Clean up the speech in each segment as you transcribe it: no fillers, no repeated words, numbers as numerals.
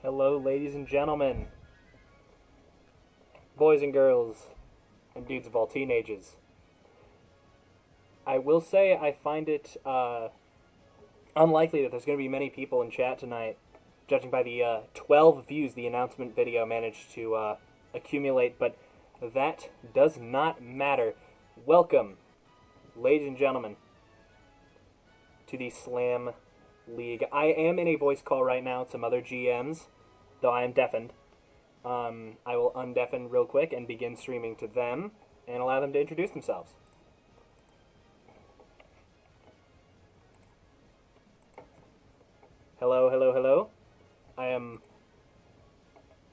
Hello, ladies and gentlemen, boys and girls, and dudes of all teenagers. I will say I find it unlikely that there's going to be many people in chat tonight, judging by the 12 views the announcement video managed to accumulate, but that does not matter. Welcome, ladies and gentlemen, to the Slam League. I am in a voice call right now with some other GMs, though I am deafened. I will undeafen real quick and begin streaming to them and allow them to introduce themselves. Hello, hello, hello.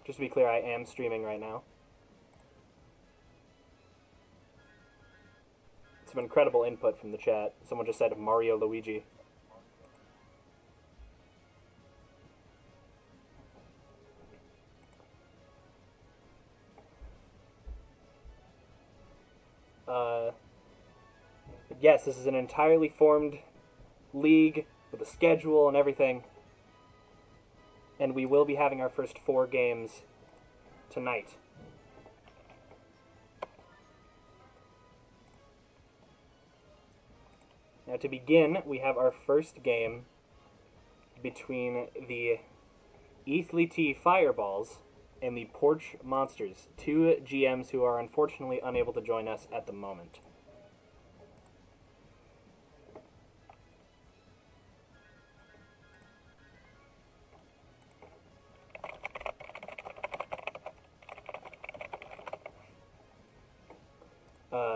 Just to be clear, I am streaming right now. Some incredible input from the chat. Someone just said Mario Luigi. Yes, this is an entirely formed league with a schedule and everything. And we will be having our first 4 games tonight. Now to begin, we have our first game between the Ethley Fireballs and the Porch Monsters, 2 GMs who are unfortunately unable to join us at the moment.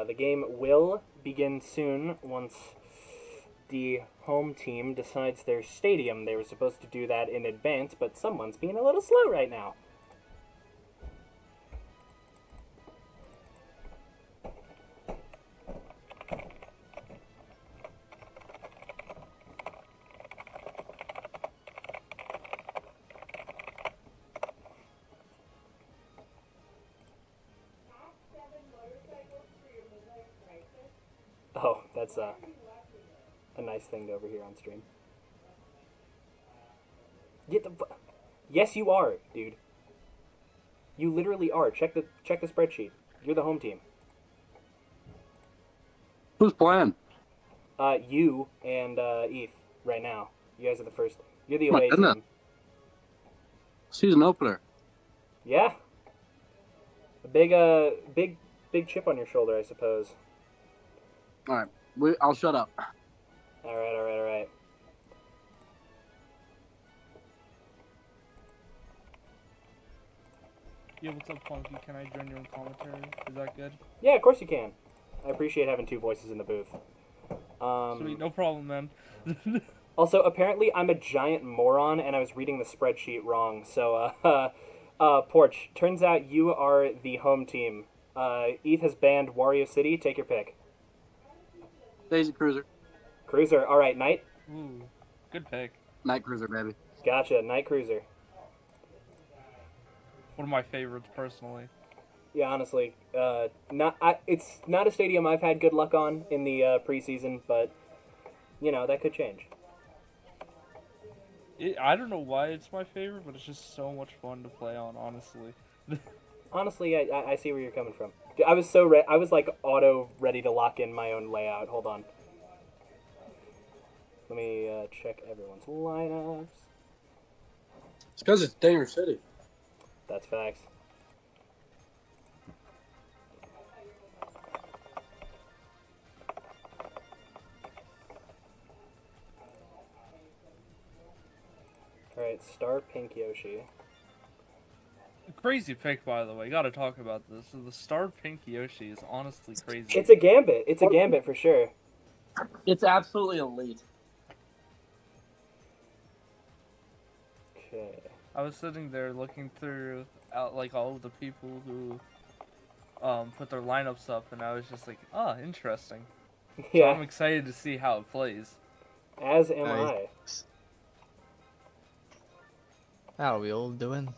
The game will begin soon once the home team decides their stadium. They were supposed to do that in advance, but someone's being a little slow right now. Oh, that's a nice thing to overhear on stream. Get the yes, you are, dude. You literally are. Check the spreadsheet. You're the home team. Who's playing? You and Eth right now. You guys are the first. You're the away team. Season opener. Yeah. A big chip on your shoulder, I suppose. All right, I'll shut up. All right. Yeah, what's up, Funky? Can I join your own commentary? Is that good? Yeah, of course you can. I appreciate having 2 voices in the booth. Sweet, no problem, man. Also, apparently I'm a giant moron and I was reading the spreadsheet wrong. So, Porch, turns out you are the home team. Eth has banned Wario City. Take your pick. Daisy Cruiser. Cruiser. All right, Knight. Ooh, good pick. Night Cruiser, baby. Gotcha, Knight Cruiser. One of my favorites, personally. Yeah, honestly, it's not a stadium I've had good luck on in the preseason, but you know that could change. I don't know why it's my favorite, but it's just so much fun to play on, honestly. Honestly, I see where you're coming from. I was so I was like auto ready to lock in my own layout. Hold on. Let me check everyone's lineups. It's because it's Danger City. That's facts. Alright, Star Pink Yoshi. Crazy pick, by the way. Gotta talk about this. The Star Pink Yoshi is honestly crazy. It's a gambit. It's a gambit for sure. It's absolutely elite. Okay. I was sitting there looking through like all of the people who put their lineups up, and I was just like, interesting. Yeah. So I'm excited to see how it plays. As am I. How are we all doing?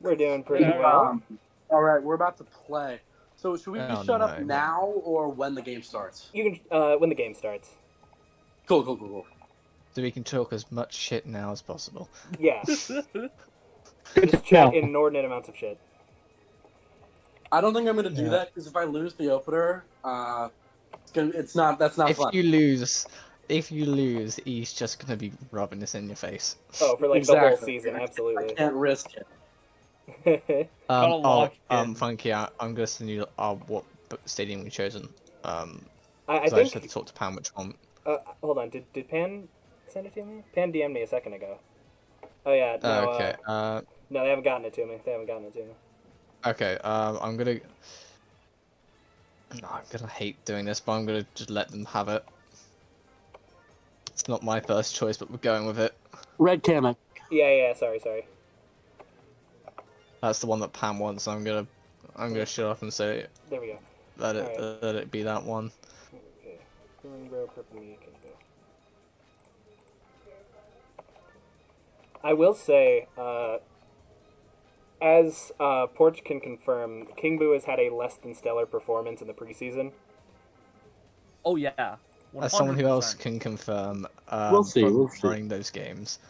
We're doing pretty well. All right, we're about to play. So should we be Oh, shut up no. now or when the game starts? You can when the game starts. Cool. So we can talk as much shit now as possible. Yeah. Just chat inordinate amounts of shit. I don't think I'm gonna do Yeah. that because if I lose the opener, that's not If fun. you lose, he's just gonna be rubbing this in your face. Oh, for like the whole season, I absolutely. can't risk it. Gotta lock in. Funky, I'm gonna send you what stadium we've chosen. I Because I just had to think. talk to Pam which one. Hold on. Did Pan send it to me? Pan DM'd me a second ago. Oh yeah. No. Okay. No, they haven't gotten it to me. Okay. I'm gonna. No, I'm gonna hate doing this, but I'm gonna just let them have it. It's not my first choice, but we're going with it. Red Kamek. Yeah. Sorry. That's the one that Pam wants. So I'm gonna shut up and say There we go. let Alright. it be that one. Okay. Rainbow, purple meat, can go. I will say, as Porch can confirm, King Boo has had a less than stellar performance in the preseason. Oh yeah. 100%. As someone who else can confirm, We'll see. from We'll see. running those games.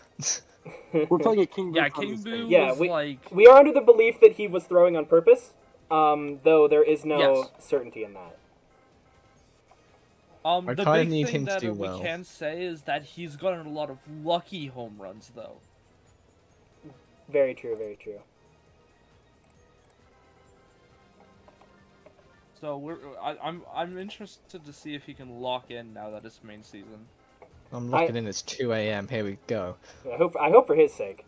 We're playing a King Boo. Yeah, King Boo Yeah, was like. we are under the belief that he was throwing on purpose, though there is no Yes. certainty in that. I The kinda big need thing him to that do we well. can say is that he's gotten a lot of lucky home runs, though. Very true. So I'm interested to see if he can lock in now that it's main season. I'm locking in. It's 2 a.m. Here we go. I hope for his sake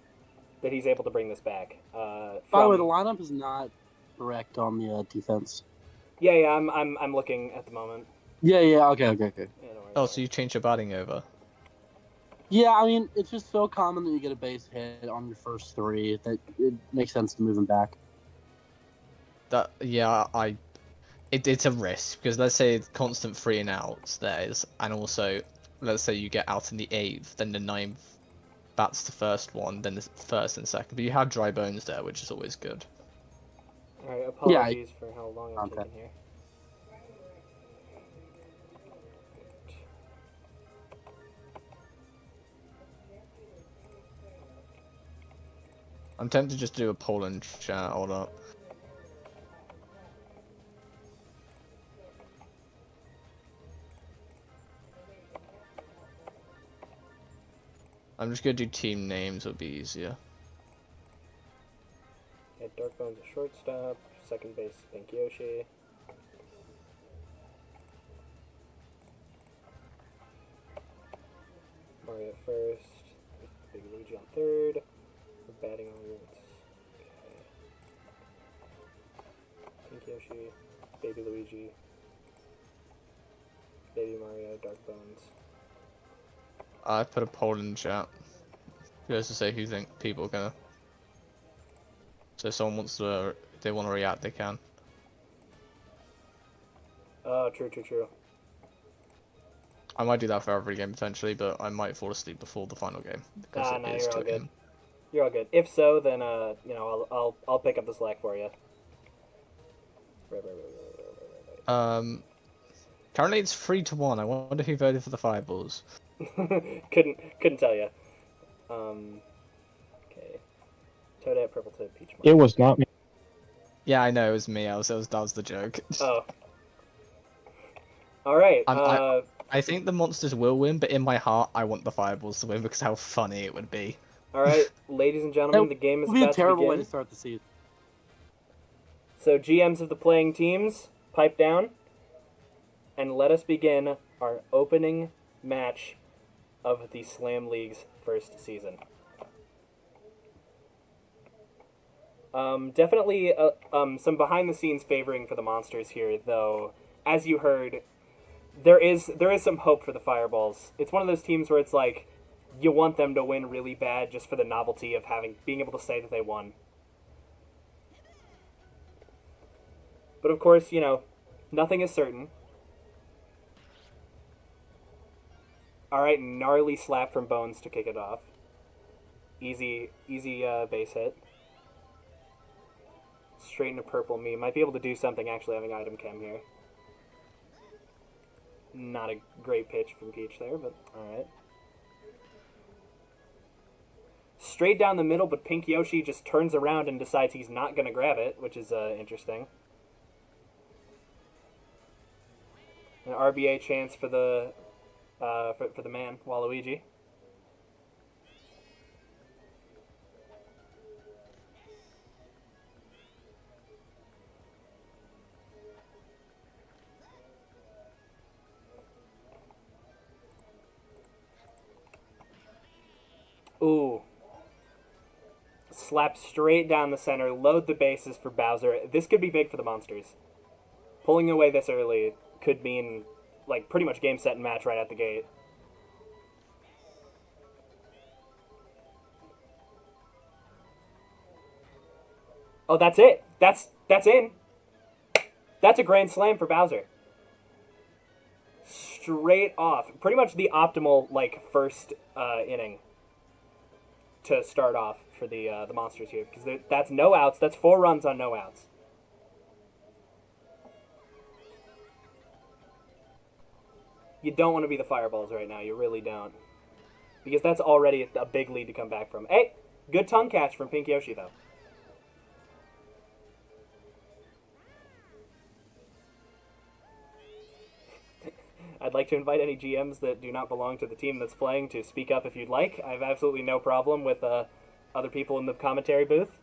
that he's able to bring this back. By the way, the lineup is not correct on the defense. Yeah. I'm looking at the moment. Yeah. Okay. Yeah, don't worry Oh, about so you changed your batting over? Yeah, I mean, it's just so common that you get a base hit on your first three that it makes sense to move him back. It's a risk because let's say it's constant 3 and outs there's, and also let's say you get out in the 8th, then the 9th bats the first one, then the first and second. But you have dry bones there, which is always good. Alright, apologies for how long I'm taking here. I'm tempted to just do a poll and chat. Hold up. I'm just gonna do team names. It'll be easier. Yeah, Darkbone's a shortstop. Second base, Pink Yoshi. Mario at first. Big Luigi on third. We're batting on roots. Okay. Pink Yoshi, Baby Luigi, Baby Mario, Dark Bones. I put a poll in the chat. Just to say who think people are gonna. So if someone wants to, if they want to react, they can. Oh, true. I might do that for every game potentially, but I might fall asleep before the final game because No, it is you're all 2 good. a.m. You're all good. If so, then I'll pick up the slack for you. Right. Currently it's 3-1. I wonder who voted for the Fireballs. couldn't tell you. Okay. Toadette, Purple Toad, Peach. It was not me. Yeah, I know it was me. That was the joke. Oh. All right. I think the monsters will win, but in my heart, I want the Fireballs to win because how funny it would be. All right, ladies and gentlemen, the game is It would be a about to terrible way begin. to start the season. So, GMs of the playing teams, pipe down, and let us begin our opening match of the Slam League's first season. Definitely some behind-the-scenes favoring for the Monsters here, though. As you heard, there is some hope for the Fireballs. It's one of those teams where it's like you want them to win really bad just for the novelty of being able to say that they won. But of course, nothing is certain. Alright, gnarly slap from Bones to kick it off. Easy base hit. Straight into purple me. Might be able to do something actually having item chem here. Not a great pitch from Peach there, but alright. straight down the middle, but Pink Yoshi just turns around and decides he's not going to grab it, which is interesting. An RBA chance for the for the man, Waluigi. Ooh. Slap straight down the center, load the bases for Bowser. This could be big for the monsters. Pulling away this early could mean, like, pretty much game, set, and match right out the gate. Oh, that's it. That's in. That's a grand slam for Bowser. Straight off. Pretty much the optimal, like, first inning to start off for the monsters here, because that's no outs. That's 4 runs on no outs. You don't want to be the Fireballs right now. You really don't, because that's already a big lead to come back from. Hey, good tongue catch from Pink Yoshi though. I'd like to invite any GMs that do not belong to the team that's playing to speak up if you'd like. I have absolutely no problem with other people in the commentary booth.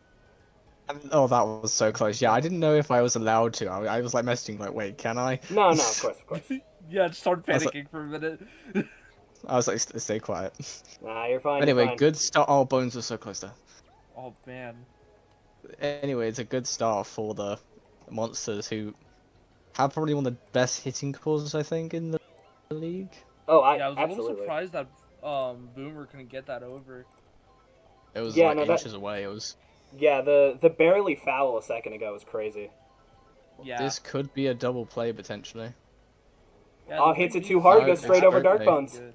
Oh, that was so close. Yeah, I didn't know if I was allowed to. I was like messaging, like, wait, can I? No, of course. Yeah, just start I was panicking for a minute. I was like, stay quiet. Nah, you're fine. Anyway, you're fine. good start. Oh, Bones was so close there. Oh man. Anyway, it's a good start for the monsters, who have probably one of the best hitting cores, I think, in the league. Oh, Yeah, I was a absolutely. little surprised that Boomer couldn't get that over. It was Yeah, like no, that- inches away. It was. Yeah, the barely foul a second ago was crazy. Yeah. This could be a double play potentially. Yeah, Oh, the hits way it too these- hard, No, goes straight it's over great Dark play. Bones. Good.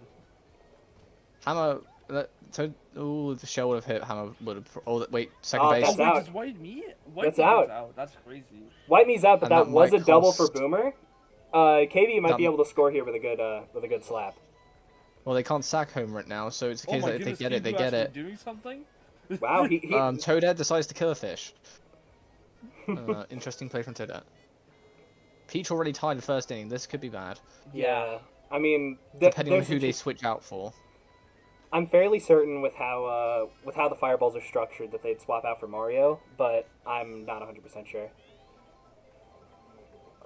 Hammer. Oh, the shell would have hit. Hammer would have. Oh, wait, second Oh, base. that's Wait, out. does White Meat? That's Meat out. goes That's crazy. White Me's out, but And that that was a might double for cost- Boomer. KV might That- be able to score here with a good slap. Well, they can't sack home right now, so it's a Oh case my that if they goodness, get it, they Kingu get it. actually doing something? Wow, he Toadette decides to kill a fish. Interesting play from Toadette. Peach already tied the first inning. This could be bad, yeah. I mean, depending on there's who a they ch- switch out for. I'm fairly certain with how the Fireballs are structured that they'd swap out for Mario, but I'm not 100% sure.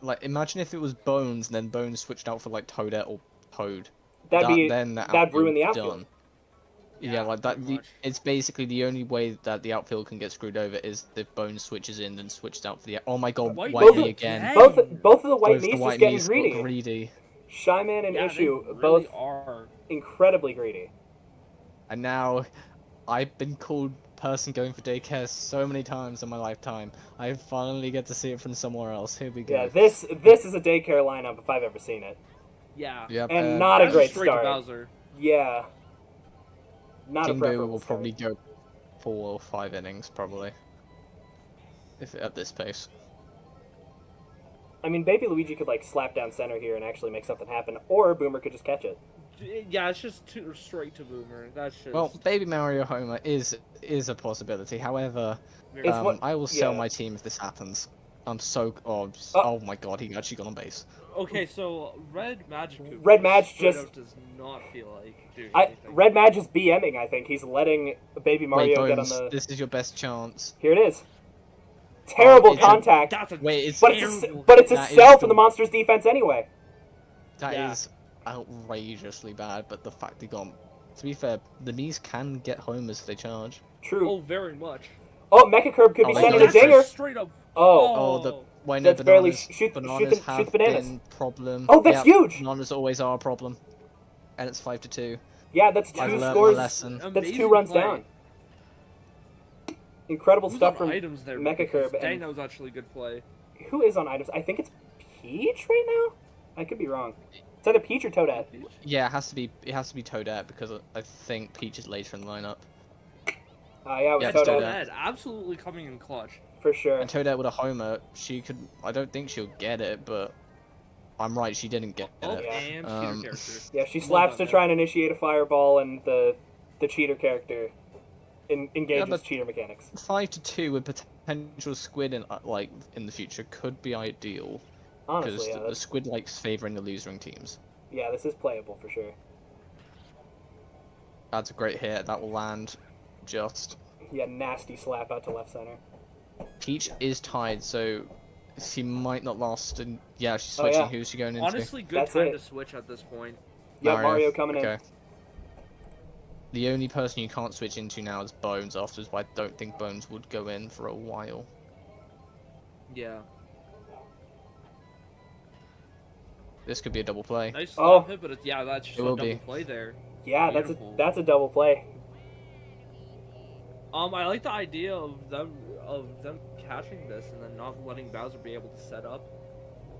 Like, imagine if it was Bones, and then Bones switched out for like Toadette or Toad. That'd ruin the outfield. Done. Yeah, Yeah, like that. pretty much. It's basically the only way that the outfield can get screwed over is if Bones switches in, then switches out for the. Oh my God, White Whitey Meat again. again. Both of the White Both the Me's White just getting Me's got greedy. greedy. Shyman and Yeah, Issue they really both are. incredibly greedy. And now, I've been called person going for daycare so many times in my lifetime. I finally get to see it from somewhere else. Here we go. Yeah, this is a daycare lineup if I've ever seen it. Yeah. Yep, And not a That's great straight to start. Bowser. Yeah. Not a Kingo preferable will start. probably go 4 or 5 innings, probably. If at this pace. I mean, Baby Luigi could like slap down center here and actually make something happen, or Boomer could just catch it. Yeah, it's just too straight to Boomer. That's just. Well, Baby Mario Homer is a possibility. However, very It's good. what- I will sell yeah. my team if this happens. I'm so oh my God, he actually got on base. Okay, so Red Magic. Red Mag straight just- up does not feel like doing anything. Red Mag is BMing, I think. He's letting Baby Mario Wait, get on Bones, the... this is your best chance. Here it is. Terrible it's a- contact. That's a Wait, it's- But it's terrible. a That is sell for the- the monster's defense anyway. That Yeah. is outrageously bad, but the fact they got. To be fair, the Mii's can get homers if they charge. True. Oh, very much. Oh, Mecha Curb could be Oh, sending that's a dinger. Straight up. Oh. Oh, the when That's barely bananas, shoot bananas the have bananas. been problem. Oh, that's Yeah, huge! Bananas always are a problem, and it's 5-2. Yeah, that's I've two learned scores. my lesson. That's Amazing 2 runs play. down. Incredible Who's stuff on from items there? Mecha because Curb. Dang, And that was actually a good play. who is on items? I think it's Peach right now? I could be wrong. It's either Peach or Toadette. Yeah, it has to be Toadette because I think Peach is later in the lineup. Yeah, it was Yeah, That's it's Toadette, Toadette. Toadette, absolutely coming in clutch. for sure. And Toadette with a homer, she could. I don't think she'll get it, but I'm right. She didn't get Oh, it. yeah. and Um, cheater character. Yeah, she Well slaps done, to man. try and initiate a fireball, and the cheater character engages but- cheater mechanics. 5-2 with potential squid in in the future could be ideal. Honestly, Because yeah, the squid likes favoring the losing teams. yeah, this is playable for sure. That's a great hit. That will land just. Yeah, nasty slap out to left center. Peach is tied, so she might not last. And yeah, she's Oh, switching. yeah. Who's she going into? Honestly, good That's time it. to switch at this point. Yeah, Mario coming okay. in. The only person you can't switch into now is Bones afterwards, but I don't think Bones would go in for a while. Yeah. This could be a double play. Nice Oh. slap hit, but yeah, that's just It a will double be. play there. Yeah, Beautiful. that's a double play. I like the idea of them catching this and then not letting Bowser be able to set up.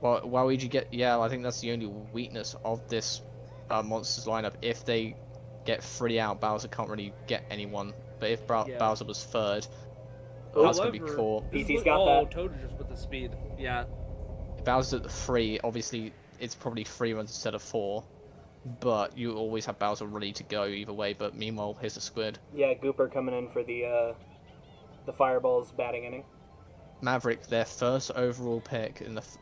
Well, Waluigi yeah, I think that's the only weakness of this monsters lineup. If they get 3 out, Bowser can't really get anyone. But if Yeah. Bowser was third, Oh, that's gonna be However, caught. this is PT's what- got that. Toad just with the speed. Yeah. If Bowser's at the 3, obviously it's probably 3 runs instead of 4. But you always have Bowser ready to go either way. But meanwhile, here's the squid. Yeah, Gooper coming in for the Fireballs batting inning. Maverick, their first overall pick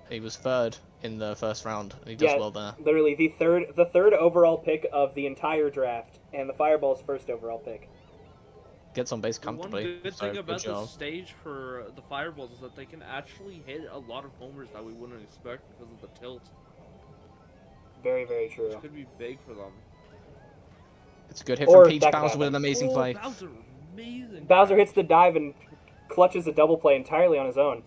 he was third in the first round. He does Yeah. well there. Literally the third overall pick of the entire draft, and the Fireballs' first overall pick. Gets on base The one comfortably. good so thing good about job. this stage for the Fireballs is that they can actually hit a lot of homers that we wouldn't expect because of the tilt, Very, very which true. could be big for them. It's a good hit Or from Peach. that could Bowser with happen. an amazing Oh, play. Bowser, amazing. Bowser hits the dive and clutches a double play entirely on his own.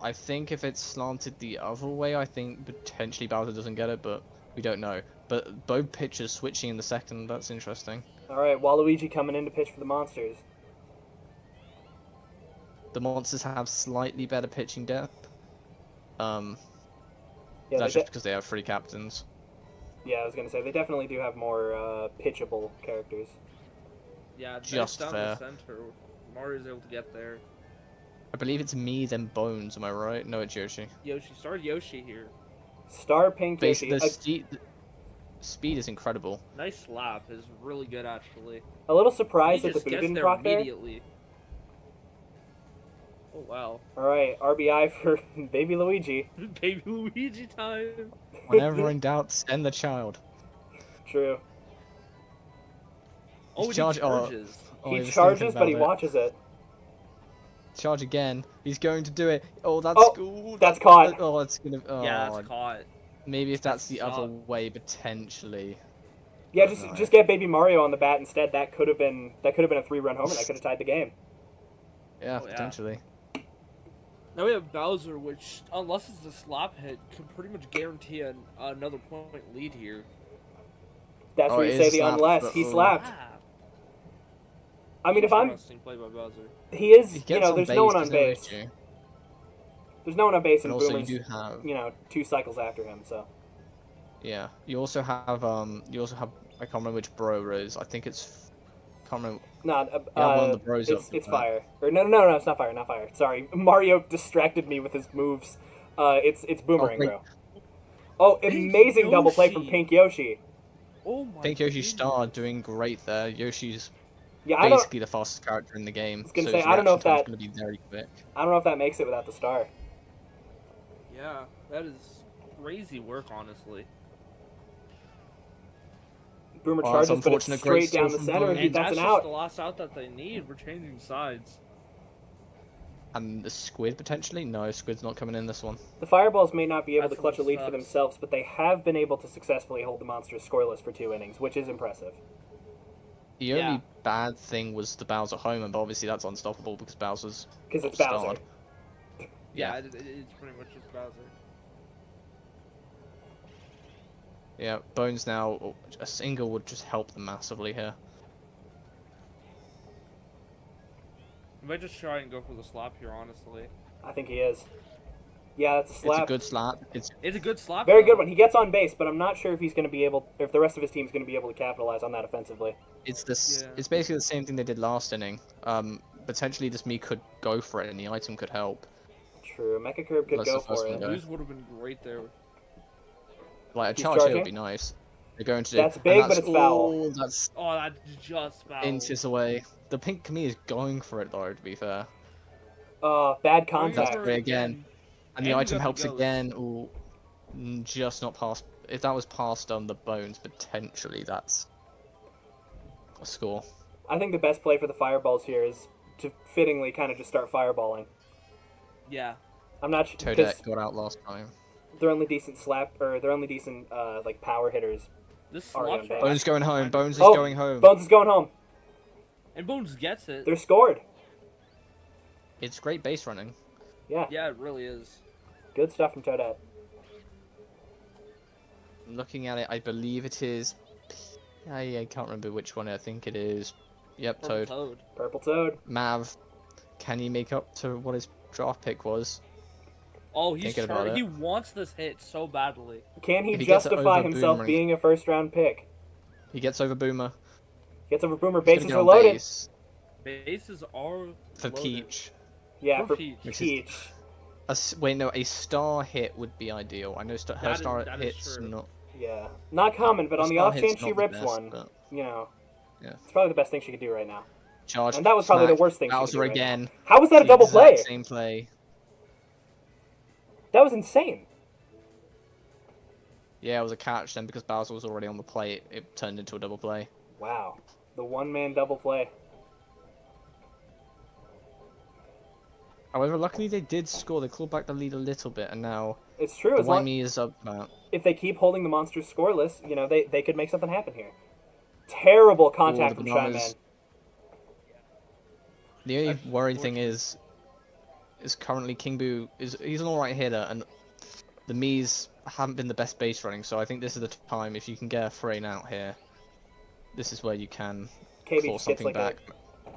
I think if it's slanted the other way, I think potentially Bowser doesn't get it, but we don't know. But both pitchers switching in the second, that's interesting. All right, Waluigi coming in to pitch for the Monsters. The monsters have slightly better pitching depth. Yeah, That's they just because they have 3 captains. yeah, I was gonna say they definitely do have more pitchable characters. Yeah, Just down fair. the center. Mario's able to get there. I believe it's me, then Bones, am I right? No, it's Yoshi. Yoshi, start Yoshi here. Star Pink Yoshi. Basically, the speed is incredible. Nice slap is really good actually. A little He surprised that the just boot gets didn't there proc there. immediately. Oh wow, All right, RBI for Baby Luigi. baby Luigi time. Whenever in doubt, send the child. True. Oh, he charge- oh. charges. Oh, He I was charges, thinking but he about it. watches it. Charge again. He's going to do it. Oh, that's Oh, cool. that's caught. Oh, it's gonna. Oh, Yeah, that's caught. maybe if that's the other sucked. way, potentially. Yeah, No. just get Baby Mario on the bat instead. That could have been a 3-run homer. That could have tied the game. Yeah, Oh, yeah. potentially. Now we have Bowser, which, unless it's a slap hit, could pretty much guarantee another point lead here. That's Oh, where it you say is the slapped, unless but- he oh. slapped. Ah, I mean, if I'm, interesting play by Bowser. he is. He You gets know, on there's base, no one on there's base. issue. There's no one on base, And and also, Boomer's, you do have. 2 cycles after him. So Yeah, you also have. I can't remember which bro it is. I think it's. Can't remember. not. Yeah, one of the bros it's up, it's but- fire. Or no, it's not fire. Not fire. Sorry, Mario distracted me with his moves. It's Boomerang, Pink- bro. Oh, Pink amazing double play from Yoshi. Pink Yoshi. Oh my Pink Yoshi goodness. Star doing great there. Yoshi's Yeah, I don't. basically the fastest character in the game. was gonna so say, his I don't know if reaction time's that- gonna be very quick. I don't know if that makes it without the star. Yeah, that is crazy work, honestly. Boomer Oh, that's charges, but it's unfortunate. Great straight down steal the from center, and Boomer. that's that's an just out. the last out that they need. We're changing sides. And the squid potentially? No, squid's not coming in this one. The Fireballs may not be able That's to clutch a what lead for sucks. themselves, but they have been able to successfully hold the Monsters scoreless for 2 innings, which is impressive. The Yeah. only bad thing was the Bowser home, but obviously that's unstoppable because Bowser's Because it's starred. Bowser. Yeah, it's pretty much just Bowser. Yeah, Bones now, a single would just help them massively here. You might just try and go for the slap here, honestly. I think he is. Yeah, that's a slap. It's a good slap. It's It's a good slap. Very though. good one. He gets on base, but I'm not sure if he's going to be able, if the rest of his team's going to be able to capitalize on that offensively. it's this. Yeah. It's basically the same thing they did last inning. Potentially this me could go for it, and the item could help. True. Mecha Curb could That's go the first for one, it. though. News would have been great there. Like a He's charge hit charging? would be nice. They're going to do. That's and big, but that's it's foul. all. That's Oh, that's just foul. inches away. the pink Kami is going for it though. To be fair, Bad Going contact. for great it again. And the And you item got the helps ghost. again. Ooh, just not past. If that was past on the bones, potentially that's a score. I think the best play for the fireballs here is to fittingly kind of just start fireballing. Yeah. I'm not because Toadette got out last time. they're only decent they're only decent like power hitters. This Already slap on shot base. Bones going home. kind of Bones is risky. going home. Bones is going home. And Bones gets it. They're scored. It's great base running. Yeah, Yeah, it really is. good stuff from Toadette. Looking at it, I believe it is. I can't remember which one. I think it is. Yep, Purple Toad. Toad. Purple Toad. Mav, can he make up to what his draft pick was? Oh, he's Thinking about it. he wants this hit so badly. Can he If he gets it justify over himself Boomerang- being a first-round pick? He gets over Boomer. Gets over Boomer. He's gonna Bases get are on loaded. base Bases are for loaded. Peach. Yeah, For for Peach. Which is- Peach. Wait, no, a star hit would be ideal. I know her star that is hits true. not. Yeah, not common, but her on the star off hit's chance she not the rips best, one, but- you know, Yeah. it's probably the best thing she could do right now. Charge. And that was probably the smack, worst thing she could Bowser do right again. now. How was that a The double exact play? Same play. That was insane. Yeah, it was a catch then because Bowser was already on the plate. It turned into a double play. Wow, the one-man double play. However, luckily they did score. They clawed back the lead a little bit, and now It's true. the As long, Wymie is up. if they keep holding the monsters scoreless, you know, they could make something happen here. Terrible contact the from Shy Man. bananas. The only worrying thing is currently King Boo he's an alright hitter, and the Mii's haven't been the best base running. So I think this is the time if you can get a frame out here. This is where you can KB claw just gets something like back.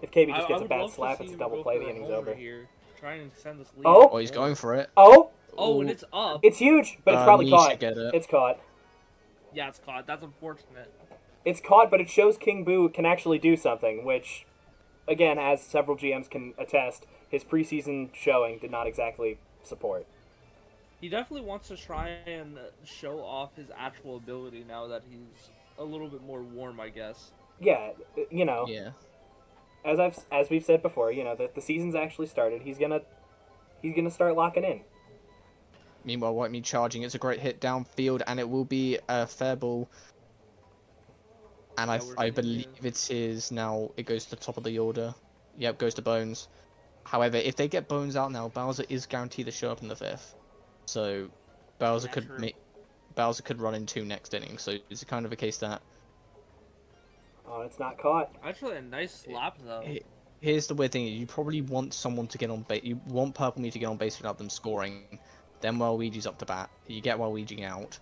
if KB just I gets a would bad love to slap, see it's a him double go play. for The a inning's homer over. Here, trying to send this lead. Oh! Oh, he's going for it. Oh, Oh, and Ooh. it's up. it's huge, but it's probably Mii caught. should get it. It's caught. Yeah, it's caught. That's unfortunate. It's caught, but it shows King Boo can actually do something, which, again, as several GMs can attest, his preseason showing did not exactly support. He definitely wants to try and show off his actual ability now that he's a little bit more warm, I guess. Yeah, you know, Yeah. as we've said before, you know, that the season's actually started. He's gonna start locking in. Meanwhile, Wymie charging. It's a great hit downfield, and it will be a fair ball. And Yeah, we're I seeing believe it is now. It goes to the top of the order. Yep, goes to Bones. However, if they get Bones out now, Bowser is guaranteed a show up in the fifth. So Bowser Yeah, could true. Bowser could run in 2 next inning. So it's kind of a case that Oh, it's not caught. Actually, a nice slap, though. here's the weird thing: you probably want someone to get on base. You want Purple Me to get on base without them scoring. Then Waluigi's up to bat. You get Waluigi out.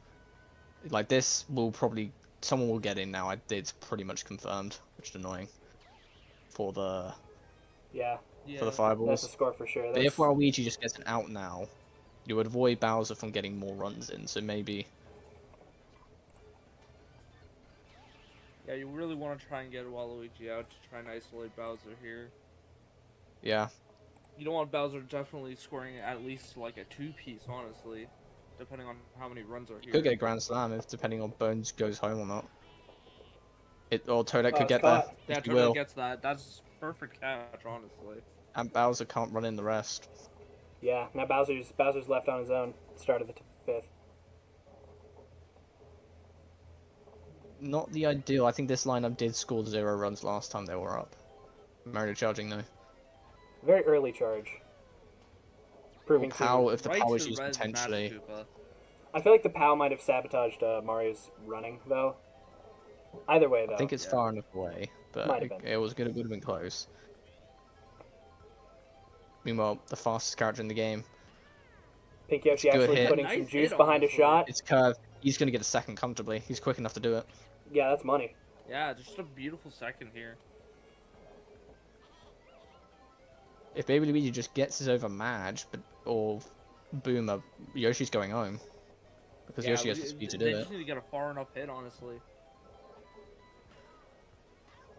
Like this will probably someone will get in now. It's pretty much confirmed, which is annoying for the Yeah, Yeah. for the that's a fireballs. score for sure. But if That's, Waluigi just gets an out now, you would avoid Bowser from getting more runs in. So maybe Yeah, you really want to try and get Waluigi out to try and isolate Bowser here. yeah. You don't want Bowser definitely scoring at least like a 2-piece, honestly, depending on how many runs are here. Could get a Grand Slam if depending on Bones goes home or not. Or Toadette Oh, could it's get caught. there. Yeah, If he Turtle will. gets that. That's perfect catch, honestly. And Bowser can't run in the rest. yeah. Now Bowser's left on his own. Start of the fifth. Not the ideal. I think this lineup did score 0 runs last time they were up. Mario charging though. Very early charge. Proving to. Pow if the Right power to is used red potentially. Magic Koopa. I feel like the POW might have sabotaged Mario's running, though. Either way, though. I think it's Yeah. far enough away, but Might have been. it was good. It would have been close. Meanwhile, the fastest character in the game. Pink Yoshi Good actually hit. putting Nice some juice hit, behind a honestly. shot. It's curved. He's gonna get a second comfortably. He's quick enough to do it. Yeah, that's money. Yeah, just a beautiful second here. If Baby Luigi just gets his over Madge, or Boomer, Yoshi's going home. Because Yoshi has the speed to do They it. just need to get a far enough hit, honestly.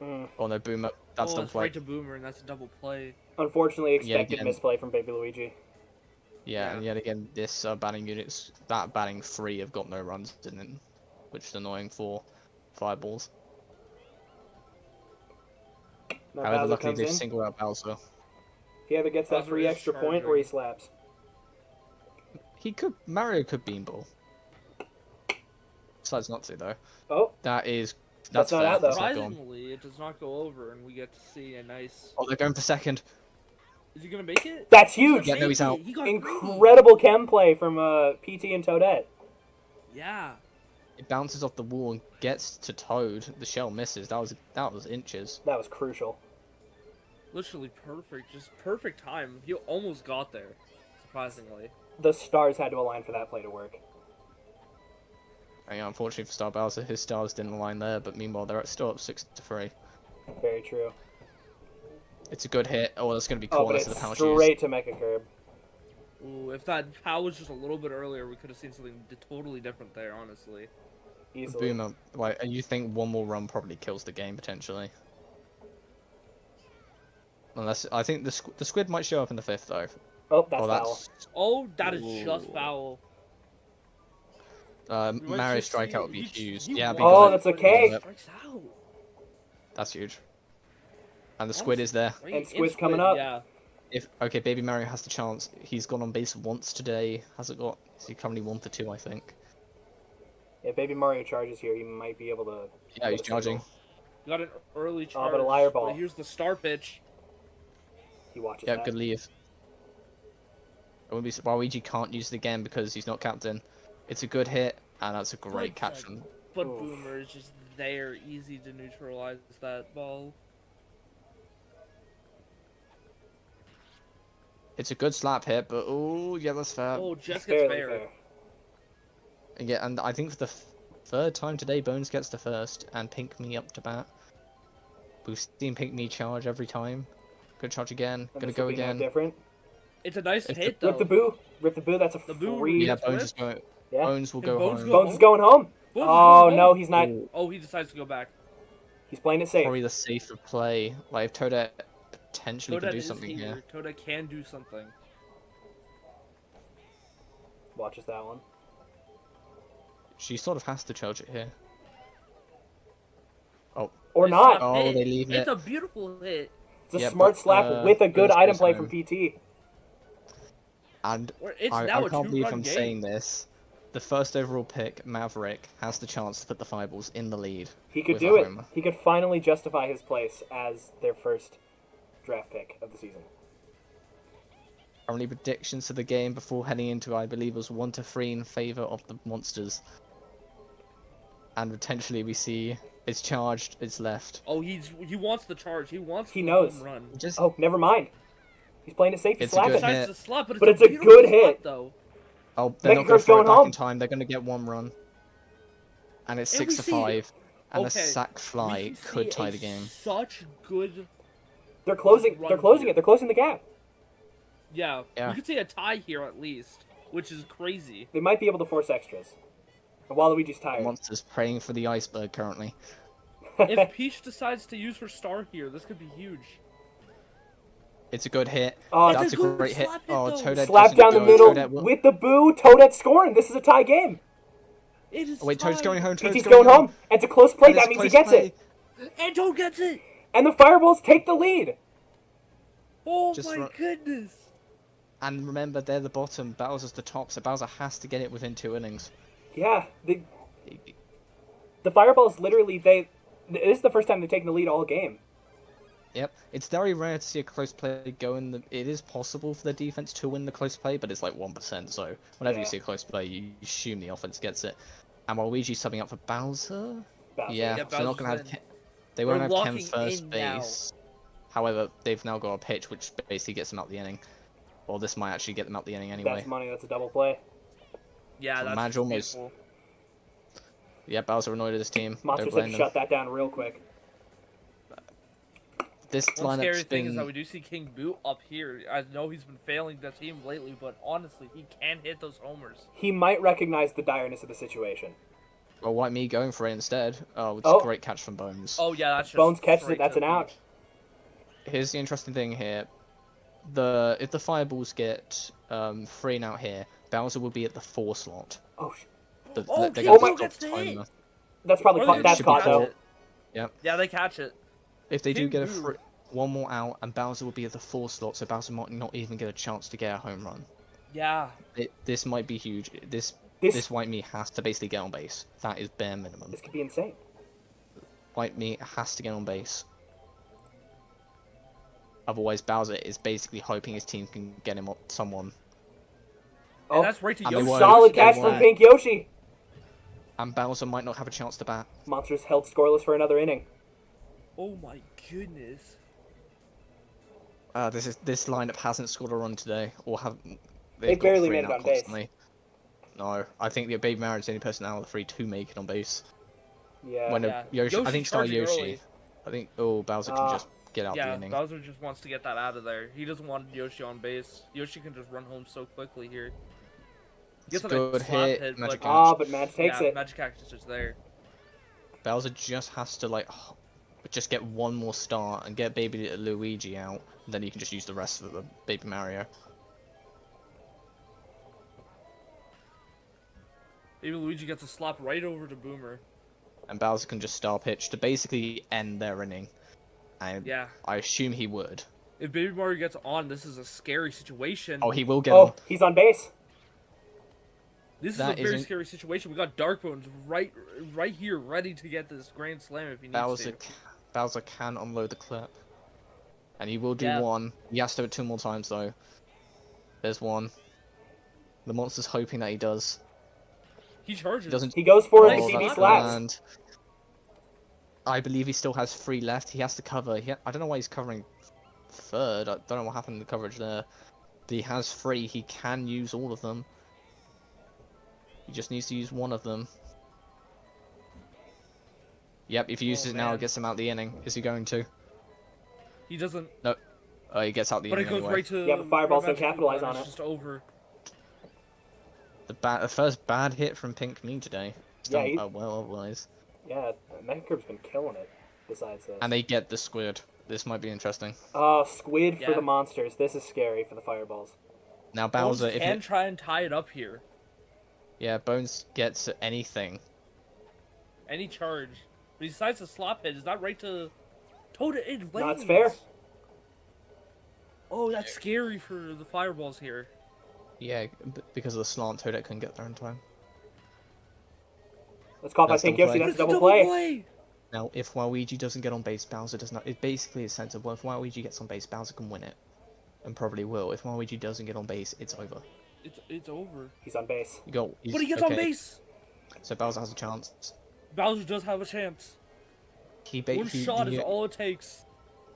Oh no, Boomer. That's oh, the it's play. right to Boomer, and that's a double play. Unfortunately, expected again. misplay from Baby Luigi. Yeah, Yeah. and yet again, this batting units, that batting 3 have got no runs in it, which is annoying for fireballs. Now However, Bowser luckily comes they've in. singled out Bowser. He either gets that Bowser free is extra point or he charging. slaps. Mario could beanball. Decides not to though. Oh, That's That's not fair. out, though. That's not gone. Surprisingly, it does not go over, and we get to see a nice. Oh, they're going for second. Is he gonna make it? that's He's gonna huge! Yeah, no, he's make out. it. He got greedy. Incredible chem play from PT and Toadette. Yeah. It bounces off the wall and gets to Toad. The shell misses. That was inches. That was crucial. Literally perfect. Just perfect time. He almost got there. Surprisingly. The stars had to align for that play to work. And, yeah, unfortunately for Star Bowser, his stars didn't align there. But meanwhile, they're still up 6-3. Very true. It's a good hit. Oh, that's going to be Oh, cool. but That's it's the power shoes. straight to Mecha Curb. Ooh, if that POW was just a little bit earlier, we could have seen something totally different there, honestly. Easily. Boomer, like, you think one more run probably kills the game potentially? Unless I think the squid might show up in the 5th though. Oh, that's Oh, foul. Oh, that is just Ooh. foul. We might Mario just see- strikeout would be he- huge. he Yeah, won, be Oh, good. that's but okay. he strikes out. That's huge. And the squid is there. Right, And Squid's Squid, coming up. Yeah. If okay, Baby Mario has the chance. He's gone on base once today. Hasn't got. Is he currently 1 for 2? I think. If Baby Mario charges here, he might be able to. Yeah, he's get a charging. single. Got an early Oh, charge. but a liar ball. But here's the star pitch. He watches Yeah, that. good leave. I wouldn't be Waluigi can't use it again because he's not captain. It's a good hit, and that's a great Good catch catch. from. But Oof. Boomer is just there, easy to neutralize that ball. It's a good slap hit, but oh yeah, that's fair. Oh, just gets Fairly fair. fair. Yeah, and I think for the 3rd time today, Bones gets the first, and Pink Me up to bat. We've seen Pink Me charge every time. Gonna charge again. And Gonna this go would be no again. different. It's a nice If hit, the- though. Rip the boo. Rip the boo. That's a The boo free. Yeah, gets Bones is whipped. going. Yeah. Bones will Can go Bones home. go Bones is going home. Bones is Oh going no, home. he's not. Ooh, Oh, he decides to go back. He's playing it safe. probably the safer play. Like if Toadette potentially Toadette could do is something here. Toadette can do something. Watches that one. She sort of has to charge it here. Or Nice not. slap Oh, hit. they leave It's it. a beautiful hit. It's a Yeah, smart but, slap with a good Bones item goes play home. from PT. And It's I now a can't believe two-run I'm game. saying this. The first overall pick, Maverick, has the chance to put the Fireballs in the lead. He could with do a it. homer. He could finally justify his place as their first draft pick of the season. Only predictions to the game before heading into, I believe, was 1-3 in favor of the Monsters. And potentially we see it's charged, it's left. Oh, he wants the charge. He wants He the knows. home run. Just Oh, never mind. He's playing it safe. He's It's a good slapping. hit. Decides to slap, But it's a beautiful good slap, hit. though. oh, they're not going Megacurb's to throw going it back home. in time. They're going to get one run, and it's And we 6-5. And okay, a sack fly We can could see tie a the game. Such good. They're closing. Run They're closing here. it. They're closing the gap. Yeah, Yeah. we could see a tie here at least, which is crazy. They might be able to force extras. And Waluigi's tired. Monsters praying for the iceberg currently. If Peach decides to use her star here, this could be huge. It's a good hit. Oh, It's That's a a good great hit. slap hit, Oh, though. Toadette Slap doesn't down the go. middle Toadette will... with the boo. Toadette scoring. This is a tie game. It is Oh, wait, Toad's tied. going home. Toad's PT's going home. And it's a close play. And it's That a means he close gets it. play. And Toad gets it. And the Fireballs take the lead. Oh Just my ru- goodness. And remember, they're the bottom. Bowser's the top, so Bowser has to get it within 2 innings. Yeah. The Fireballs literally, this is the first time they've taken the lead all game. Yep. It's very rare to see a close play go in the... It is possible for the defense to win the close play, but it's like 1%, so whenever you Yeah. see a close play, you assume the offense gets it. And Waluigi's subbing up for Bowser? Bowser. Yeah, Yeah, so they're not going to Bowser's have... in. They won't They're have Ken locking first in now. base. However, they've now got a pitch, which basically gets them out the inning. Or this might actually get them out the inning anyway. That's money. That's a double play. Yeah, So that's Madge just almost- beautiful. Yeah, Bowser annoyed at his team. Monster Don't said blame to them. shut that down real quick. This One scary lineup's thing is that been... we do see King Boo up here. I know he's been failing the team lately, but honestly, he can hit those homers. He might recognize the direness of the situation. Well, why me going for it instead? Oh, it's Oh. a great catch from Bones. Oh yeah, that's just Bones catches it. straight That's to an out. Here's the interesting thing here. If the Fireballs get 3 and out here, Bowser will be at the 4 slot. Oh, Oh, they're King gonna Boo stop gets the hit! that's probably Or caught. they That's should be caught catch though. it. Yep. Yeah, they catch it. If they do King get a Boo. free... one more out, and Bowser will be at the 4 slot, so Bowser might not even get a chance to get a home run. Yeah. This might be huge. This White Meat has to basically get on base. That is bare minimum. This could be insane. White Meat has to get on base. Otherwise, Bowser is basically hoping his team can get him someone. And Oh, that's right to and they Yoshi. won't. solid They catch from won't. Pink Yoshi. And Bowser might not have a chance to bat. Monsters held scoreless for another inning. Oh my goodness. This lineup hasn't scored a run today, or have They got barely 3 made it now on base. constantly. No, I think the Baby Marion's the only person out of the 3 to make it on base. Yeah. When Yeah. Yoshi, I think it's not charging Yoshi. early. I think Bowser can just get out the Yeah, inning. Bowser just wants to get that out of there. He doesn't want Yoshi on base. Yoshi can just run home so quickly here. He It's gets a like a good slap hit, hit, Magic but Catch. But Madge takes yeah, it. Magic Catch is just there. Bowser just has to just get one more start and get Baby Luigi out, and then you can just use the rest of the Baby Mario. Maybe Luigi gets a slap right over to Boomer. And Bowser can just star pitch to basically end their inning. And Yeah. I assume he would. If Baby Mario gets on, this is a scary situation. Oh, he will get on. Oh, he's on base. This is that a very isn't- scary situation. We got Dark Bones right here, ready to get this Grand Slam if he needs to. Bowser can unload the clip. And he will do Yeah. one. He has to do it 2 more times though. There's one. The monster's hoping that he does. He charges. He doesn't. He goes for it. Nice The CB slap. slaps. And I believe he still has 3 left. He has to cover. I don't know why he's covering 3rd. I don't know what happened to the coverage there. But he has 3. He can use all of them. He just needs to use one of them. Yep, if he uses it now, man. it gets him out the inning. Is he going to? He doesn't. No. He gets out the But it inning goes anyway. right to. Yeah, but Fireballs don't Magic capitalize Ball, on and it. It's just over. The first bad hit from Pink Me today. He's Yeah, done well otherwise. Yeah, Mechacurb's been killing it. Besides this. And they get the squid. This might be interesting. Squid for Yeah. the monsters. This is scary for the Fireballs. Now Bones Bowser, can try and tie it up here. Bones gets anything. Any charge. But he decides to slap it. Is that right to Toad it in lanes? No, it's fair. Oh, that's scary for the Fireballs here. Yeah, because of the slant, Toadette couldn't get there in time. Let's call by That's Pink double Yoshi. play. That's a double play. Now, if Waluigi doesn't get on base, Bowser does not. It basically is sensible. If Waluigi gets on base, Bowser can win it, and probably will. If Waluigi doesn't get on base, it's over. It's over. He's on base. But he gets on base. So Bowser has a chance. Bowser does have a chance. One shot is all it takes.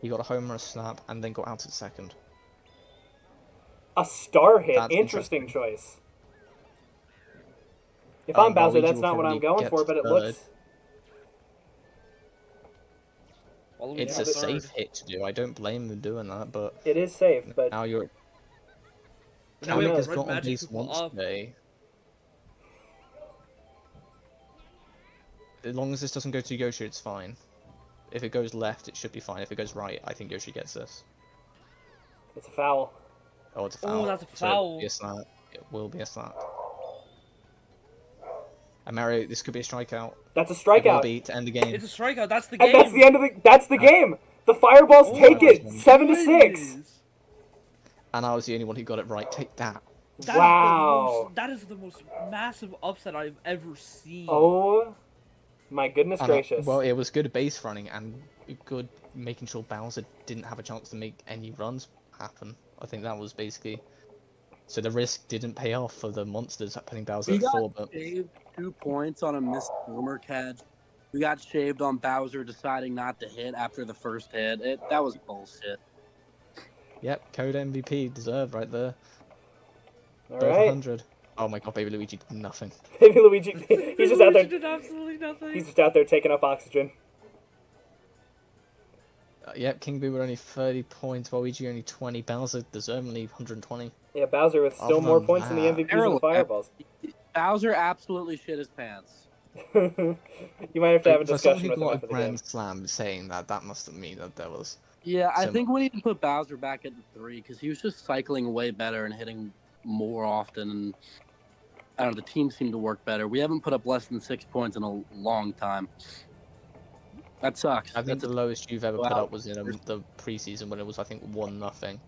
He got a homer, a snap, and then got out at second. A star hit. That's Interesting choice. If I'm Bowser, Waluigi that's will not what I'm probably going get for, but it third. looks... Waluigi It's has a third. safe hit to do. I don't blame them doing that, but It is safe, but... now you're. Now we Kamek have has red got on magic base people once up. today. As long as this doesn't go to Yoshi, it's fine. If it goes left, it should be fine. If it goes right, I think Yoshi gets this. It's a foul. Oh, it's a foul. Oh, that's a So foul. it'll be a slap. It will be a slap. And Mario, this could be a strikeout. That's a It will strikeout. be to end the game. It's a strikeout. That's the And game. that's the end of the... That's the game! The Fireballs Oh take my it! 7-6! Goodness. And I was the only one who got it right. Take that. Wow. That is the most massive upset I've ever seen. Oh... My goodness And, gracious. well, it was good base running and good making sure Bowser didn't have a chance to make any runs happen. I think that was basically... So the risk didn't pay off for the monsters putting Bowser We at got 4, but... shaved 2 points on a missed boomer catch. We got shaved on Bowser deciding not to hit after the first hit. That was bullshit. Yep, code MVP deserved right there. Both Alright. 100. Oh my god, Baby Luigi did nothing. Baby Luigi, he's just out there. Luigi did absolutely nothing. He's just out there taking up oxygen. Yep, King Boo were only 30 points, Waluigi only 20, Bowser deservedly 120. Yeah, Bowser with still Other more than points than the that- MVPs and the Fireballs. Bowser absolutely shit his pants. You might have to have a For someone discussion who with him got a after the game. Grand Slam saying that, that must mean that there was... Yeah, I Sim- think we need to put Bowser back at the 3 because he was just cycling way better and hitting more often. And I don't know, the team seemed to work better. We haven't put up less than 6 points in a long time. That sucks. I think That's the lowest you've ever put Wow. up was in the preseason when it was, I think, 1-0.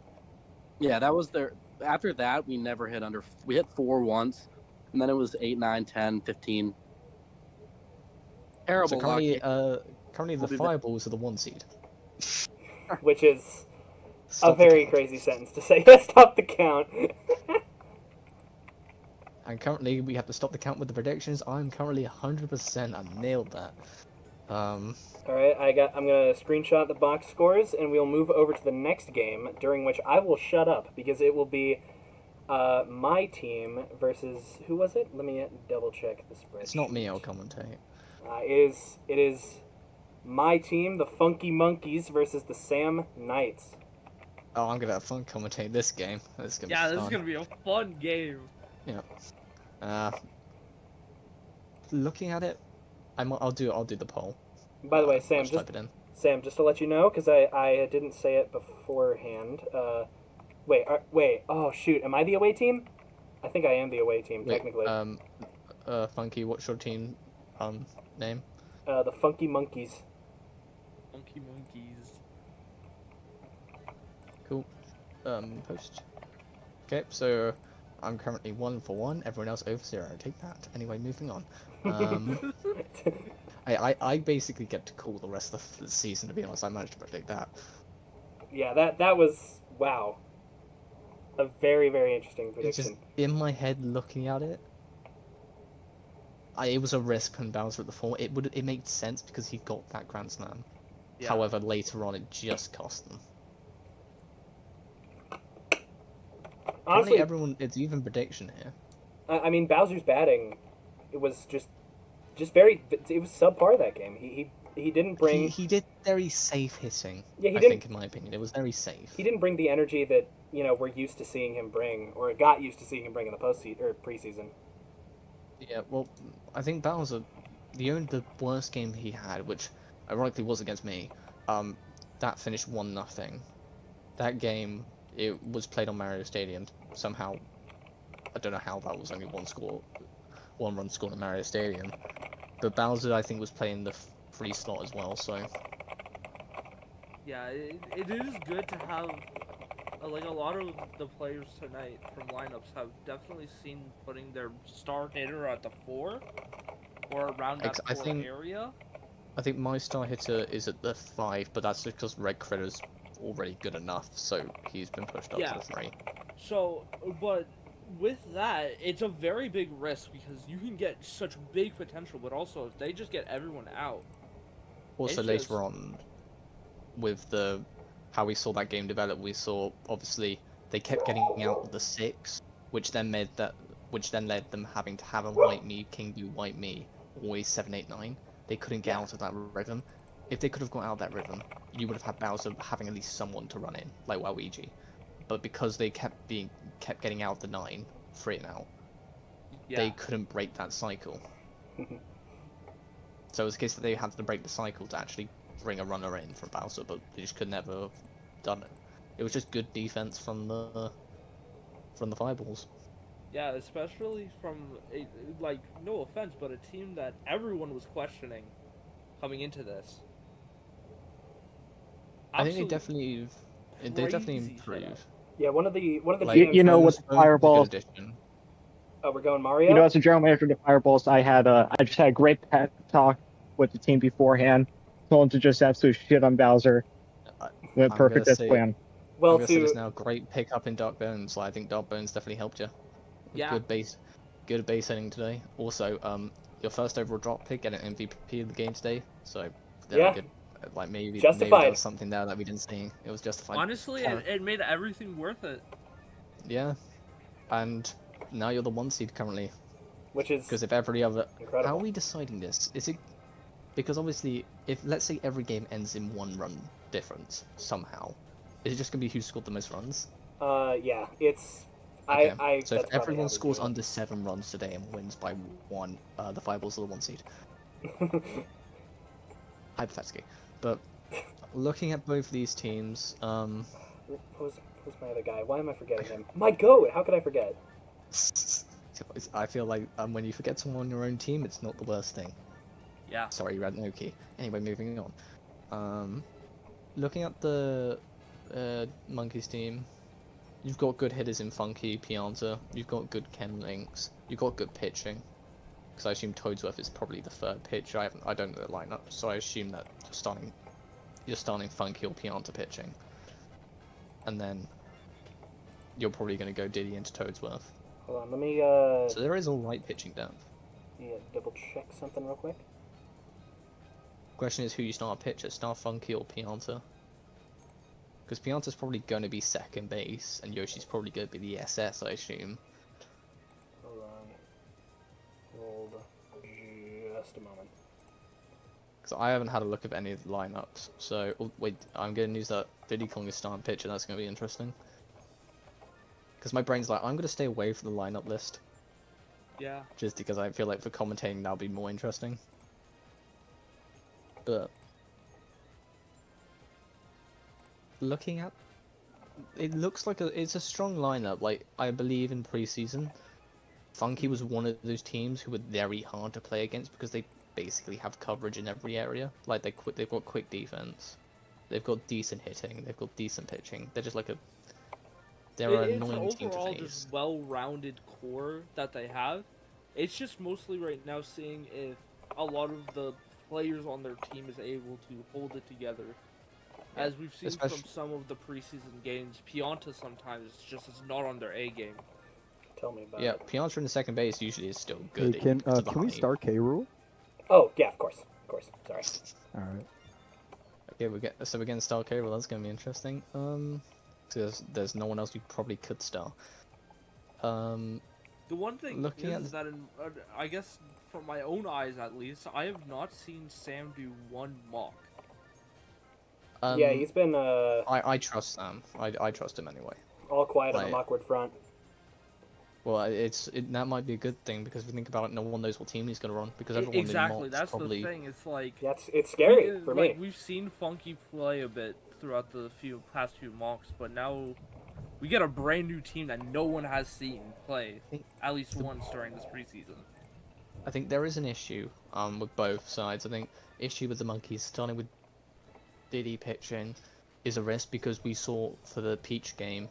Yeah, that was their. After that, we never hit under. We hit 4 once, and then it was 8, 9, 10, 15. Terrible So currently, luck. currently the We'll be Fireballs are the 1 seed. which is a Stop the very count. crazy sentence to say. Let's stop the count. And currently, we have to stop the count with the predictions. I'm currently 100%. I nailed that. All right, I'm gonna screenshot the box scores, and we'll move over to the next game, during which I will shut up because it will be my team versus who was it? Let me double check the spreadsheet. It's not me. I'll commentate. It is my team, the Funky Monkeys, versus the Sam Knights. Oh, I'm gonna have fun commentating this game. This is gonna Yeah, be this fun. is gonna be a fun game. Yeah. Looking at it, I'll do the poll. By the way, I'll just type it in. Sam, just to let you know, because I didn't say it beforehand. Wait. Oh shoot, am I the away team? I think I am the away team technically. Funky, what's your team name? The Funky Monkeys. Funky monkeys. Cool. Post. Okay, so I'm currently 1 for 1. Everyone else over 0. Take that. Anyway, moving on. I basically get to call the rest of the season. To be honest, I managed to predict that. Yeah, that was wow. A very, very interesting It's prediction. just in my head looking at it. It was a risk when Bowser at the 4. It made sense because he got that Grand Slam. Yeah. However, later on, it just cost them. Honestly, everyone, it's even prediction here. I mean, Bowser's batting, it was just very. It was subpar that game. He didn't bring. He did very safe hitting. Yeah, he I didn't. think, in my opinion, it was very safe. He didn't bring the energy that we're used to seeing him bring, or got used to seeing him bring in the preseason. Yeah, well, I think Bowser, the worst game he had, which ironically was against me, that finished 1-0. That game, it was played on Mario Stadium. Somehow, I don't know how that was only one run scored in Mario Stadium. But Bowser, I think, was playing the free slot as well, so... Yeah, it is good to have, like, a lot of the players tonight from lineups have definitely seen putting their star hitter at the 4, or around that 4 area. I think my star hitter is at the 5, but that's because Red Critter's already good enough, so he's been pushed up to the 3. So, but with that, it's a very big risk because you can get such big potential, but also if they just get everyone out. Also, later on, with how we saw that game develop, we saw obviously they kept getting out of the 6, which then led them having to have a white me, king blue, white me, always 7, 8, 9. They couldn't get out of that rhythm. If they could have got out of that rhythm, you would have had Bowser having at least someone to run in, like Waluigi. But because they kept getting out of the 9, 3 and out, they couldn't break that cycle. So it was a case that they had to break the cycle to actually bring a runner in from Bowser, but they just could never have done it. It was just good defense from the Fireballs. Yeah, especially from no offense, but a team that everyone was questioning coming into this. I think they definitely improved. Yeah, one of the with the Fireballs. Oh, we're going Mario. As a general manager of the Fireballs, I just had a great pep talk with the team beforehand. Told them to just absolutely shit on Bowser. Went perfect as planned. Well, there's now great pickup in Dark Bones. So I think Dark Bones definitely helped you. Yeah. Good base hitting today. Also, your first overall drop pick, get an MVP of the game today. So good. Like maybe there was something there that we didn't see. It was justified. Honestly, it made everything worth it. Yeah, and now you're the 1 seed currently. Which is because if every other incredible. How are we deciding this? Is it because obviously if let's say every game ends in 1 run difference somehow, is it just gonna be who scored the most runs? Yeah, it's. Okay. So if everyone scores under 7 runs today and wins by 1, the Fireballs are the 1 seed. Hypothetically. But looking at both these teams, who's my other guy? Why am I forgetting him? My goat! How could I forget? I feel like when you forget someone on your own team, it's not the worst thing. Yeah. Sorry, Radnoki. Anyway, moving on. Looking at the Monkeys team, you've got good hitters in Funky, Pianta. You've got good Chem Links. You've got good pitching. Because I assume Toadsworth is probably the third pitcher. I don't know the lineup, so I assume that you're starting Funky or Pianta pitching, and then you're probably going to go Diddy into Toadsworth. Hold on, let me So there is all right pitching depth. yeah, double check something real quick. Question is who you start pitcher, start Funky or Pianta? Because Pianta's probably going to be second base, and Yoshi's probably going to be the SS, I assume. Hold on. Hold just a moment. Because I haven't had a look at any of the lineups. So, oh, wait, I'm getting news that Diddy Kong is starting pitcher. That's going to be interesting. Because my brain's like, I'm going to stay away from the lineup list. Yeah. Just because I feel like for commentating that'll be more interesting. But looking at it, looks like it's a strong lineup. Like, I believe in preseason, Funky was one of those teams who were very hard to play against because they basically have coverage in every area. Like, they've got quick defense, they've got decent hitting, they've got decent pitching. They're just like they're an annoying It's team to overall face. just well-rounded core that they have. It's just mostly right now seeing if a lot of the players on their team is able to hold it together. Yeah, As we've seen from especially- some of the preseason games, Pianta sometimes just is not on their A game. Tell me about Yeah, it. Piantra in the second base usually is still Hey, good. can because of the we height. start K Rule? Oh, yeah, of course. Sorry. All right. Okay, we're getting Star Cable. That's gonna be interesting. So there's no one else you probably could start. The one thing Looking at is that, I guess, from my own eyes at least, I have not seen Sam do one mock. Yeah, he's been I trust Sam. I trust him anyway. all quiet on like- the awkward front. Well, that might be a good thing because if you think about it, no one knows what team he's gonna run because everyone Exactly, in mocks that's probably. the thing. It's like It's scary we- for like, me. we've seen Funky play a bit throughout the past few mocks, but now we get a brand new team that no one has seen play think at least once during this preseason. I think there is an issue with both sides. I think issue with the Monkeys starting with Diddy pitching is a risk because we saw for the Peach game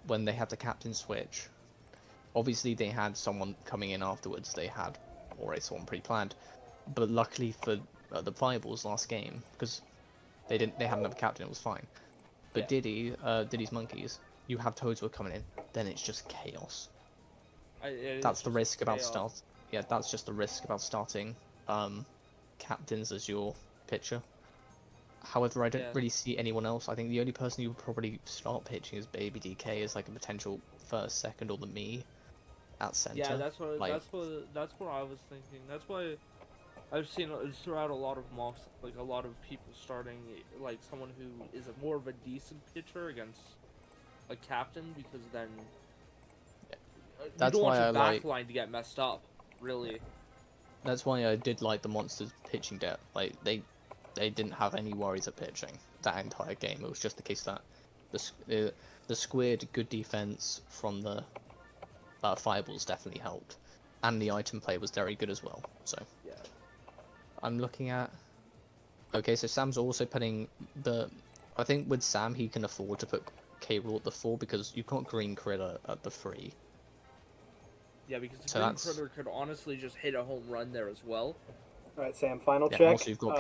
when they had the captain switch. Obviously, they had someone coming in afterwards. They had already someone pre-planned, but luckily for the Fireballs last game, because they had another captain, it was fine. But Yeah. Diddy's Monkeys, you have Toadsworth coming in, then it's just chaos. It's That's the just risk about chaos. that's just the risk about starting captains as your pitcher. However, I don't Yeah. really see anyone else. I think the only person you would probably start pitching is Baby DK as like a potential first, second, or the me at center. Yeah, that's what Like, that's what I was thinking. That's why I've seen throughout a lot of mocks, like a lot of people starting like someone who is more of a decent pitcher against a captain, because then you That's don't want why your I like- back line to get messed up. Really, That's why I did like the Monsters pitching depth. Like they didn't have any worries at pitching that entire game. It was just the case that the squid good defense from the Fireballs definitely helped, and the item play was very good as well. So yeah. I'm looking at. Okay, so Sam's also putting the. I think with Sam he can afford to put K. Rool at the 4 because you've got Green Critter at the 3. Yeah, because the So Green that's- Critter could honestly just hit a home run there as well. All right, Sam. Final Yeah, check. also you've got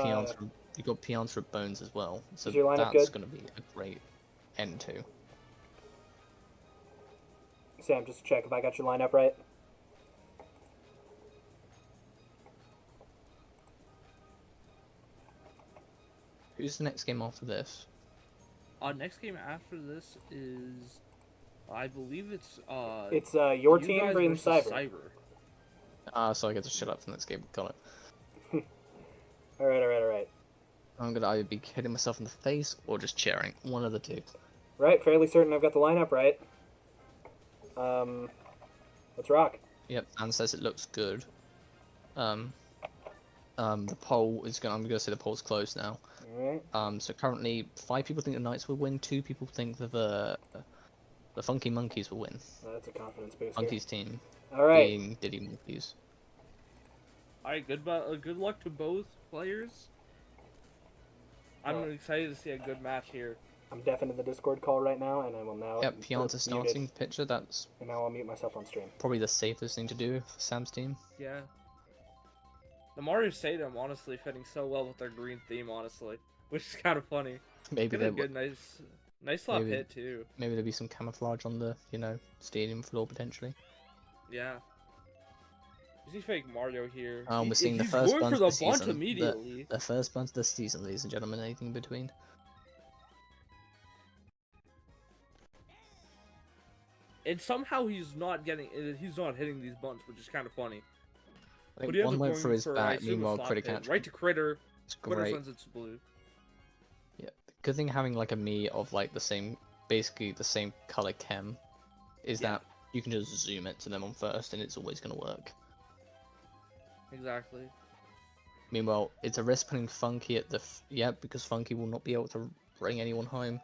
Pianta at Bones as well. So Is your lineup that's good? going to be a great end to. Sam, just to check if I got your lineup right. Who's the next game after this? Next game after this is, I believe it's It's your you team guys bringing versus Cyber. So I get to shut up for the next game. Got it. All right. I'm gonna either be hitting myself in the face or just cheering. One of the two. Right, fairly certain I've got the lineup right. Let's rock. Yep, Anne says it looks good. The poll is gonna. I'm gonna say the poll's closed now. All right. So currently 5 people think the Knights will win. 2 people think that the Funky Monkeys will win. That's a confidence booster. Monkeys team All right. being Diddy Monkeys. All right, good luck to both players. I'm excited to see a good match here. I'm deafening the Discord call right now, and I will now. Yep, Pianta starting pitcher. That's and now I'll mute myself on stream. probably the safest thing to do for Sam's team. Yeah. The Mario Stadium honestly fitting so well with their green theme, honestly, which is kind of funny. Maybe Get a good, nice slap hit too. Maybe there'll be some camouflage on the stadium floor potentially. Yeah. You see fake Mario here. We're seeing the he's first going bunt for of the the bunt season. immediately. The first bunt of the season, ladies and gentlemen. Anything in between? And somehow he's not hitting these bunts, which is kind of funny. I think he ends one up went going for his for, back, I assume, a meanwhile slap Critter hit. catch. Right to Critter. It's Critter great. sends it to blue. Yeah, good thing having like a me of like basically the same color chem, is that you can just zoom it to them on first, and it's always gonna work. Exactly. Meanwhile, it's a risk putting Funky at the because Funky will not be able to bring anyone home.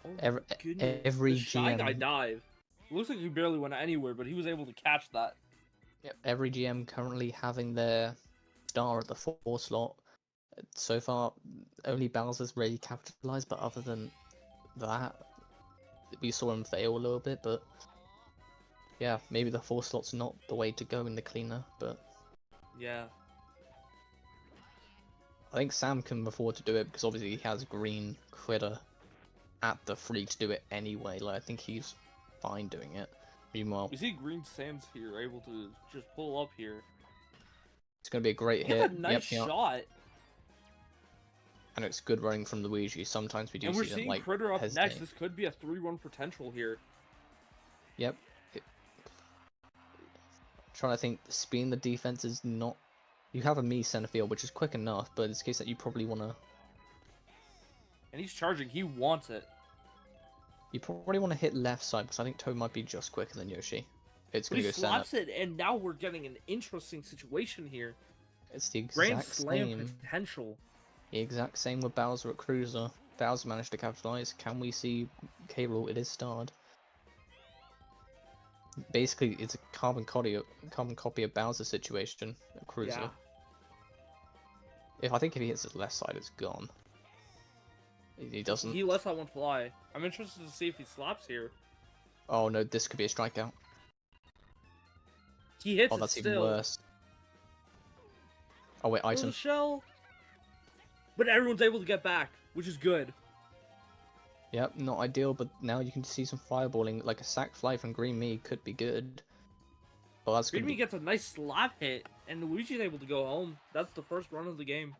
Oh Every the Shy GM Guy dive. Looks like he barely went anywhere, but he was able to catch that. every GM currently having their star at the 4 slot. So far, only Bowser's really capitalized, but other than that, we saw him fail a little bit. But yeah, maybe the 4 slot's not the way to go in the cleaner, but Yeah. I think Sam can afford to do it because obviously he has Green Critter at the 3 to do it anyway. Like I think he's fine doing it. Meanwhile, You see Green Sam's here, able to just pull up here. it's gonna be a great He hit. got a nice shot. And it's good running from Luigi. Sometimes we do And we're see them seeing like Critter up hesitate. next. This could be a 3-run potential here. Yep. Trying to think, speeding the defense is not. You have a me center field, which is quick enough, but it's a case that you probably want to. And he's charging. He wants it. You probably want to hit left side because I think Toad might be just quicker than Yoshi. It's But gonna he go center. slaps it, and now we're getting an interesting situation here. It's the Grand exact Slam same. potential. The exact same with Bowser at Cruiser. Bowser managed to capitalize. Can we see K-Rool? It is starred. Basically, it's a carbon copy of Bowser's situation at Cruiser. Yeah. I think if he hits his left side, it's gone. He doesn't. He lets that one fly. I'm interested to see if he slaps here. Oh no, this could be a strikeout. He hits Oh, that's it even still. worse. Oh wait, Little item. shell. But everyone's able to get back, which is good. Yep, not ideal, but now you can see some fireballing. Like a sack fly from Green Me could be good. Well, that's Green gonna Me be... gets a nice slap hit, and Luigi's able to go home. That's the first run of the game.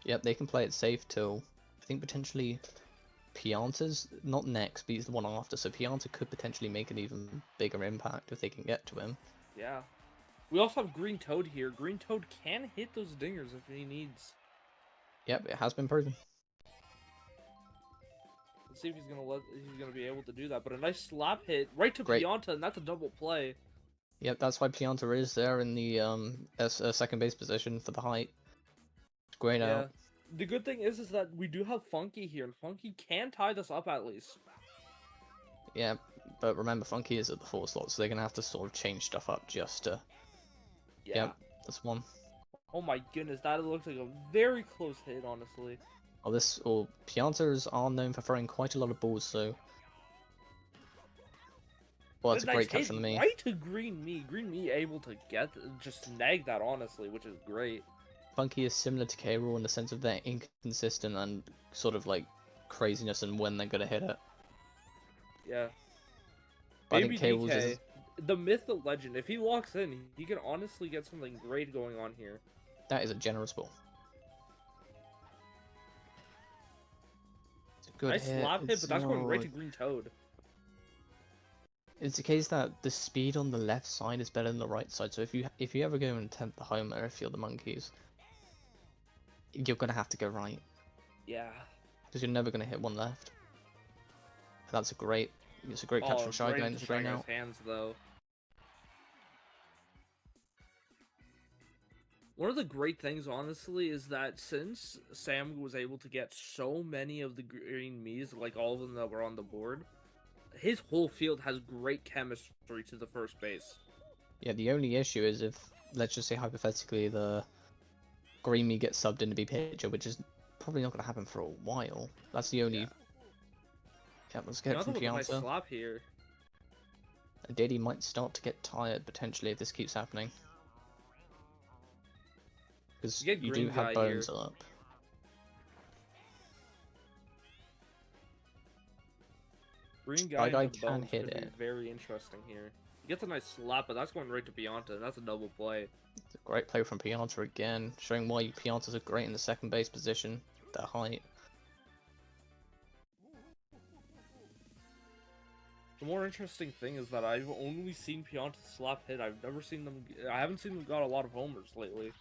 Yep, they can play it safe till I think potentially Pianta's not next, but he's the one after. So Pianta could potentially make an even bigger impact if they can get to him. Yeah. We also have Green Toad here. Green Toad can hit those dingers if he needs. Yep, it has been proven. Let's see if he's gonna be able to do that. But a nice slap hit right to Great. Pianta, and that's a double play. Yep, that's why Pianta is there in the second base position for the height. Great Yeah. out. The good thing is that we do have Funky here, and Funky can tie this up at least. Yeah, but remember Funky is at the 4 slot, so they're gonna have to sort of change stuff up just to. Yeah. Yep, that's one. Oh my goodness, that looks like a very close hit, honestly. Oh, Piantas are known for throwing quite a lot of balls, so. Well, it's a nice great catch hit from me. right to Green Me. Green Me able to just snag that, honestly, which is great. Funky is similar to K-Rool in the sense of they're inconsistent and sort of like craziness and when they're gonna hit it. Yeah. But I Baby think K-Rool's DK, is. the myth, the legend. If he locks in, he can honestly get something great going on here. That is a generous ball. It's a good Nice hit. slap hit, It's but that's going right to not- Green Toad. It's the case that the speed on the left side is better than the right side. So if you ever go and attempt the homer if you're the monkeys, you're gonna have to go right Yeah. because you're never gonna hit one left. And that's a great. It's a great catch from Shy Guy in this right now. Hands though. One of the great things, honestly, is that since Sam was able to get so many of the green Miis, like all of them that were on the board, his whole field has great chemistry to the first base. Yeah, the only issue is if let's just say hypothetically the Greeny gets subbed in to be pitcher, which is probably not going to happen for a while. That's the only. Yeah, let's get it from with a nice Pianta. slap here. And Diddy might start to get tired potentially if this keeps happening. Because you do have Bones up. Green guy can Bones hit could it. be very interesting here. He gets a nice slap, but that's going right to Pianta, and that's a double play. It's a great play from Pianta again, showing why Piantas are great in the second base position. Their height. The more interesting thing is that I've only seen Pianta slap hit. I haven't seen them got a lot of homers lately.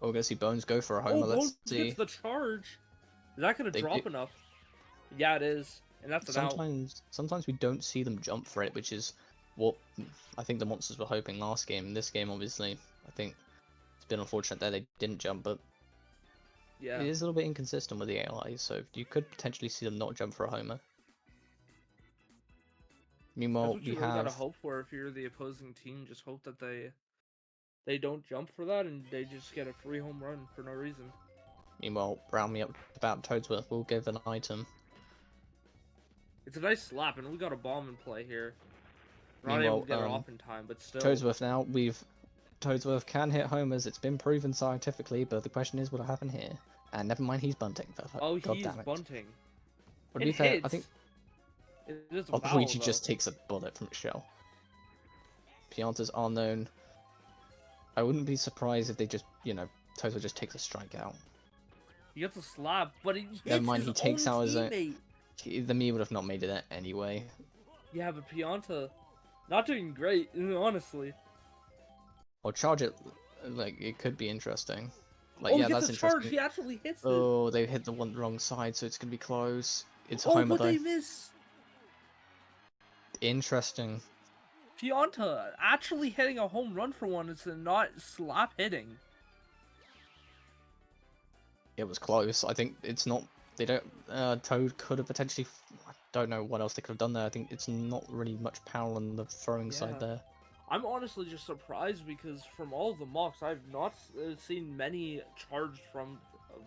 We're gonna see Bones go for a homer. Let's Bones see. gets the charge. Is that gonna drop enough? Yeah, it is, and that's an out. Sometimes we don't see them jump for it, which is what I think the Monsters were hoping last game. In this game, obviously, I think it's been unfortunate that they didn't jump, but yeah, it is a little bit inconsistent with the AI, so you could potentially see them not jump for a homer. Meanwhile, that's what you really gotta hope for if you're the opposing team. Just hope that they don't jump for that and they just get a free home run for no reason. Meanwhile, round me up about Toadsworth. We'll give an item. It's a nice slap, and we got a bomb in play here. We're not able to get it off in time, but still. Toadsworth now. Toadsworth can hit homers. It's been proven scientifically, but the question is, what'll happen here? And never mind, he's bunting. Oh, God he's damn it. bunting. But to be fair, I think Luigi just takes a bullet from Shell. Piantas are known. I wouldn't be surprised if they just, Toadsworth just takes a strikeout. He gets a slap, but he hits never mind, he takes out his own. teammate. The me would have not made it there anyway. Yeah, but Pianta, not doing great, honestly. Or charge it, like, it could be interesting. Like, oh, yeah, he that's gets a charge. interesting. He actually hits it. Oh, they hit the wrong side, so it's gonna be close. It's oh, homer but though. They miss. Interesting. Pianta actually hitting a home run for one. It's not slap hitting. It was close. I think it's not. They don't. Toad could have potentially. I don't know what else they could have done there. I think it's not really much power on the throwing side there. I'm honestly just surprised because from all of the mocks, I've not seen many charged from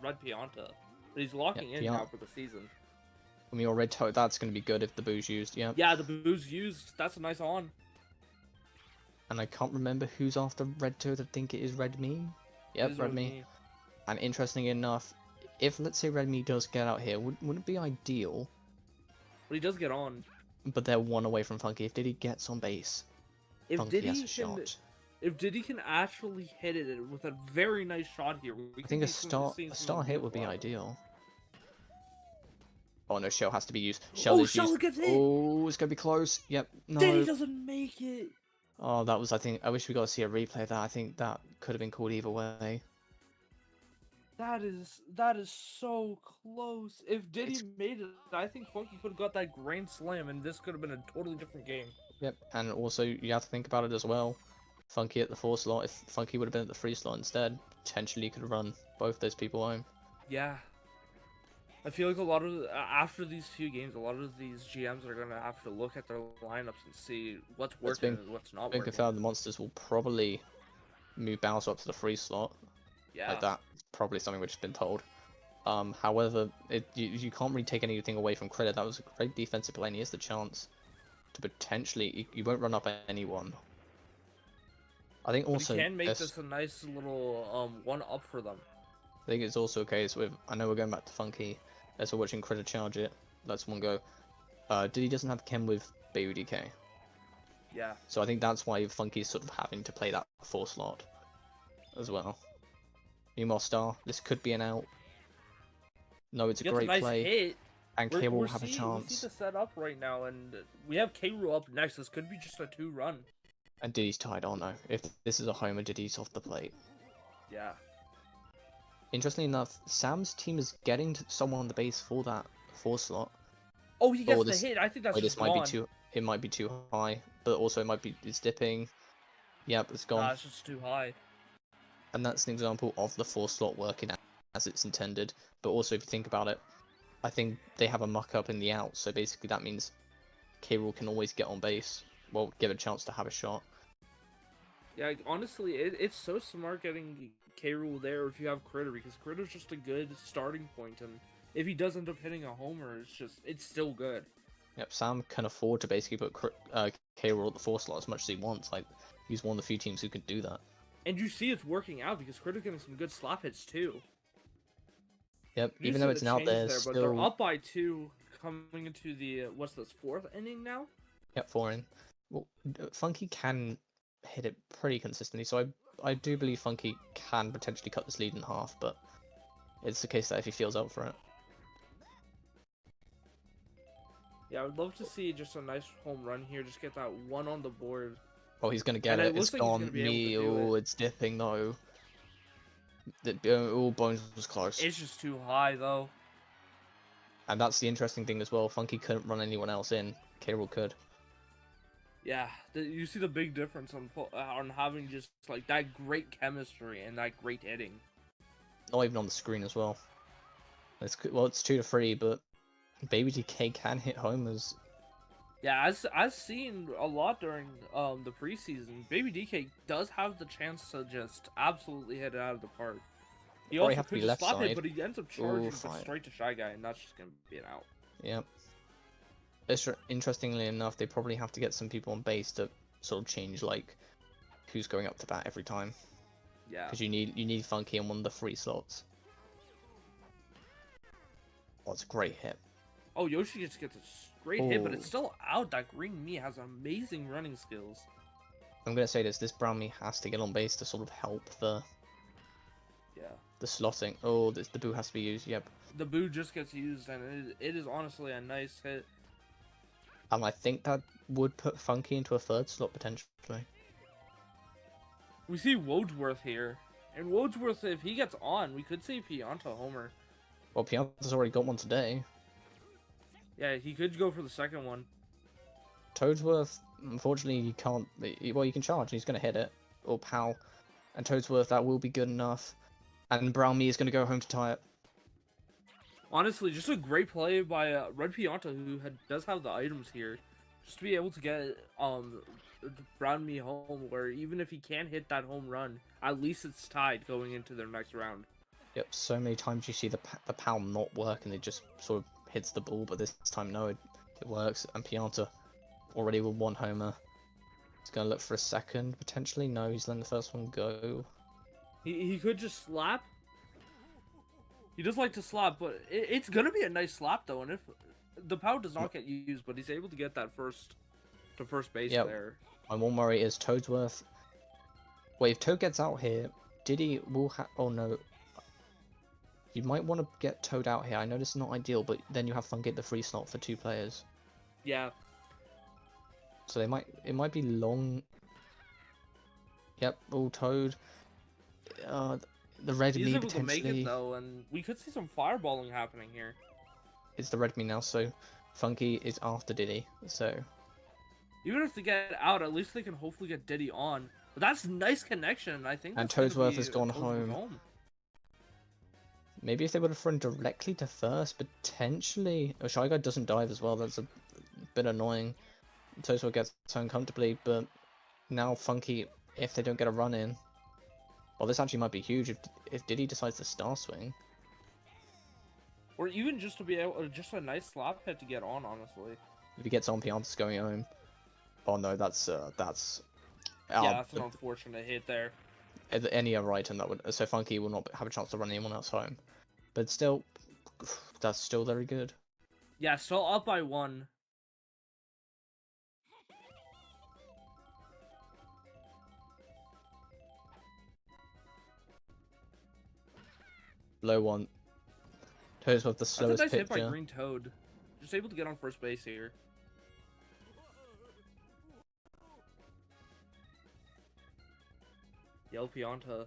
Red Pianta. But he's locking in now for the season. I mean, your Red Toad, that's going to be good if the boo's used, yeah. Yeah, the boo's used. That's a nice on. And I can't remember who's after Red Toad. I think it is Red Me. Yep, Red Me. And interestingly enough, if, let's say, Red Me does get out here, wouldn't it be ideal? But he does get on. But they're one away from Funky. If Diddy gets on base, Funky has a shot. If Diddy can actually hit it with a very nice shot here, I think a star hit would be ideal. Oh no, Shell has to be used. Shell is used. Gets hit. Oh, it's gonna be close. Yep. No. Diddy doesn't make it. Oh, that was. I wish we got to see a replay of that. I think that could have been called either way. That is so close. If Diddy made it, I think Funky could have got that grand slam, and this could have been a totally different game. Yep, and also you have to think about it as well. Funky at the 4 slot. If Funky would have been at the 3 slot instead, potentially you could run both those people home. Yeah. I feel like a lot of after these few games, a lot of these GMs are gonna have to look at their lineups and see what's working and what's not working. The Monsters will probably move Bowser up to the 3 slot. Yeah. Like that. Probably something we've just been told. However, you can't really take anything away from Credit. That was a great defensive play, and he has the chance to potentially. You won't run up at anyone. I think also. You can make this a nice little 1-up for them. I think it's also a case with. I know we're going back to Funky. As we're watching Credit charge it, let's one go. Diddy doesn't have Chem with BUDK. Yeah. So I think that's why Funky's sort of having to play that 4 slot as well. Meanwhile, Star, this could be an out. No, it's a great play. Hit. And K will have a chance. We see the setup right now, and we have K-Rool up next. This could be just a 2-run. And Diddy's tied on though. If this is a homer, Diddy's off the plate. Yeah. Interestingly enough, Sam's team is getting someone on the base for that 4 slot. Oh, he gets the hit. I think that's this might be too. It might be too high, but also it's dipping. Yep, it's gone. Nah, it's just too high. And that's an example of the 4 slot working as it's intended. But also, if you think about it, I think they have a muck up in the out, so basically that means K-Rool can always get on base. Well, give a chance to have a shot. Yeah, like, honestly, it's so smart getting K. Rool there if you have Critter, because Critter's just a good starting point, and if he does end up hitting a homer, it's still good. Yep, Sam can afford to basically put K-Rool at the 4 slot as much as he wants. Like, he's one of the few teams who can do that. And you see it's working out because Critter's getting some good slap hits too. Yep, You even see though the it's out change there, but still... they're up by 2 coming into the what's this, 4th inning now? Yep, 4 in. Well, Funky can hit it pretty consistently, so I do believe Funky can potentially cut this lead in half, but it's the case that if he feels up for it. Yeah, I would love to see just a nice home run here, just get that one on the board. Oh, he's gonna get And it. it It's looks like he's gone. gonna be able to do Oh, it. it's dipping though. All Bones was close. It's just too high though. And that's the interesting thing as well. Funky couldn't run anyone else in. K-Rool could. Yeah, you see the big difference on having just like that great chemistry and that great hitting. Not even on the screen as well. It's 2-3, but Baby DK can hit homers. Yeah, as seen a lot during the preseason, Baby DK does have the chance to just absolutely hit it out of the park. He Probably also have to could be just left slap it, side. but he ends up charging Ooh, for fine. straight to Shy Guy, and that's just gonna be an out. Yep. Interestingly enough, they probably have to get some people on base to sort of change like who's going up to bat every time. Yeah. Because you need Funky on one of the 3 slots. Oh, it's a great hit. Oh, Yoshi just gets a great hit, but it's Ooh. still out. That Green Me has amazing running skills. I'm gonna say this Brown Me has to get on base to sort of help the slotting. Oh, the boo has to be used. Yep. The boo just gets used, and it is honestly a nice hit. And I think that would put Funky into a 3rd slot potentially. We see Wodsworth here, and Wodsworth, if he gets on, we could see Pianta homer. Well, Pianta's already got one today. Yeah, he could go for the second one. Toadsworth, unfortunately, you can't. Well, you can charge, and he's gonna hit it. Or Pal. And Toadsworth, that will be good enough. And Brown Me is gonna go home to tie it. Honestly, just a great play by Red Pianta, who does have the items here, just to be able to get Brown Me home. Where even if he can't hit that home run, at least it's tied going into their next round. Yep. So many times you see the Pal not work, and it just sort of hits the ball. But this time, no, it works. And Pianta already with 1 homer. He's gonna look for a second potentially. No, he's letting the first one go. He could just slap. He does like to slap, but it's gonna be a nice slap though. And if the power does not get used, but he's able to get that first base there. My one worry is Toadsworth. Wait, if Toad gets out here, Diddy will have. Oh no. You might want to get Toad out here. I know this is not ideal, but then you have Funky at the 3 slot for 2 players. Yeah. So it might be long. Yep, all Toad. The red He's me able to make potentially. it though, and we could see some fireballing happening here. It's the red me now, so Funky is after Diddy. So Even if they get out, at least they can hopefully get Diddy on. But that's nice connection, I think. And that's gonna Toadsworth be has gone Toadsworth home. Maybe if they would have thrown directly to first, potentially. Oh, Shy Guy doesn't dive as well. That's a bit annoying. Toadsworth gets home comfortably, but now Funky, if they don't get a run in, well, this actually might be huge if Diddy decides to star swing. Or even just to be able, just a nice slap hit to get on, honestly. If he gets on, Pianta's going home. Oh no, that's Yeah, that's an unfortunate hit there. any other item that would. So Funky will not have a chance to run anyone else home. But still, that's still very good. Yeah, still up by 1. Low 1. Toadsworth the That's slowest a nice hit by pitcher. Green Toad. Just able to get on first base here. Yell Pianta.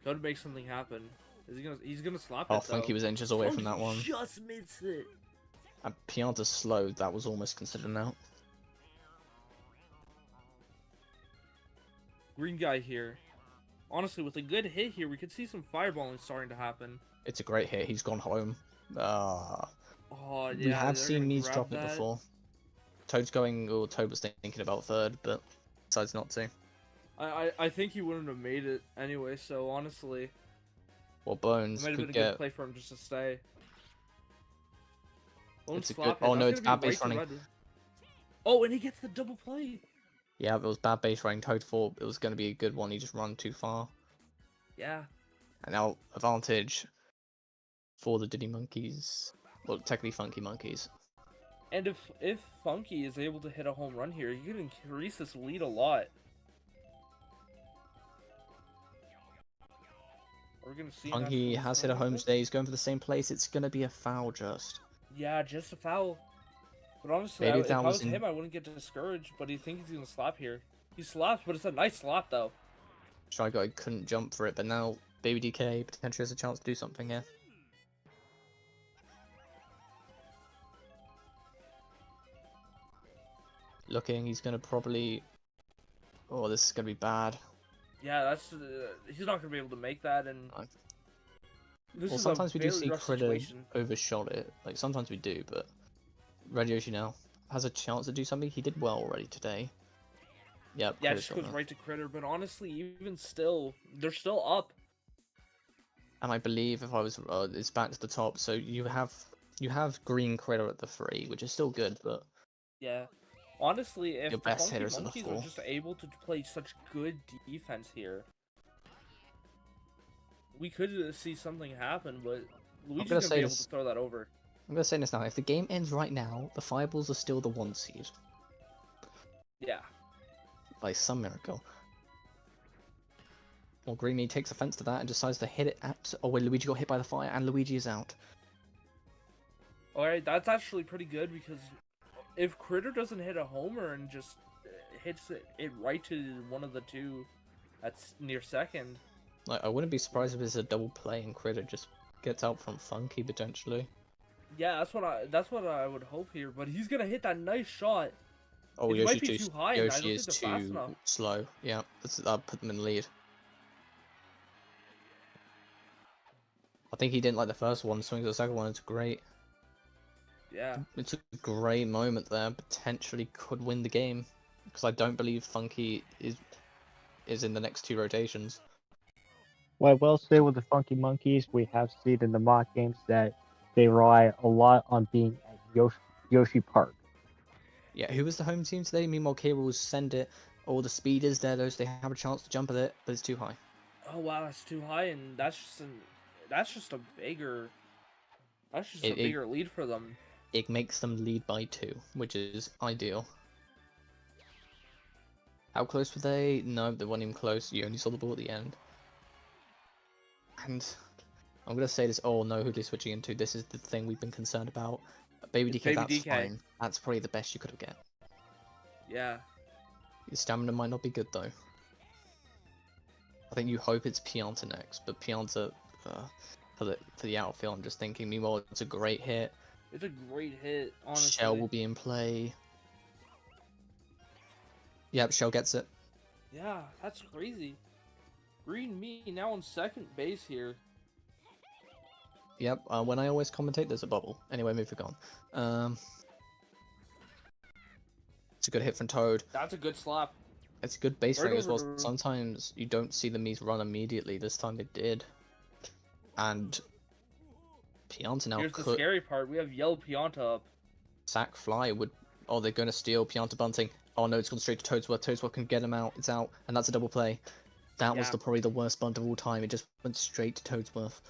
Toad make something happen. He's gonna slap it Oh, though. Funky was inches away from that one. Just missed it. And Pianta's slow. That was almost considered an out. Green guy here. Honestly, with a good hit here, we could see some fireballing starting to happen. It's a great hit. He's gone home. Oh, yeah, We have they're seen gonna Needs grab drop it before. Toad's going, or Toad was thinking about 3rd, but decides not to. I think he wouldn't have made it anyway. So honestly, Well, it Bones might have been could a good get. play for him just to stay. Bones It's a good. flop hit. Oh That's no, it's gonna bad be right base to running. red. Oh, and he gets the double play. Yeah, it was bad base running. Toad thought it was going to be a good one. He just ran too far. Yeah. And now advantage for the Diddy Monkeys. Well, technically Funky Monkeys. And if Funky is able to hit a home run here, he can increase this lead a lot. We're gonna see. Funky has hit a home today. He's going for the same place. It's going to be a foul just. Yeah, just a foul. But honestly, Maybe if that I was was in... him, I wouldn't get discouraged. But he thinks he's gonna slap here. He slaps, but it's a nice slap though. Shy Guy couldn't jump for it, but now Baby DK potentially has a chance to do something here. Looking, he's going to probably... Oh, this is going to be bad. Yeah, that's he's not gonna be able to make that, and this Well, is sometimes a we do very see rough Critter situation. overshot it. Like, sometimes we do, but Red Yoshi now has a chance to do something. He did well already today. Yep, Yeah, it Critter's just got goes that. right to Critter. But honestly, even still, they're still up. And I believe if I was, it's back to the top. So you have Green Critter at the 3, which is still good, but Yeah. Honestly, if your the best Funky hitters at the Monkeys 4. are just able to play such good defense here, we could see something happen, but Luigi's gonna gonna say be able this- to throw that over. I'm gonna say this now. If the game ends right now, the Fireballs are still the 1 seed Yeah. by some miracle. Well, Greeny takes offense to that and decides to hit it at. Oh wait, Luigi got hit by the fire, and Luigi is out. Alright, that's actually pretty good because if Critter doesn't hit a homer and just hits it right to one of the two that's near second. Like, I wouldn't be surprised if it's a double play and Critter just gets out from Funky potentially. Yeah, that's what I would hope here, but he's gonna hit that nice shot. Oh, It might Yoshi's be too high, and I Yoshi don't is think they're fast too enough. slow. Yeah, that'll put them in the lead. I think he didn't like the first one, swings the second one, it's great. Yeah. It's a great moment there, potentially could win the game. Because I don't believe Funky is in the next 2 rotations. Well, I will say with the Funky Monkeys, we have seen in the mock games that they rely a lot on being at Yoshi Park. Yeah, who was the home team today? Meanwhile, K will send it. Oh, the speed is there, though, so they have a chance to jump at it, but it's too high. Oh wow, that's too high, and that's just a bigger lead for them. It makes them lead by 2, which is ideal. How close were they? No, they weren't even close. You only saw the ball at the end. And I'm going to say this, oh no, who they're switching into. This is the thing we've been concerned about. Baby It's DK, Baby that's DK. fine. That's probably the best you could have get. Yeah. Your stamina might not be good, though. I think you hope it's Pianta next, but Pianta, for the outfield, I'm just thinking, meanwhile, it's a great hit. It's a great hit, honestly. Shell will be in play. Yep, Shell gets it. Yeah, that's crazy. Green Me now on second base here. Yep, when I always commentate, there's a bubble. Anyway, moving on. It's a good hit from Toad. That's a good slap. It's a good base Right running as well. over- Sometimes you don't see the Mies run immediately. This time they did. And Pianta now Here's the could scary part. We have Yellow Pianta up. sack fly would. Oh, they're going to steal Pianta bunting. Oh no, it's gone straight to Toadsworth. Toadsworth can get him out. It's out, and that's a double play. That was Yeah. probably the worst bunt of all time. It just went straight to Toadsworth.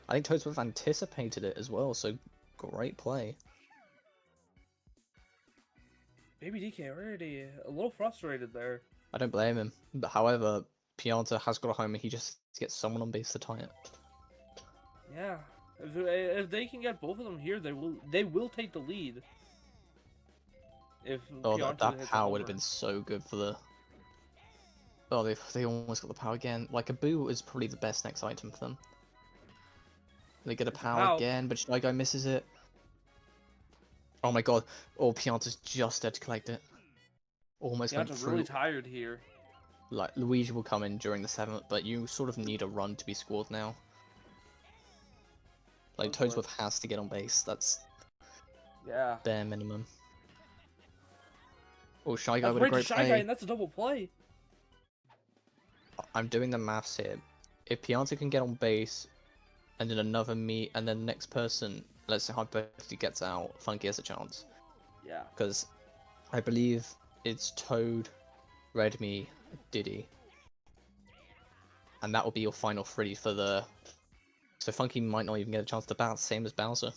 I think Toadsworth anticipated it as well, so great play. Baby DK already a little frustrated there. I don't blame him. But however, Pianta has got a home and he just gets someone on base to tie it. Yeah. If they can get both of them here, they will take the lead. If Oh, Pianta that hits a power would have homer. been so good for the... Oh, they almost got the power again. Like, a boo is probably the best next item for them. They get a It's a power pow. again, but Shy Guy misses it. Oh my god. Oh, Pianta's just there to collect it. Almost went Pianta's through. really tired here. Like, Luigi will come in during the 7th, but you sort of need a run to be scored now. Like, Toadsworth. Toadsworth has to get on base. That's Yeah. bare minimum. Oh, Shy Guy That's with a right to great Shy play. Guy, and that's a double play. I'm doing the maths here. If Pianta can get on base, and then another me, and then the next person, let's say hypothetically gets out, Funky has a chance. Yeah. Because I believe it's Toad, Redmi, Diddy. And that will be your final three for the... So Funky might not even get a chance to bounce, same as Bowser.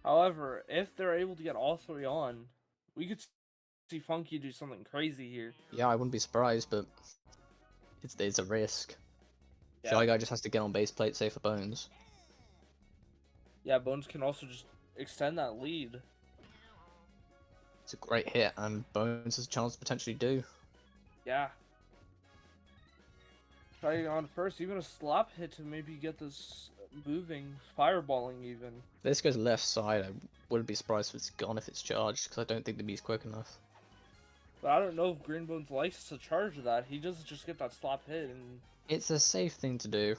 However, if they're able to get all three on, we could see Funky do something crazy here. Yeah, I wouldn't be surprised, but it's a risk. Yeah. Shy Guy just has to get on base, play it safe for Bones. Yeah, Bones can also just extend that lead. It's a great hit, and Bones has a chance to potentially do. Yeah. Trying on first, even a slap hit to maybe get this moving, fireballing even. If this goes left side, I wouldn't be surprised if it's gone if it's charged, because I don't think the Mee's quick enough. But I don't know if Green Bones likes to charge that. He doesn't just get that slap hit and... It's a safe thing to do.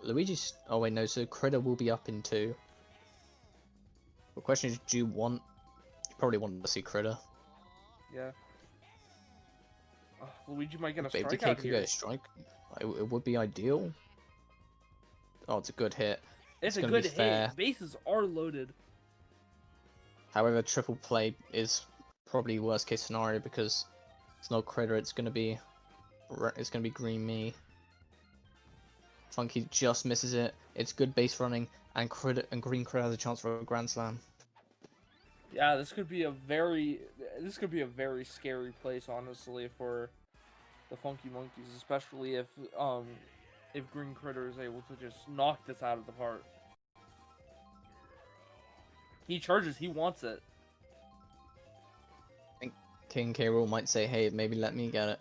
Luigi's... Oh wait, no, so Critter will be up in 2. The question is, do you want... You probably want to see Critter. Yeah. Luigi might get a Baby strike Decay out could here. get a strike. It would be ideal. Oh, it's a good hit. It's a gonna good be hit. fair. Bases are loaded. However, triple play is probably worst case scenario because it's not Critter. It's gonna be Green Me. Funky just misses it. It's good base running, and Green Critter has a chance for a Grand Slam. Yeah, this could be a very scary place, honestly, for the Funky Monkeys, especially if Green Critter is able to just knock this out of the park. He charges, he wants it. I think King K. Rool might say, "Hey, maybe let me get it."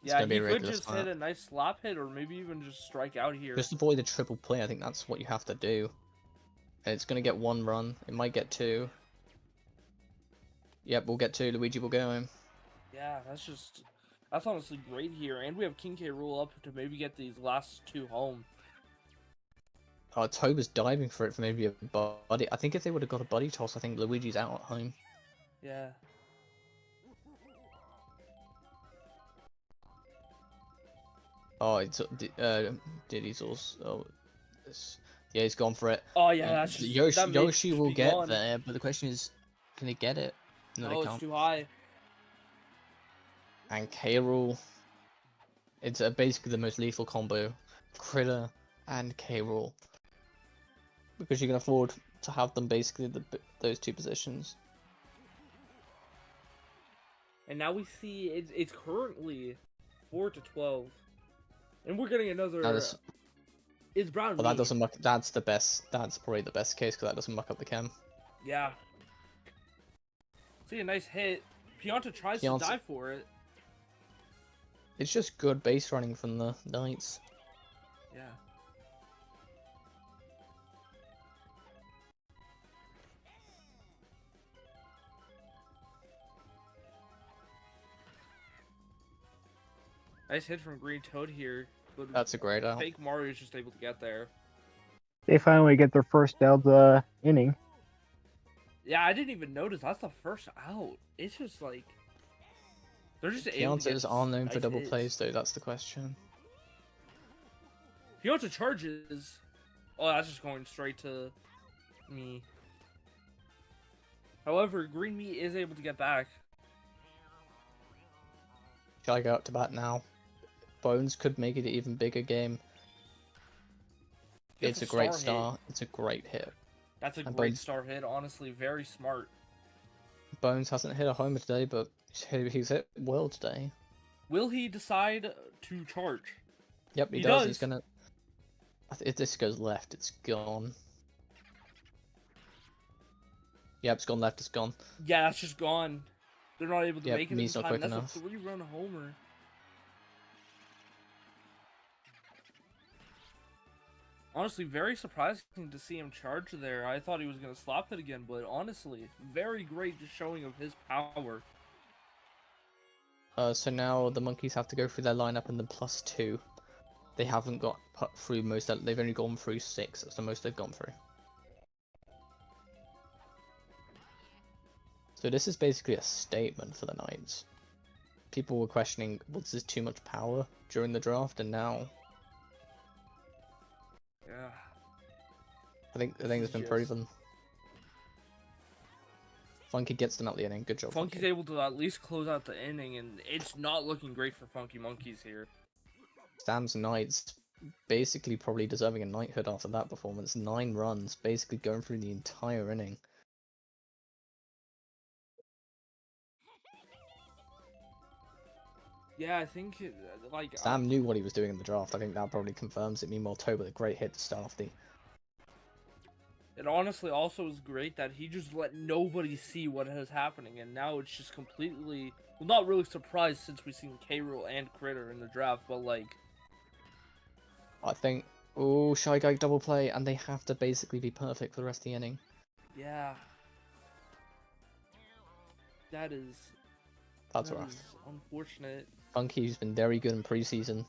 It's Yeah, gonna be he a could ridiculous just fight. hit a nice slap hit, or maybe even just strike out here. Just avoid the triple play. I think that's what you have to do. And it's gonna get 1 run. It might get 2. Yep, we'll get 2. Luigi will go home. Yeah, that's honestly great here, and we have King K. Rool up to maybe get these last 2 home. Oh, Toad was diving for it for maybe a buddy. I think if they would have got a buddy toss, I think Luigi's out at home. Yeah. Oh, it's Diddy's also. Yeah, he's gone for it. Oh yeah, that's just, Yoshi will get gone. there, but the question is, can he get it? No, they Oh, it's can't. too high. And K. Rool. It's basically the most lethal combo, Critter and K. Rool. Because you can afford to have them basically those 2 positions. And now we see it's currently 4-12, and we're getting another. It's Brown. Well, that doesn't muck. That's the best. That's probably the best case because that doesn't muck up the chem. Yeah. See a nice hit. Pianta tries to dive for it. It's just good base running from the Knights. Yeah. Nice hit from Green Toad here, but That's a great out. fake Mario's just able to get there. They finally get their first out of the inning. Yeah, I didn't even notice. That's the first out. It's just like they're just able to get Piantas are known for nice double hits. plays, though. That's the question. Pianta charges. Oh, that's just going straight to me. However, Green Me is able to get back. Shall I go up to bat now? Bones could make it an even bigger game. Gets It's a great star start. hit. It's a great hit. That's a And great Bones- star hit. Honestly, very smart. Bones hasn't hit a homer today, but he's hit well today. Will he decide to charge? Yep, he He does. does. He's gonna. If this goes left, it's gone. Yep, it's gone left. It's gone. Yeah, that's just gone. They're not able to Yep, make it in Me's not time. quick That's enough. a 3-run homer. Honestly, very surprising to see him charge there. I thought he was going to slap it again, but honestly, very great just showing of his power. So now the monkeys have to go through their lineup and the +2. They haven't got put through most. They've only gone through 6. That's the most they've gone through. So this is basically a statement for the Knights. People were questioning, was this too much power during the draft, and now Yeah. I think This it's is been just- proven. Funky gets them out the inning. Good job, Funky's Funky. able to at least close out the inning, and it's not looking great for Funky Monkeys here. Sam's Knights basically probably deserving a knighthood after that performance. 9 runs, basically going through the entire inning. Yeah, I think like Sam knew what he was doing in the draft. I think that probably confirms it. Meanwhile, Toby with a great hit to start off the. it honestly also is great that he just let nobody see what is happening, and now it's just completely well, not really surprised since we've seen K-Rool and Critter in the draft, but like I think. Oh, Shy Guy double play, and they have to basically be perfect for the rest of the inning. yeah, that is That's rough. unfortunate. Funky's been very good in preseason,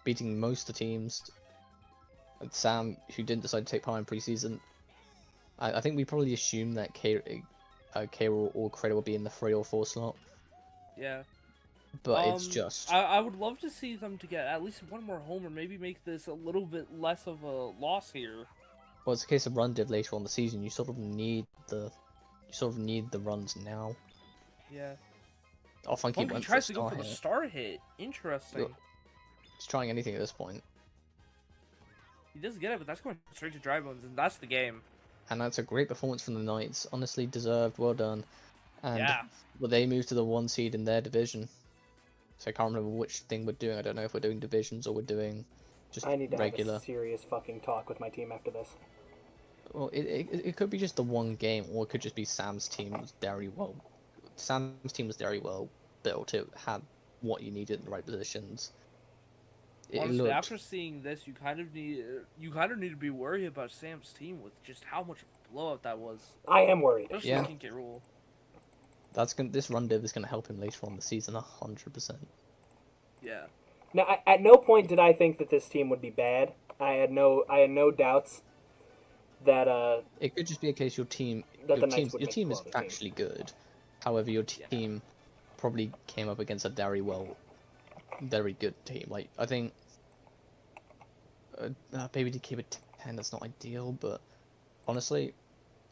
beating most of the teams. And Sam, who didn't decide to take part in preseason, I think we probably assumed that K or Crater will be in the 3 or 4 slot, Yeah. but it's just. I would love to see them to get at least one more homer, maybe make this a little bit less of a loss here. Well, it's a case of run div later on the season. You sort of need the runs now. Yeah. Oh, Funky Funky went tries for to a go star for the hit. star hit. Interesting. He's trying anything at this point. He does get it, but that's going straight to dry bones, and that's the game. And that's a great performance from the Knights. Honestly deserved, well done. And Yeah. well, they moved to the 1 seed in their division. So I can't remember which thing we're doing. I don't know if we're doing divisions or we're doing just I need to regular. have a serious fucking talk with my team after this. Well, it could be just the one game, or it could just be Sam's team was very well. Sam's team was very well built. It had what you needed in the right positions. Honestly, looked. after seeing this, you kind of need to be worried about Sam's team with just how much of a blowout that was. I am worried. Especially Yeah. King K. Rool. This run div is gonna help him later on in the season 100%. Yeah. Now, at no point did I think that this team would be bad. I had no doubts that It could just be a case your team That the Knights would your make team is quality team. actually good. However, your team probably came up against a very good team. Like I think maybe to keep it 10 that's not ideal, but honestly,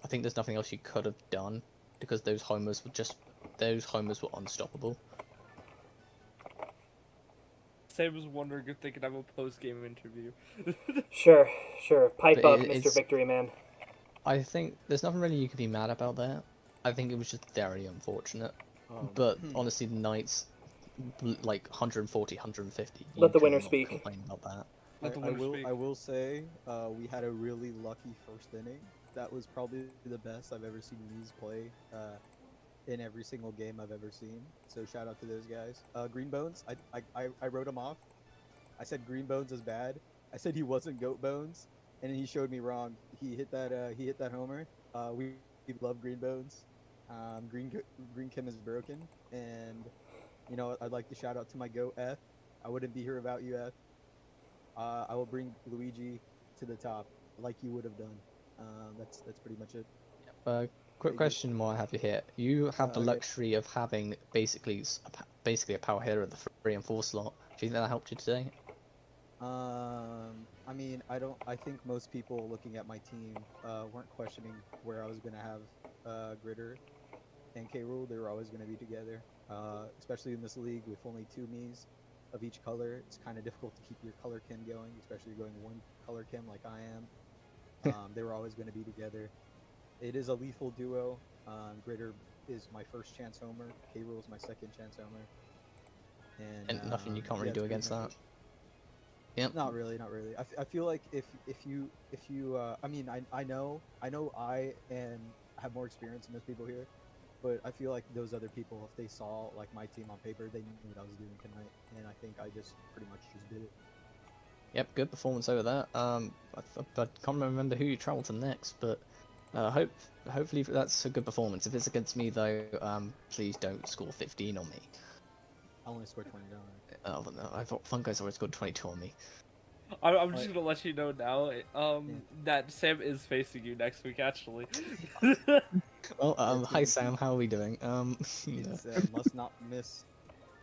I think there's nothing else you could have done because those homers were unstoppable. Sam was wondering if they could have a post-game interview. sure, pipe But up, it's- Mr. Victory Man. I think there's nothing really you could be mad about there. I think it was just very unfortunate. But honestly, the Knights, like 140, 150. Let the you winner cannot speak. complain about that. Let the winner speak. I will say we had a really lucky first inning. That was probably the best I've ever seen Lees play in every single game I've ever seen. So shout out to those guys. Green Bones, I wrote him off. I said Green Bones is bad. I said he wasn't Goat Bones, and he showed me wrong. He hit that homer. We love Green Bones. Green Kim is broken, and you know I'd like to shout out to my goat F. I wouldn't be here without you, F. I will bring Luigi to the top like you would have done. That's pretty much it. Quick Thank you. question while I have you here. You have the Okay. luxury of having basically a power hitter at the 3 and 4 slot. Do you think that helped you today? I mean, I think most people looking at my team weren't questioning where I was gonna have Gritter and K. Rool. They were always gonna be together. Especially in this league with only 2 Miis of each color, it's kind of difficult to keep your color chem going, especially going 1 color chem like I am. They were always going to be together. It is a lethal duo. Gritter is my first chance homer. K. Rool is my second chance homer. And nothing you can't really do that's pretty against much that. it. Yep. Not really. I feel like if you I mean I know I have more experience than most people here, but I feel like those other people, if they saw like my team on paper, they knew what I was doing tonight, and I think I just pretty much just did it. Yep, good performance over there. I can't remember who you travel to next, but hopefully that's a good performance. If it's against me though, please don't score 15 on me. I only scored 29. Oh no, I thought Funko's always scored 22 on me. I'm just gonna let you know now, that Sam is facing you next week, actually. Well, hi TNT. Sam, how are we doing? It's must not miss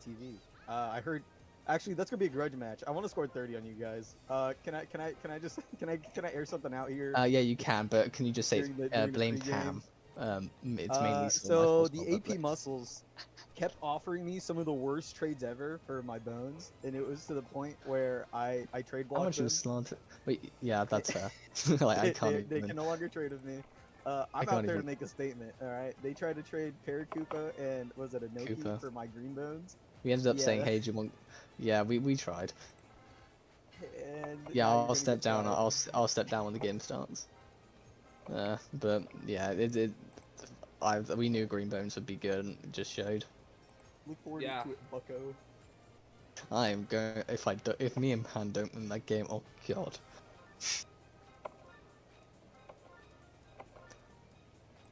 TV. I heard. Actually, that's gonna be a grudge match. I want to score 30 on you guys. Can I just can I air something out here Yeah, you can, but can you just say during the blame pregame? Cam? It's mainly still my So fault. the AP muscles kept offering me some of the worst trades ever for my bones, and it was to the point where I trade How blocked much you them. was slanted? Wait, yeah, that's fair. Like I can't They even. can no longer trade with me. I'm can't out there to even- make a statement. All right, they tried to trade Paracupa and was it a Noki Koopa. for my green bones, We ended up saying, Yeah. "Hey, do you want?" Yeah, we tried. and Yeah, now you're I'll gonna step get down. fried. I'll step down when the game starts. But yeah, we knew Green Bones would be good, and it just showed. Look forward Yeah. to it, Bucko. I am going. If me and Pan don't win that game, oh god.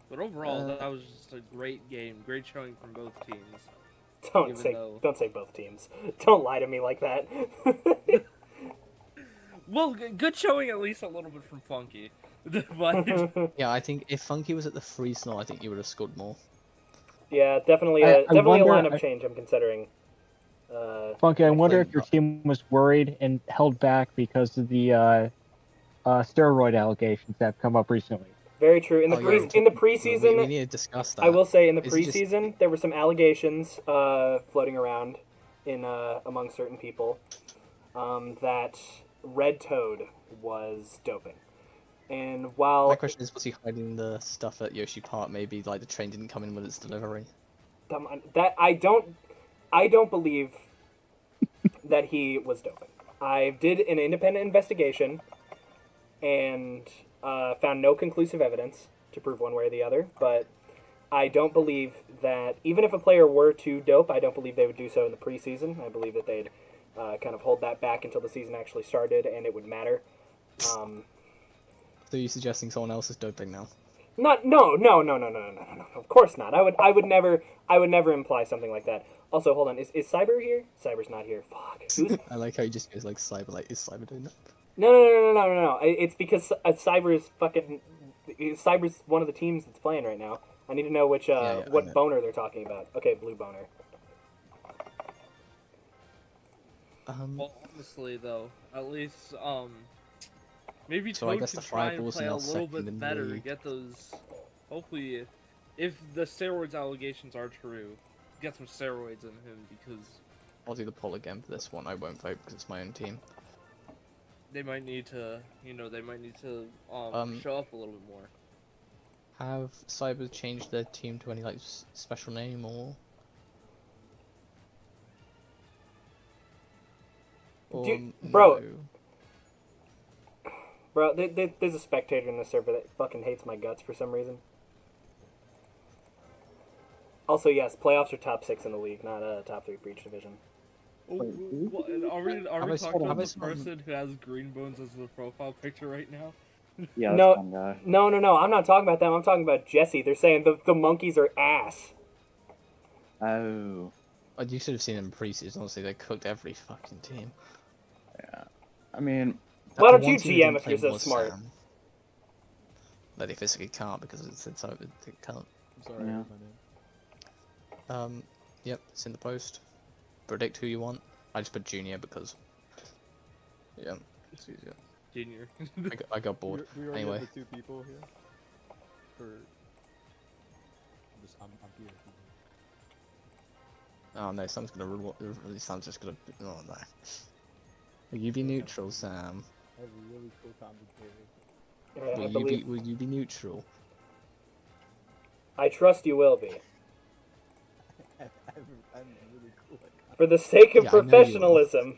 But overall, Uh, that was just a great game. Great showing from both teams. Don't Even say though- don't say both teams. Don't lie to me like that. Well, good showing at least a little bit from Funky. But Yeah, I think if Funky was at the free throw, I think you would have scored more. Yeah, definitely I definitely a wonder- lineup change I'm considering. Funky, I wonder playing if your team was worried and held back because of the steroid allegations that have come up recently. Very true. In the Oh, yeah, in the we preseason, need to discuss that. I will say in the Is it just- preseason there were some allegations floating around in among certain people that Red Toad was doping. And while My question is, was he hiding the stuff at Yoshi Park? Maybe like the train didn't come in with its delivery. that I don't believe that he was doping. I did an independent investigation and found no conclusive evidence to prove one way or the other, but I don't believe that even if a player were to dope, I don't believe they would do so in the preseason. I believe that they'd kind of hold that back until the season actually started and it would matter. So you're suggesting someone else is doping now? No. Of course not. I would never imply something like that. Also, hold on. Is Cyber here? Cyber's not here. Fuck. Who's... I like how he just goes like Cyber. Like, is Cyber doing that? No. It's because Cyber is fucking. Cyber's one of the teams that's playing right now. I need to know which I what know. boner they're talking about. Okay, blue boner. well, honestly, though, at least maybe So I Toad guess can the try and Fireballs play are a now little second bit in the better. league. Get those. Hopefully, if the steroids allegations are true, get some steroids in him because I'll do the poll again for this one. I won't vote because it's my own team. they might need to, they might need to Um, show up a little bit more. Have Cyber changed their team to any like special name or? Bro. no? Bro, there's a spectator in the server that fucking hates my guts for some reason. Also, yes, playoffs are top 6 in the league, not top 3 for each division. Are we Have I talking sold- about have I this sold- person who has green bones as the profile picture right now? Yeah, No. that's one guy. No. I'm not talking about them. I'm talking about Jesse. They're saying the monkeys are ass. Oh, You should have seen them in preseason. Honestly, they cooked every fucking team. yeah. I mean, Why The don't one you team GM who didn't if you're play so was smart? Sam. But they physically can't because it's over. They can't. I'm sorry, Yeah. I heard my name. Yep, it's in the post. Predict who you want. I just put Junior because. Yeah, it's easier. Junior. I got bored. Do we already Anyway. have the 2 people here? I'm here. Oh no, Sam's gonna rule. Sam's just gonna. Oh no. Will you be neutral, Sam? I have a really cool commentator. I Will you believe. be? Will you be neutral? I trust you will be. I'm really cool at For the sake of Yeah, I know you will. professionalism.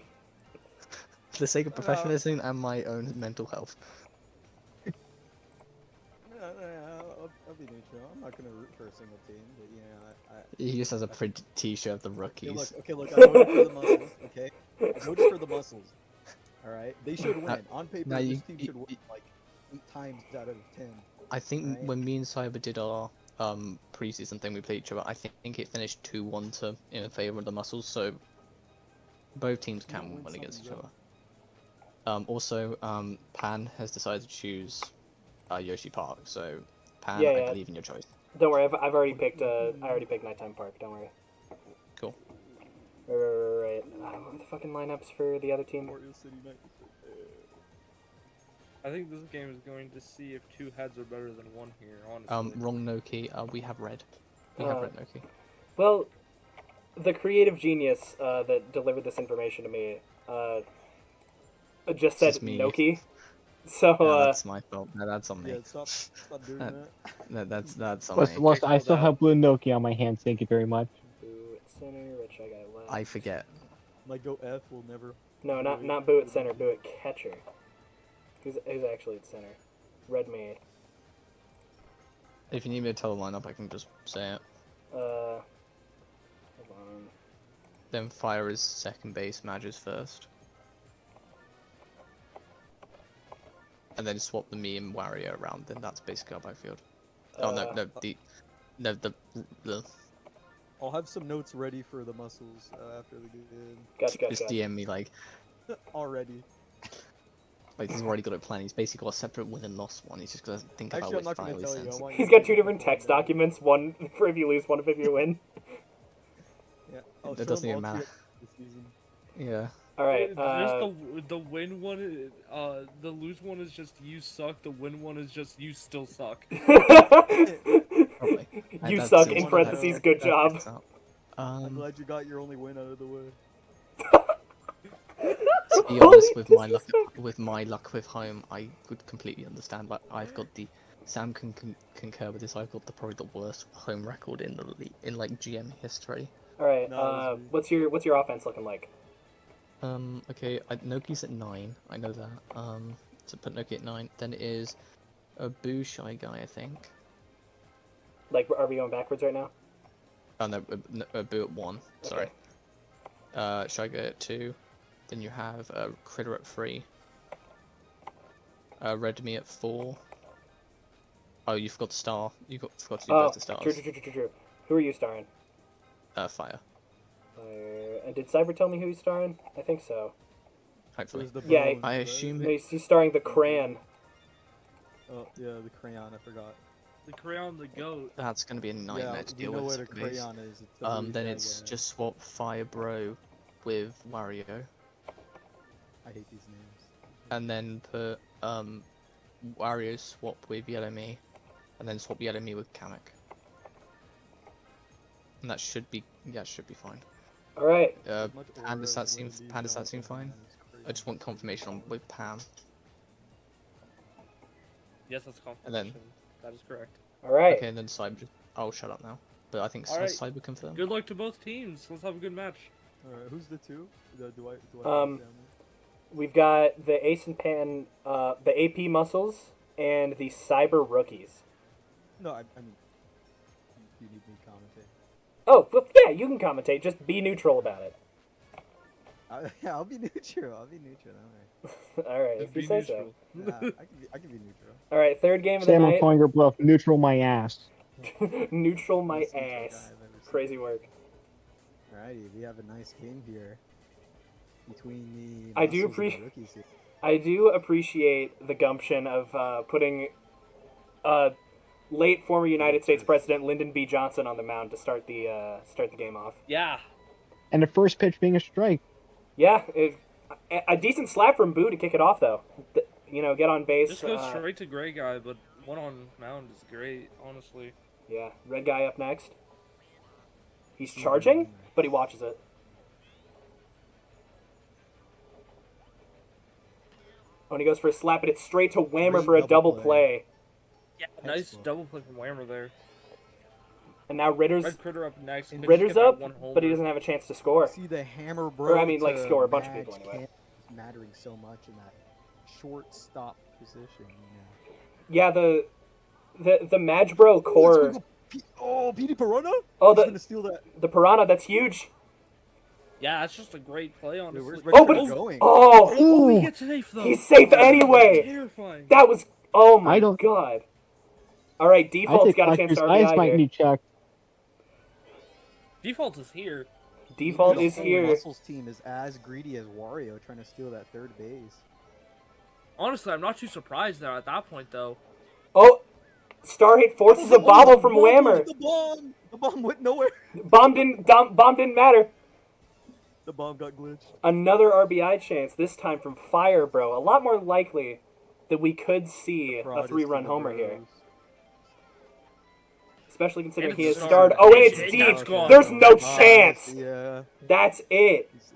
For the sake of professionalism and my own mental health. I'll be neutral. I'm not gonna root for a single team, but He just has a pretty T-shirt of the Okay, rookies. look. I voted for the muscles. Okay, I voted for the muscles. All right, they should win. On paper, now this you- team you- should win like 8 times out of 10. I think Right. when me and Cyber did our preseason thing, we played each other. I think it finished 2-1 in favor of the muscles. So both teams You can win win against each something, other. Also, Pan has decided to choose Yoshi Park. So Pan, Yeah, I yeah. believe in your choice. Don't worry, I've already picked. I already picked Nighttime Park. Don't worry. Cool. Right. What are the fucking lineups for the other team? Mario City Night. I think this game is going to see if two heads are better than one here, honestly. Wrong Noki. We have red. We have red Noki. Well, the creative genius that delivered this information to me just said Just me. Noki. So That's my fault. No, that's on me. Yeah, stop doing that. No, that's on Plus, me. plus I called still out. have blue Nokia on my hands. Thank you very much. Boo at center. Which I got left. I forget. Like go F will never. No, not Boo at center. Boo at catcher. Who's actually at center? Red me. If you need me to tell the lineup, I can just say it. Hold on. Then Fire is second base, Maj is first. And then swap the me and Wario around, then that's basically our backfield. Oh the I'll have some notes ready for the muscles after the game. Gotcha. just DM me like Already. he's already got it planned. He's basically got a separate win and loss one. He's just gonna think Actually, I'm about not which gonna final he tell you. I sends. want He's you got to two different think text about it. documents. One for if you lose, one for if you win. Yeah. I'll It show doesn't them even all to matter. you this season. Yeah. All right. Just the win one, the lose one is just you suck. The win one is just you still suck. Probably. You That suck. seems- In parentheses. Good that job. checks out. I'm glad you got your only win out of the way. To be honest, with my luck with home, I would completely understand. But I've got the Sam can concur with this. I've got probably the worst home record in the in like GM history. All right. No, What's your offense looking like? Okay, Noki's at 9. I know that. So put Noki at 9. Then it is a Boo Shy Guy, I think. Like, are we going backwards right now? Oh no, a Boo at 1. Sorry. Okay. Shy Guy at 2. Then you have Critter at 3. Red Me at 4. Oh, you forgot to star. Forgot to do both the stars. True. Who are you starring? Fire. And did Cyber tell me who he's starring? I think so. Hopefully. There's the Yeah, bones, I right? assume No, he's starring the Crayon. Oh yeah, the crayon. I forgot. The crayon, the goat. that's gonna be a nightmare Yeah, to you deal know with. what a crayon is. It's the blue Then guy it's guy. just swap Fire Bro with Wario, I hate these names. and then put Wario swap with Yellow Me, and then swap Yellow Me with Kamek. And that should be fine. All right. As much Pam, order does as that seem Wendy's Pam, does that don't seem have, fine? man, it's crazy. I just want confirmation on with Pam. Yes, that's confirmation. And then- That is correct. All right. Okay, and then Cyber. I'll shut up now. But I think Alright. Cyber confirmed. Good luck to both teams. Let's have a good match. Alright, who's the two? Do I put it down there? We've got the Ace and Pan, the AP Muscles, and the Cyber Rookies. No, I mean, you need me to commentate. Oh, well, yeah, you can commentate. Just be neutral about it. Yeah, I'll be neutral. Don't worry. All right, if you say so. Yeah, I can be neutral. All right, third game of the Sam, I'm night. calling your bluff. Neutral my ass. Neutral my Best neutral guy ass. I've ever seen. Crazy work. Alrighty, we have a nice game here between the I do Muscles and the appreciate- rookies here. I do appreciate the gumption of putting late former United States President Lyndon B. Johnson on the mound to start the game off. Yeah. And the first pitch being a strike. Yeah, a decent slap from Boo to kick it off though. Get on base. Just go straight to gray guy, but one on mound is great, honestly. Yeah, red guy up next. He's charging, but he watches it. Oh, and he goes for a slap, and it's straight to Whammer Great for a double double play. play. Yeah, nice Excellent. double play from Whammer there. And now Ritter's Red Critter up next. Couldn't Ritter's get that up, one but he homer. doesn't have a chance to score. See the hammer, bro. Or, I mean, like, to score a bunch of match people anyway. can't- mattering so much in that shortstop position. You know. Yeah, the Majbro core, Oh, Petey Perona? Oh, He's the- gonna steal that. the Piranha, that's huge. Yeah, that's just a great play, Dude, honestly. where's Oh, Red but Critter it's- going? Oh, Oh, he Ooh. gets safe though. he's safe anyway. Terrifying. That was, oh my I don't- god. All right, I Default's think got a chance Buster's to eyes RBI might here. need checked. Default is here. Default This is whole here. Muscles team is as greedy as Wario trying to steal that third base. Honestly, I'm not too surprised there at that point though. Oh, Starhit forces a bobble from Whammer. The bomb! The bomb went nowhere. Bomb didn't matter. The bomb got glitched. Another RBI chance, this time from Fire Bro. A lot more likely that we could see a Broadest 3-run to the homer here. bros. Especially considering And he has it's starred. started. Oh, and it's That's deep. gone. There's no Nice, chance. Yeah. That's it. He's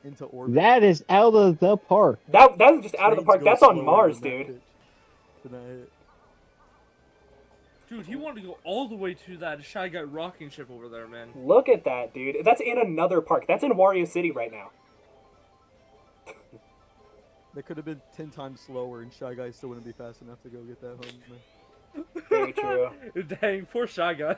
into orbit. That is out of the park. That was just out of the Trains park. go That's on slower Mars, than that dude. pitch tonight. Dude, he wanted to go all the way to that Shy Guy rocking ship over there, man. Look at that, dude. That's in another park. That's in Wario City right now. That could have been 10 times slower, and Shy Guy still wouldn't be fast enough to go get that home. Very true. Dang, poor Shy Guy.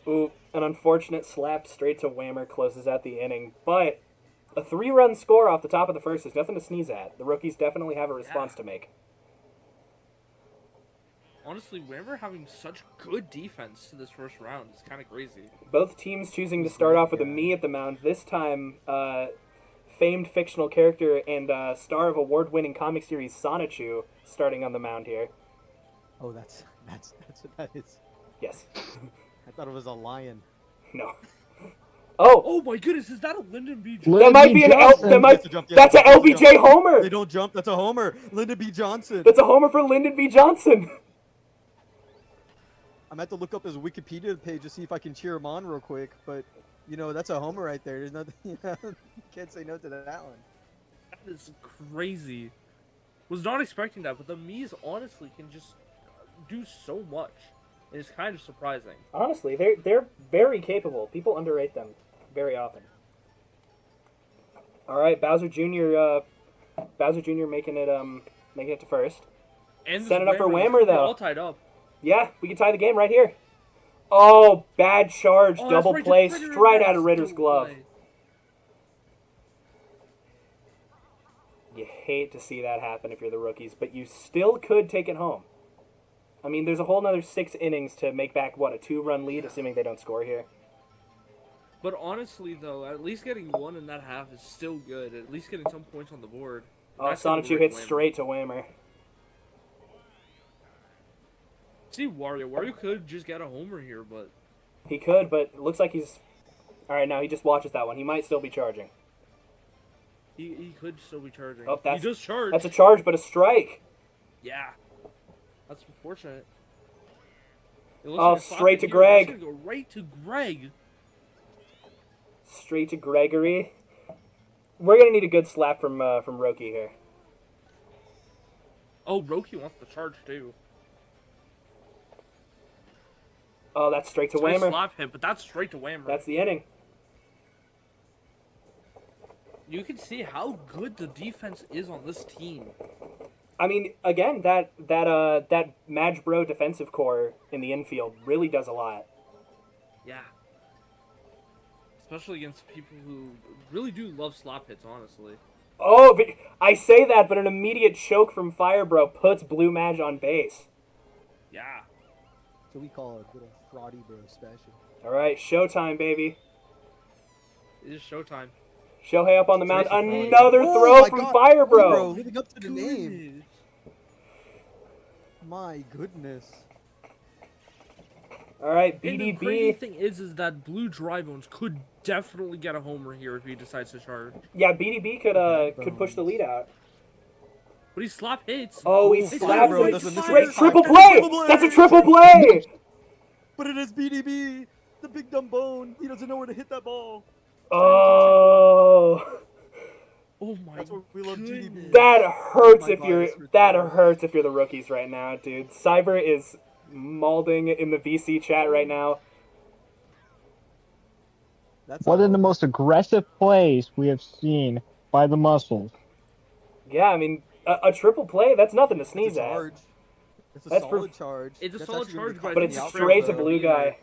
Ooh, an unfortunate slap straight to Whammer closes out the inning. But a 3-run score off the top of the first is nothing to sneeze at. The rookies definitely have a response to make. Honestly, Whammer having such good defense to this first round is kind of crazy. Both teams choosing to start off with a me at the mound. This time, famed fictional character and star of award-winning comic series Sonichu starting on the mound here. Oh, that's what that is. Yes. I thought it was a lion. No. Oh, Oh my goodness, is that a Lyndon B. Lyndon that might B. be an Johnson. that's an LBJ homer. They don't jump. That's a homer. Lyndon B. Johnson. That's a homer for Lyndon B. Johnson. I'm going to have to look up his Wikipedia page to see if I can cheer him on real quick. But, you know, that's a homer right there. There's nothing, you know, can't say no to that one. That is crazy. Was not expecting that, but the Mii's honestly can just do so much. It's kind of surprising. Honestly, they're very capable. People underrate them very often. All right, Bowser Jr. Making it to first. And this Set it up for Whammer, Whammer, they're though. all tied up. Yeah, we can tie the game right here. Oh, bad charge, Oh, that's double right to play, Ritter, straight out that's of Ritter's no glove. way. You hate to see that happen if you're the rookies, but you still could take it home. I mean, there's a whole nother 6 innings to make back, what, a 2-run lead, assuming they don't score here. But honestly, though, at least getting 1 in that half is still good. At least getting some points on the board. Oh, That's gonna Sonichu work hits Whammer. straight to Whammer. See, Wario could just get a homer here, but He could, but it looks like he's... Alright, now he just watches that one. He might still be charging. he could still be charging. Oh, He just charged. That's a charge, but a strike. Yeah. That's unfortunate. It looks Oh, like a slap straight in to here. That's Greg. gonna go right to Greg. Straight to Gregory. We're going to need a good slap from Roki here. Oh, Roki wants the charge, too. Oh, that's straight to Nice Whammer. slap hit, but that's straight to Whammer. That's the inning. You can see how good the defense is on this team. I mean, again, that Madge Bro defensive core in the infield really does a lot. Yeah. Especially against people who really do love slap hits, honestly. Oh, but I say that, but an immediate choke from Fire Bro puts Blue Madge on base. Yeah. So we call it a little fraudy bro special. All right, showtime, baby. It is showtime. Shohei up on the mound. Straight to Fire. Another Oh throw my from God, Fire Bro. Bro, living up to the name. Goodness. My goodness. All right, And the crazy BDB. thing is that Blue Dry Bones could definitely get a homer here if he decides to charge. Yeah, BDB could push the lead out. But he slap hits. Oh, he It's slaps right it. to That's a Straight Fire. triple That's a play. triple play. That's a triple play. But it is BDB, the big dumb bone. He doesn't know where to hit that ball. Oh, Oh my That's what we love goodness. GDB. that hurts My if you're bias for that Cyber. hurts if you're the rookies right now, dude. Cyber is mauling in the VC chat right now. That's One a- of the most aggressive plays we have seen by the Muscles. Yeah, I mean, a triple play, that's nothing to it's sneeze a at. charge. It's a That's solid charge. It's a That's solid actually gonna be charge, but caught But in it's the outfield, straight to though. Blue Guy.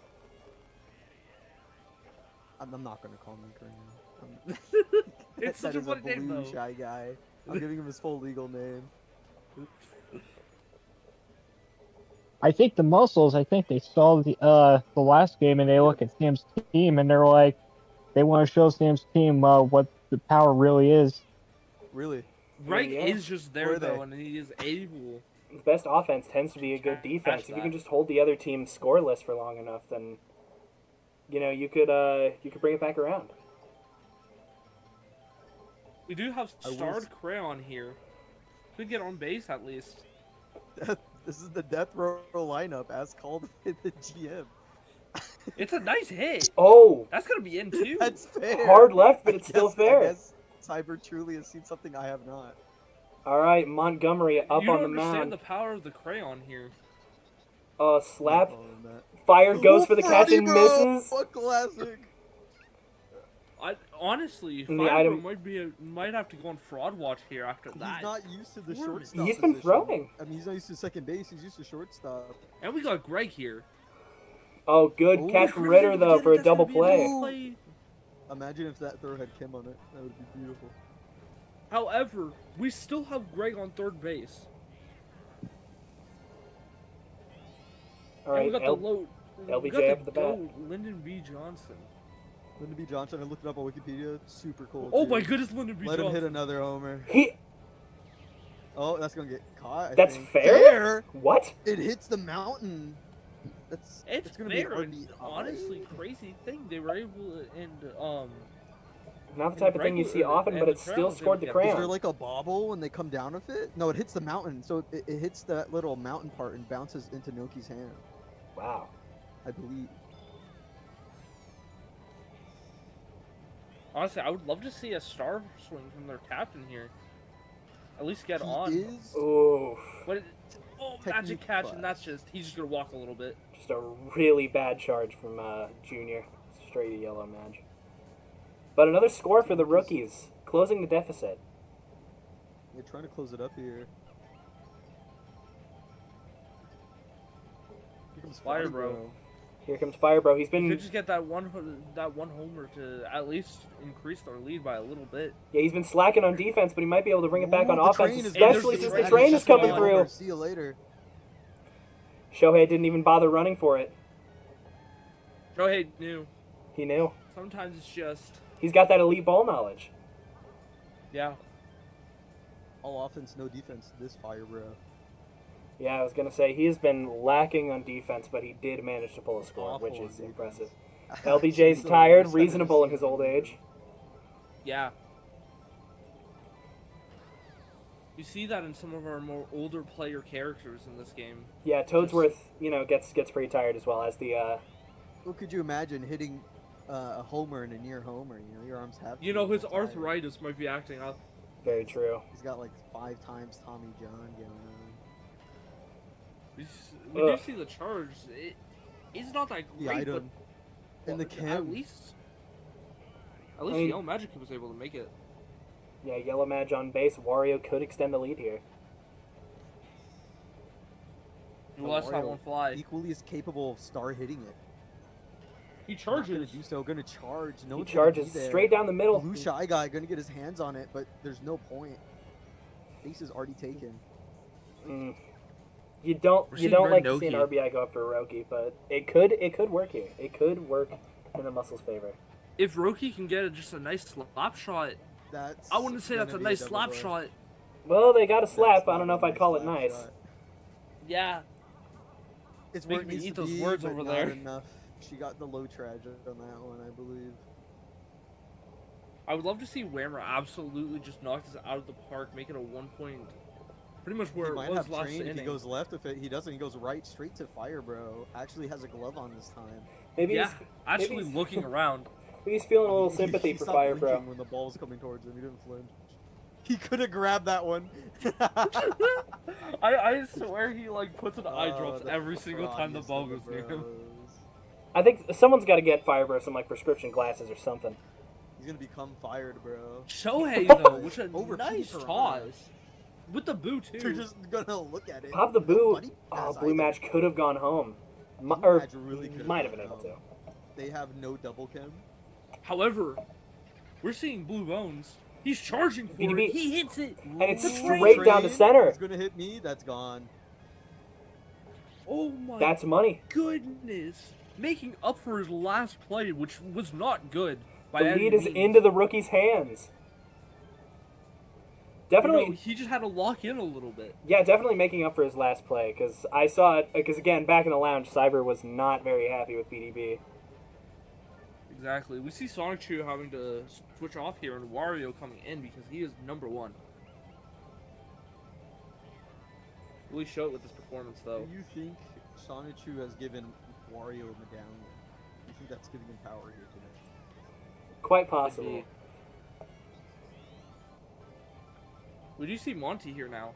I'm not gonna call him Green. It's That such a is funny name, blue though. Shy Guy. I'm giving him his full legal name. I think the Muscles, they saw the last game and they look at Sam's team and they're like, they want to show Sam's team what the power really is. Really? Greg Yeah. is just Where there are though, they? and he is able. the best offense tends to be a good defense. If you can just hold the other team scoreless for long enough, then you could bring it back around. We do have starred Crayon here. Could get on base at least. This is the death row lineup as called by the GM. It's a nice hit. Oh, that's gonna be in too. That's fair. Hard left, but it's still fair. I guess Cyber truly has seen something I have not. All right, Montgomery up on the mound. You don't understand the power of the Crayon here. Slap. Fire goes for the catch and misses. What classic. Honestly, Fire might have to go on fraud watch here after that. He's not used to the shortstop. He's been throwing. I mean, he's not used to second base. He's used to shortstop. And we got Greg here. Oh, good catch from Ritter though for a double play. Imagine if that throw had Kim on it. That would be beautiful. However, we still have Greg on third base. All right, we got LBJ up the bat. Lyndon B. Johnson. Lyndon B. Johnson, I looked it up on Wikipedia. Super cool. Oh my goodness, Lyndon B. Let Johnson. him hit another homer. Oh, that's gonna get caught. That's fair. What? It hits the mountain. It's gonna fair. be Honestly, crazy thing they were able to end. Not the type of thing you see often, but it still scored the Crayon. Is there like a bobble when they come down with it? No, it hits the mountain. So it hits that little mountain part and bounces into Noki's hand. Wow. I believe. Honestly, I would love to see a star swing from their captain here. At least get on. Ooh. Magic catch, and he's just gonna walk a little bit. Just a really bad charge from Junior. Straight yellow match. But another score for the rookies, closing the deficit. They're trying to close it up here. Here comes Fire, bro. Here comes Fire, bro. He's been. Could just get that one homer to at least increase their lead by a little bit. Yeah, he's been slacking on defense, but he might be able to bring it back on offense, especially since the train is coming through. See you later. Shohei didn't even bother running for it. Shohei knew. He knew. Sometimes it's just. He's got that elite ball knowledge. Yeah. All offense, no defense. This Fire, bro. Yeah, I was going to say, he has been lacking on defense, but he did manage to pull a score, which is impressive. LBJ's tired, reasonable in his old age. Yeah. You see that in some of our more older player characters in this game. Yeah, Toadsworth, gets pretty tired as well as the... Well, could you imagine hitting a homer and a near homer? Your arms have... his arthritis might be acting up. Very true. He's got like 5 times Tommy John going on. We do see the charge. It's not that great, but in the cam. At least Yellow Magic was able to make it. Yeah, Yellow Mage on base. Wario could extend the lead here. Well, that's not one fly. Equally as capable of star hitting it. He charges. Gonna do so. Gonna charge. No. He charges straight down the middle. Blue Shy Guy gonna get his hands on it, but there's no point. Base is already taken. You don't like to see an RBI go up for Roki, but it could work here. It could work in the Muscles' favor. If Roki can get just a nice slap shot, I wouldn't say that's a nice slap shot. Well, they got a slap. I don't know if I'd call it nice. Shot. Yeah. It's making me eat those words over there. Enough. She got the low tragic on that one, I believe. I would love to see Whammer absolutely just knock this out of the park, make it a 1 point. Pretty much where it was last inning. If he goes left, if he doesn't, he goes right straight to Fire, bro. Actually has a glove on this time. Maybe actually looking around. Maybe he's feeling a little sympathy for Fire, bro. When the ball was coming towards him, he didn't flinch. He could have grabbed that one. I swear he puts an eye drops every single time the ball goes near him. I think someone's got to get Fire, bro, some prescription glasses or something. He's gonna become fired, bro. Shohei though, which a nice toss. With the boo too. They're just gonna look at it. Pop the boo. Blue Match could have gone home. Really might have been able to. They have no double chem. However, we're seeing Blue Bones. He's charging for it. He hits it. And it's straight down the center. It's gonna hit me. That's gone. Oh my. That's money. Goodness. Making up for his last play, which was not good. The lead is into the rookie's hands. Definitely, he just had to lock in a little bit. yeah, definitely making up for his last play, because I saw it, because again, back in the lounge, Cyber was not very happy with BDB. Exactly. We see Sonic Chew having to switch off here and Wario coming in because he is number one. Really show it with this performance, though. Do you think Sonichu has given Wario a medallion? Do you think that's giving him power here today? Quite Could possible. be. We do see Monty here now.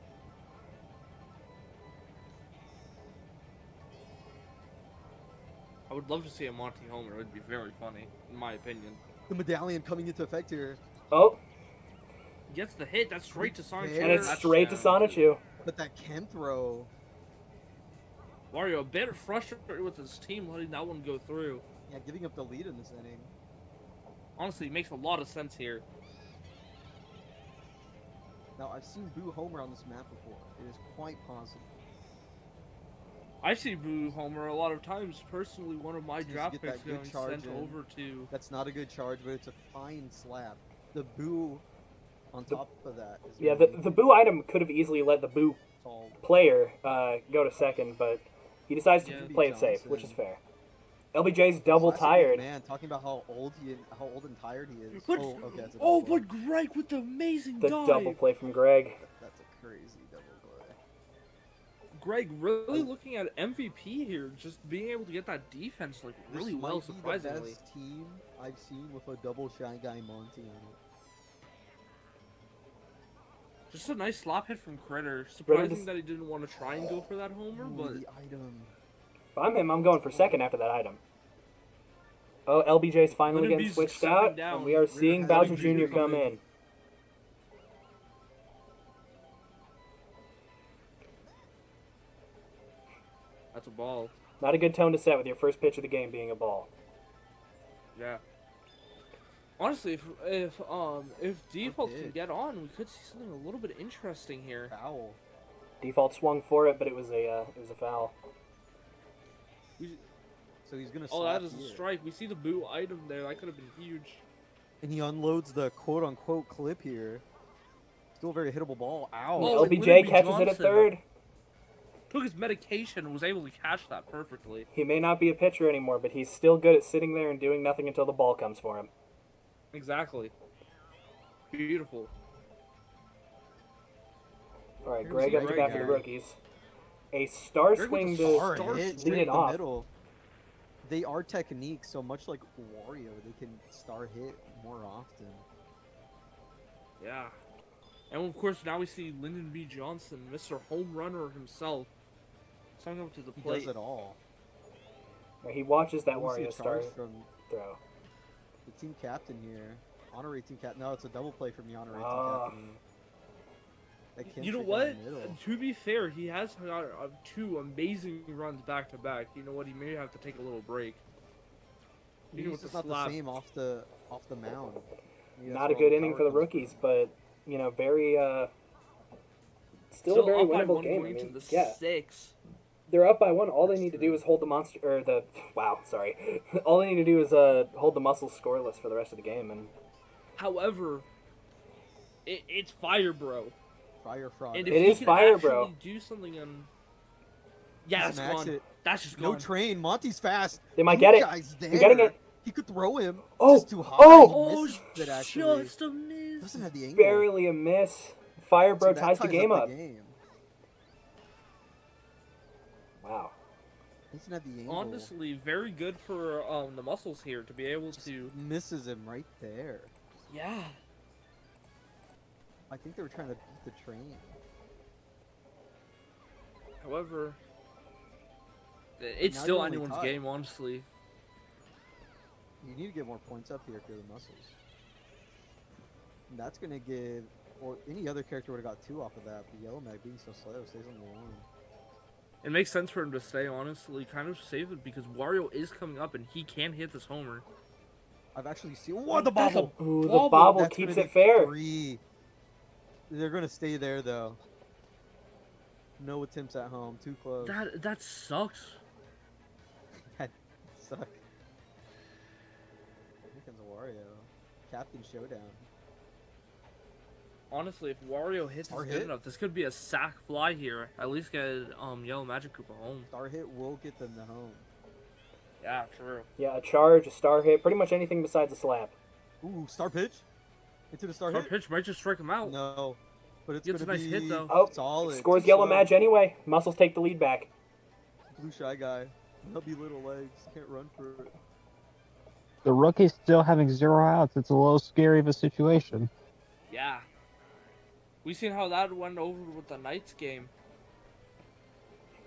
I would love to see a Monty Homer. It would be very funny, in my opinion. The medallion coming into effect here. Oh, Gets the hit. That's straight to Sonic. And and it's That's straight to down. Sonichu. But that chem throw. Wario a bit frustrated with his team letting that one go through. Yeah, giving up the lead in this inning. Honestly, it makes a lot of sense here. Now, I've seen Boo Homer on this map before. It is quite possible. I see Boo Homer a lot of times. Personally, one of my Needs to draft get picks that good going charge sent in. over to. That's not a good charge, but it's a fine slap. The Boo on top of that is Yeah, really the Boo item could have easily let the Boo tall. player go to second, but he decides to Yeah. play it safe, which is Johnson. fair. LBJ's double Classic old tired. Man, talking about how old and tired he is. But, Oh, okay, that's a oh, double but Greg with the amazing The dive. double play from Greg. play. That's a crazy double play. Greg really looking at MVP here, just being able to get that defense like really This well, might be surprisingly. the best team I've seen with a double Shy Guy Monty on it. Just a nice slap hit from Critter. Really Surprising just- that he didn't want to try and go for that homer, Ooh, but the item. If I'm him, I'm going for second after that item. Oh, LBJ's finally Lyndon getting B's switched stepping out, down. and we are seeing having Bowser Jr. Jr. come in. that's a ball. Not a good tone to set with your first pitch of the game being a ball. Yeah. Honestly, if default can pitch. get on, we could see something a little bit interesting here. Foul. Default swung for it, but it was a foul. So he's gonna Oh, slap that is a here. strike. We see the Boo item there. That could have been huge. And he unloads the quote unquote clip here. Still a very hittable ball. Ow. Oh, and LBJ Lyndon B. catches it at Johnson. third. Took his medication and was able to catch that perfectly. He may not be a pitcher anymore, but he's still good at sitting there and doing nothing until the ball comes for him. Exactly. Beautiful. All right, Here's Greg up to Greg bat for the here. rookies. A star Greg with swing the to star Hard hit lead straight it in the off. middle. They are techniques, so much like Wario, they can star hit more often. Yeah. And of course, now we see Lyndon B. Johnson, Mr. Home Runner himself, coming up to the He plate. does it all. He watches that We see a Wario star charge from throw. the team captain here. Honorary team captain. No, it's a double play from the honorary Ah. team captain. That Kim You know straight what? down the middle. To be fair, he has got two amazing runs back to back. You know what? He may have to take a little break. You know, He's with just the not slap. the same off the mound. Maybe that's Not a where all good the inning power for the comes rookies, from. but very still a very up by winnable one game. I going to mean, the yeah, 6. they're up by one. All they That's need to do true. is hold the monster or the sorry. All they need to do is hold the muscles scoreless for the rest of the game, and However, it's Fire Bro. Fire fraud. And It if he is can Fire actually Bro. do something on... Yeah, that's Smacks gone. it. That's just No gone. train. Monty's fast. they might You get it. guys They're getting there. it. He could throw him. Oh, Just too high. oh! Oh, Misses it actually. just a miss. Doesn't have the angle. Barely a miss. Fire Bro So that ties the game up. the game. Wow. Doesn't have the angle. Honestly, very good for the muscles here to be able Just to... misses him right there. Yeah. I think they were trying to beat the train. However, it's Now still you're only anyone's tied. game, honestly. You need to get more points up here if you're the muscles. And that's gonna give, or any other character would have got 2 off of that. But Yellow Mag being so slow stays on the 1. It makes sense for him to stay, honestly, kind of save it because Wario is coming up and he can hit this homer. I've actually seen. What the That's a bobble? Ooh, the Bobble. bobble That's keeps gonna it be fair. 3. They're gonna stay there though. No attempts at home. Too close. That sucks. That suck. Here comes Wario. Captain Showdown. honestly, if Wario hits Star is good hit? enough, this could be a sack fly here. At least get Yellow Magic Koopa home. Star hit will get them the home. Yeah, true. Yeah, a charge, a star hit, pretty much anything besides a slap. Ooh, star pitch? Into the star Star hit? pitch might just strike him out. No. But it's Gets gonna a nice be hit, though. Oh, solid. scores Too Yellow slow. Madge anyway. Muscles take the lead back. Blue Shy Guy. Nubby little legs. Can't run for it. The rookie's still having 0 outs. It's a little scary of a situation. Yeah. We seen how that went over with the Knights game.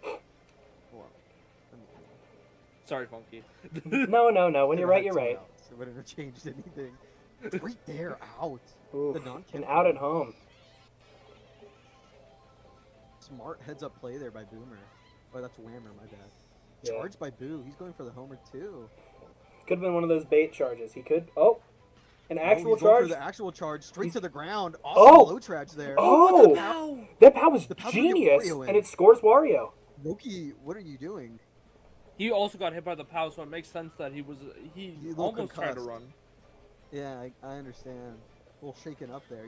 Hold on. Sorry, Funky. No. When you're right, you're right. It wouldn't have changed anything. Right there, out. Oof, The non-kick and out one. at home. Smart heads-up play there by Boomer. Oh, that's Whammer, my bad. Yeah. Charged by Boo. He's going for the homer, too. Could have been one of those bait charges. He could. Oh, an Oh, actual he's going charge. for the actual charge, straight He's- to the ground. Oh! Awesome low trash there. Oh! Ow! That pow was The pow didn't get genius, Wario in. and it scores Wario. Loki, what are you doing? He also got hit by the POW, so it makes sense that he He a little almost tried to concussed. run. Yeah, I understand. A little shaken up there.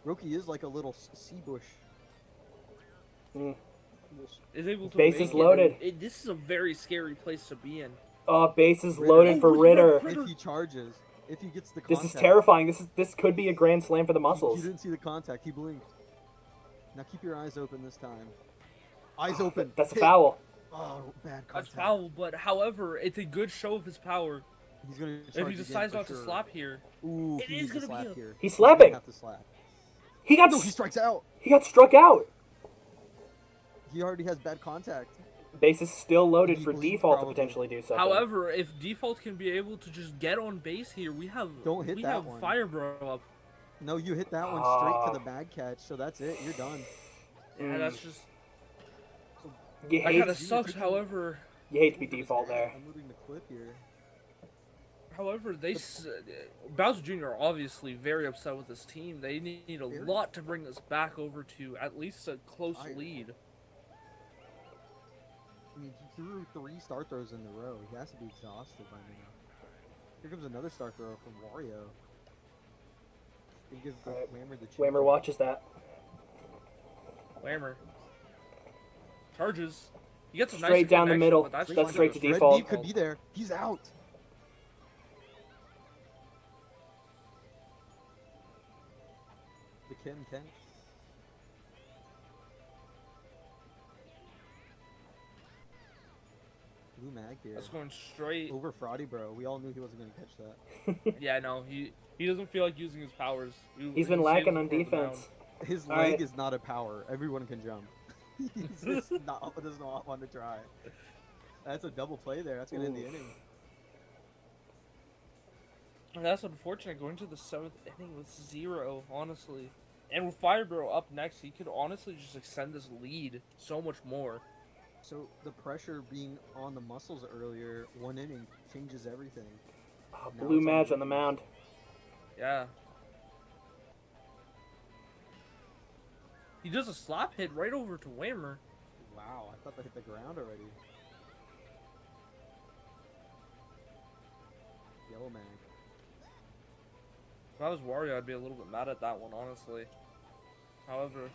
Roki is like a little sea bush. Mm. Is able to Bases make it. loaded. This is a very scary place to be in. Bases Ritter. loaded for Oh, Ritter. Ritter. If he charges, if he gets the This contact. is terrifying. This could be a grand slam for the He muscles. didn't see the contact. He blinked. Now keep your eyes open this time. Eyes open. That's a Hit. foul. Oh, bad That's contact. foul, but however, it's a good show of his power. He's gonna If charge he again decides for not sure. to slap here, Ooh, It he is needs to gonna be slap a- here. He's He's gonna slapping. have to slap. He got No, he strikes out. he got struck out. He already has bad contact. Bases still loaded He for bleeds default probably. to potentially do something. however, if Default can be able to just get on base here, we have Don't hit we that have one. Fire Bro up. No, you hit that one Oh. straight to the bag catch, so that's it. You're done. Yeah, that's just you that hate, kind of sucks. However, you hate to be default there. I'm moving the clip here. However, Bowser Jr. are obviously very upset with his team. They need a Very. lot to bring us back over to at least a close I- lead. I mean, he threw 3 star throws in a row. He has to be exhausted by now. Here comes another star throw from Wario. He gives the Alright. Whammer the chance. Whammer watches that. Whammer charges. He gets a nice Straight down the connection, middle. but that's That's fine. straight to Red default. Deep could be there. He's out. The Ken Ken. Blue Mag here. That's going straight. Over Fraudy, bro. We all knew he wasn't going to catch that. Yeah, no, he doesn't feel like using his powers. He's been he lacking saves on it for the defense. His All leg right. is not a power. Everyone can jump. He's just does not want to try. That's a double play there. That's going to end the Oof. inning. And that's unfortunate. Going to the 7th inning with 0, honestly. And with Firebro up next, he could honestly just extend this lead so much more. So the pressure being on the muscles earlier, 1 inning changes everything. Oh, Now Blue it's on Madge the on the mound. Yeah. He does a slap hit right over to Whammer. Wow, I thought they hit the ground already. Yellow Man. If I was Wario, I'd be a little bit mad at that one, honestly. However,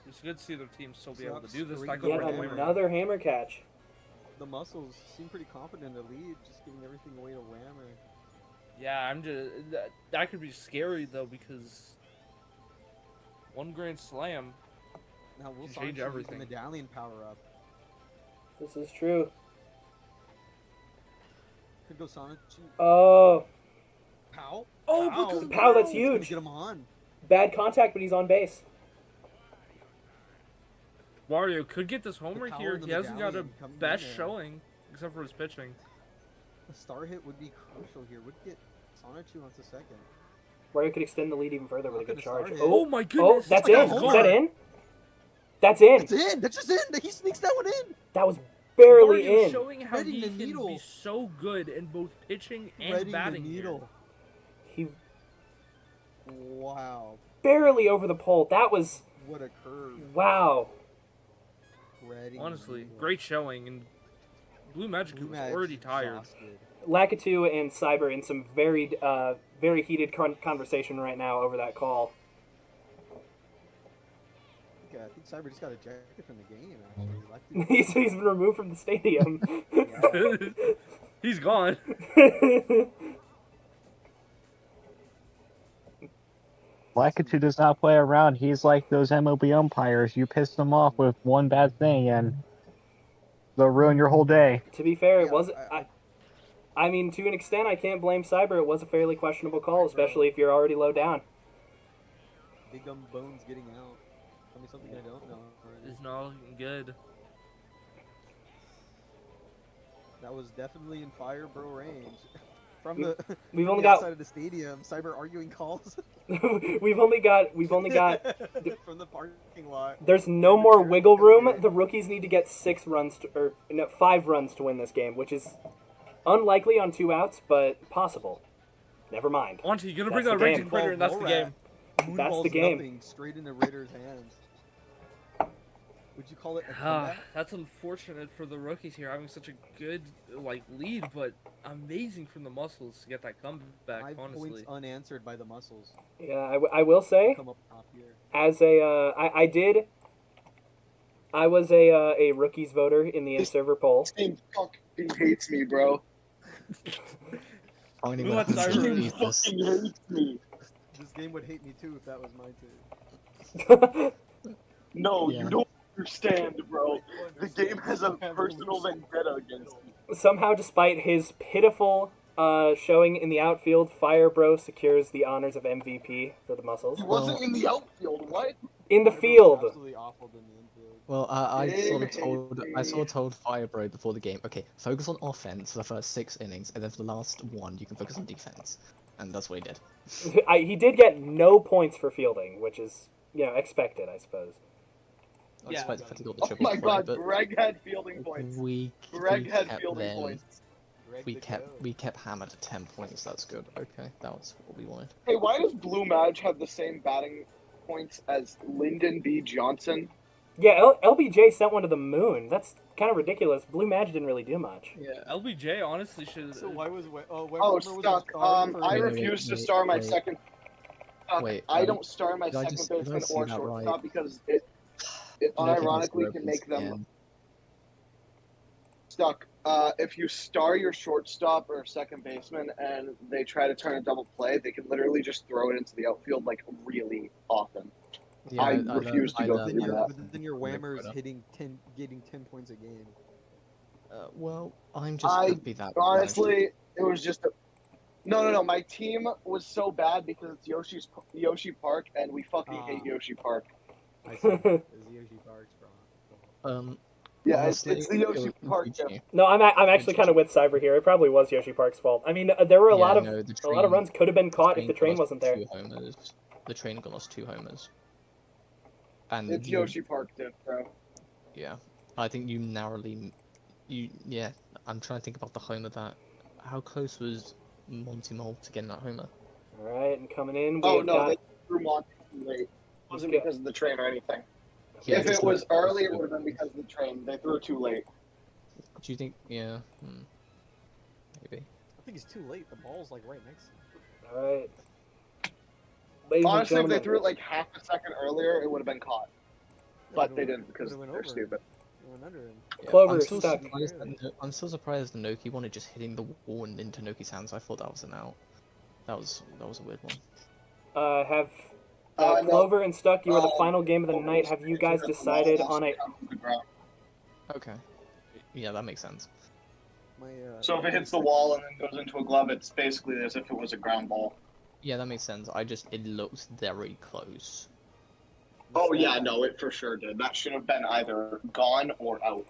it's good to see their team still be able to do this. That goes Yet right to Whammer. another hammer catch. The muscles seem pretty confident in the lead, just giving everything away to Whammer. Yeah, I'm just that could be scary though because one grand slam. Now we'll Change change the everything. medallion power up. This is true. Could go Sonic. Oh, Pow. Oh, Pow. because of Pow, that's It's gonna huge. Get him on. bad contact, but he's on base. Wario could get this homer power here. of the He hasn't got a medallion coming in best there. showing except for his pitching. A star hit would be crucial here. Would get Sonichu onto second. Wario could extend the lead even further with a Not good gonna charge. start it. Oh my Oh, goodness! that's like a in. homer. Is that in? That's in. It's in. That's just in. He sneaks that one in. That was barely Mario in. showing how Threading he the can needle. be so good in both pitching and Threading the batting needle. He Wow. barely over the pole. That was What a curve. wow. Threading here. the Honestly, needle. great showing, and Blue Magic Blue was Mag's already tired. exhausted. Lakitu and Cyber in some very heated conversation right now over that call. I think Cyber just got ejected from the game. Actually, He's been removed from the stadium. Yeah. He's gone. Lakitu does not play around. He's like those MLB umpires. You piss them off with one bad thing, and they'll ruin your whole day. To be fair, it Yeah, wasn't. I mean, to an extent, I can't blame Cyber. It was a fairly questionable call, especially if you're already low down. Big Dumb Bones getting out. Tell me something I don't know already. It's not looking good. That was definitely in Fire Bro range. From the We've from only the got outside of the stadium, Cyber arguing calls we've only got from the parking lot. there's no more wiggle room. The rookies need to get 5 runs to win this game, which is unlikely on 2 outs, but possible. Never mind. Auntie, you're gonna bring That's that the raging game. critter, and that's the game. That's the game. Nothing, straight into Ritter's hands. Would you call it a Ah, comeback? that's unfortunate for the rookies here having such a good lead, but amazing from the muscles to get that comeback. 5 Honestly, points unanswered by the muscles. Yeah, I will say, Come up top here. as I was a rookies voter in the in-server poll. This game fucking hates me, bro. I don't even We want know how to Cyber- use this. Fucking hates me. This game would hate me too if that was my team. No, Yeah. you don't understand, bro. The game has a personal vendetta against me. Somehow, despite his pitiful showing in the outfield, Fire Bro secures the honors of MVP for the muscles. He wasn't in the outfield. What? In the Fire Bro's field. Absolutely awful in the infield. Well, I sort of Big told Firebro before the game, okay, focus on offense for the first 6 innings, and then for the last 1, you can focus on defense, and that's what he did. He did get no points for fielding, which is, expected, I suppose. I Yeah. expect if he got the Oh triple my play, god, but Greg had fielding points. we Greg had kept fielding them. points. Greg We the kept goat. Ham at 10 points. That's good. Okay, that was what we wanted. Hey, why does Blue Madge have the same batting points as Lyndon B. Johnson? Yeah, LBJ sent one to the moon. That's kind of ridiculous. Blue Magic didn't really do much. Yeah. LBJ honestly should. So why was Oh, Weber Stuck. starting for- I Wait, refuse to wait, star my wait. second. Wait, I don't star my did I second just- did I baseman see or that shortstop right? because it unironically can make them stuck. If you star your shortstop or second baseman and they try to turn a double play, they can literally just throw it into the outfield like really often. Yeah, I know- refuse to go know through that. But then your whammers Twitter. getting 10 points a game. Well, I'm just I happy that Honestly, it was just a. No. My team was so bad because it's Yoshi Park, and we fucking hate Yoshi Park. I see. It's Yoshi Park's problem. Yeah, honestly, it's the Yoshi it was Park. GG. No, I'm actually kind of with Cyber here. It probably was Yoshi Park's fault. I mean, there were a lot of no, the a lot of train- runs could have been caught if the train got us wasn't there. 2 homers. The train got us 2 homers. And It's you- Yoshi Park, dude, bro. Yeah, I think you narrowly. Yeah, I'm trying to think about the homer that. How close was Monty Mole to getting that homer? All right, and coming in, Oh we've no, got they threw Monty too late. It wasn't Okay. because of the train or anything. Yeah, If just it was like- early, it would have been because of the train. They threw it too late. Do you think? Yeah. Maybe. I think it's too late. The ball's like right next to him. all right. Ladies and Honestly, if they gentlemen, threw it like half a second earlier, it would have been caught. But they didn't because Would've went they're over. stupid. It went under him. Yeah, Clover I'm still stuck. surprised that I'm still surprised the Noki one just hitting the wall and into Noki's hands. I thought that was an out. That was a weird one. have No. Clover and Stuck. You are the Um, final game of the night. Have you guys decided on a? Okay. Yeah, that makes sense. My, So if it hits the wall and then goes into a glove, it's basically as if it was a ground ball. Yeah, that makes sense. It looks very close. Oh yeah, no, it for sure did. That should have been either gone or out.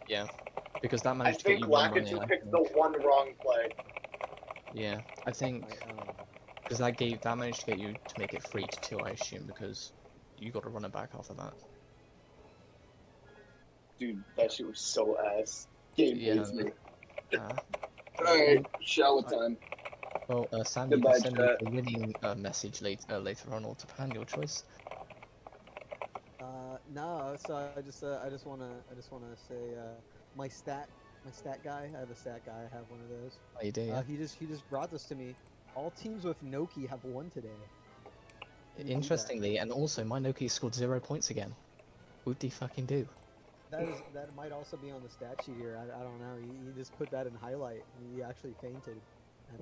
Yeah, because that I managed to think get you one running. Lakitu I picked think. the one wrong play. Yeah, I think because that managed to get you to make it 3-2, I assume, because you got to run it back after that. Dude, that shit was so ass. Game Yeah. hates me. Uh, Alright, shower time. well, Sam, you Goodbye, can send me chat. a winning message later on, or to plan your choice. No, so I just wanna say my stat guy. I have a stat guy. I have one of those. Oh, you do, yeah. He just brought this to me. All teams with Noki have won today. Can you believe that? Interestingly, and also my Noki scored 0 points again. What do you fucking do? That might also be on the stat sheet here. I don't know. He just put that in highlight. And he actually fainted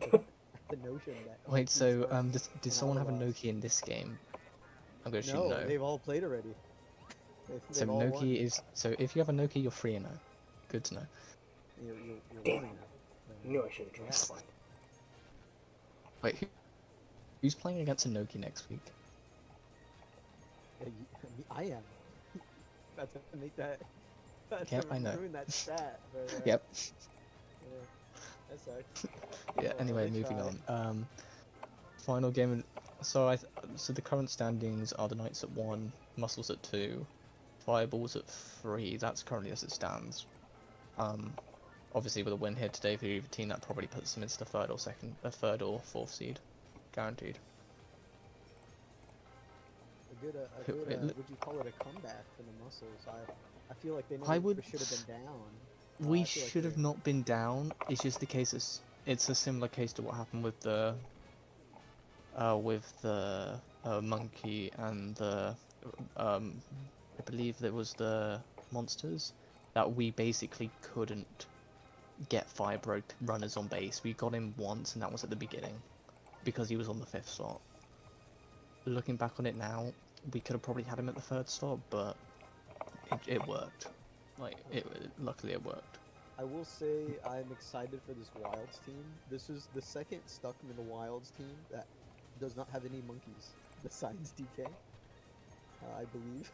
at the notion that. Wait, he's so wearing did an someone have a hourglass. Noki in this game? I'm gonna assume No, no. they've all played already. So They've all won. Noki is so if you have a Noki, you're 3-0. Good to know. You're winning it. Knew I should have drank one. Wait, who's playing against a Noki next week? I am. About to make that. Yep, I know. Ruin that stat. But, Yep. Yeah, that sucks. Yeah. Oh, Anyway, they moving tried. on. Final game. So so the current standings are the Knights at 1, Muscles at 2, Fireballs at 3. That's currently as it stands. Obviously with a win here today for either team, that probably puts them into the third or fourth seed, guaranteed. A good would you call it a comeback for the Muscles? I feel like they should have been down. We I feel like should have they're- not been down. It's just the case. It's a similar case to what happened with the monkey and the I believe there was the monsters that we basically couldn't get Firebro runners on base. We got him once, and that was at the beginning because he was on the 5th slot. Looking back on it now, we could have probably had him at the 3rd slot, but it worked. Luckily it worked. I will say I'm excited for this Wilds team. This is the second Stuckman Wilds team that does not have any monkeys besides DK. I believe.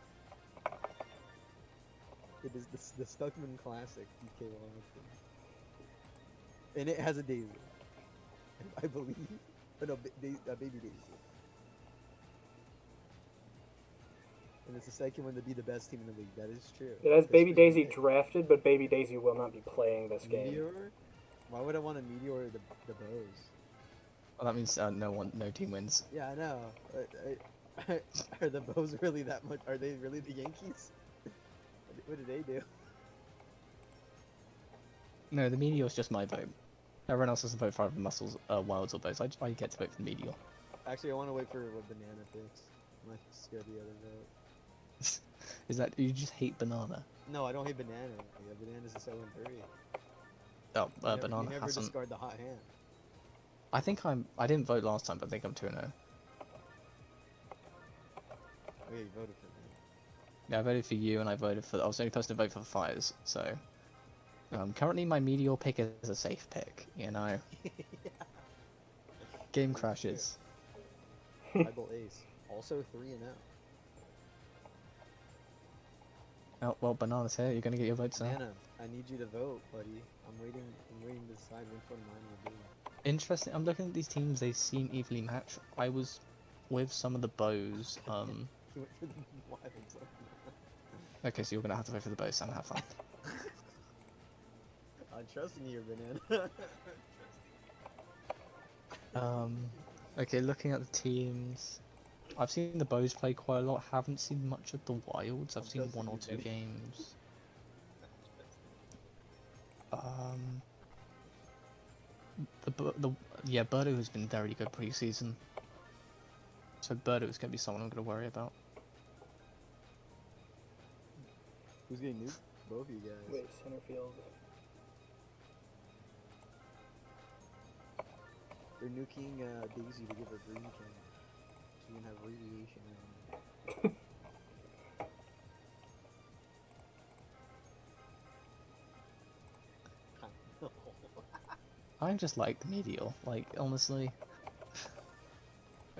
It is the Stuckman Classic DK Wilds team. And it has a Daisy. I believe. Oh, no, a baby Daisy. And it's the second one to be the best team in the league. That is true. It has That's Baby pretty Daisy good. drafted, but Baby Daisy will not be playing this game. Meteor? Why would I want a Meteor or the Bows? Well, that means no team wins. Yeah, I know. Are the Bows really that much? Are they really the Yankees? What do they do? No, the Meteor's just my vote. Everyone else has to vote for either Muscles, Wilds, or Bows. I get to vote for the Meteor. Actually, I want to wait for what Banana picks. I might scare the other vote. Is that you just hate Banana? No, I don't hate Banana. Yeah, Banana's a 7-3. Oh, You Banana never hasn't. discard the hot hand. I didn't vote last time, but I think I'm 2-0. Oh yeah, you voted for me. Yeah, I voted for you, and I was the only person to vote for the Fires. So, currently my Meteor pick is a safe pick. You know, game crashes. Bible Ace. Also 3-0. Oh well, Banana's here. You're gonna get your votes now. Banana, I need you to vote, buddy. I'm waiting to decide which one mine will be. Interesting. I'm looking at these teams. They seem evenly matched. I was with some of the Bows. You went for the Wilds. Okay, so you're gonna have to vote for the Bows and have fun. I'm trusting you, Banana. Okay, looking at the teams, I've seen the Bows play quite a lot. Haven't seen much of the Wilds. I've seen one or two games. Yeah, Birdo has been very good preseason. So Birdo is gonna be someone I'm gonna worry about. Who's getting nuked? Both of you guys. Wait, center field. They're nuking Daisy to give her green can. She can have radiation around her. I just like the Meteor, like, honestly.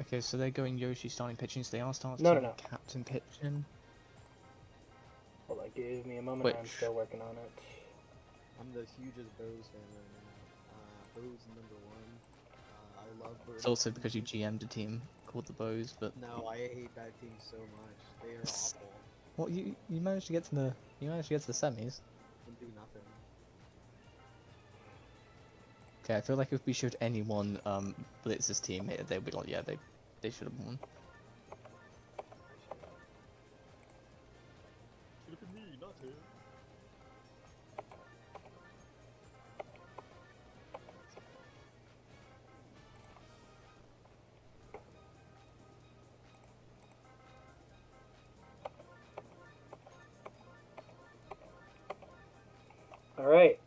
Okay, so they're going Yoshi starting pitching, so they are starting No. captain pitching. Hold on, give me a moment. Which- I'm still working on it. I'm the hugest Bose fan right now. Bose #1. I love Bird. It's also because you GM'd a team called the Bows, but No, I hate that team so much. They are awful. what you managed to get to the semis. Can do nothing. Okay, I feel like if we showed anyone Blitz's team here, they'd be like, yeah, they should have won. Should have been me, not him. All right.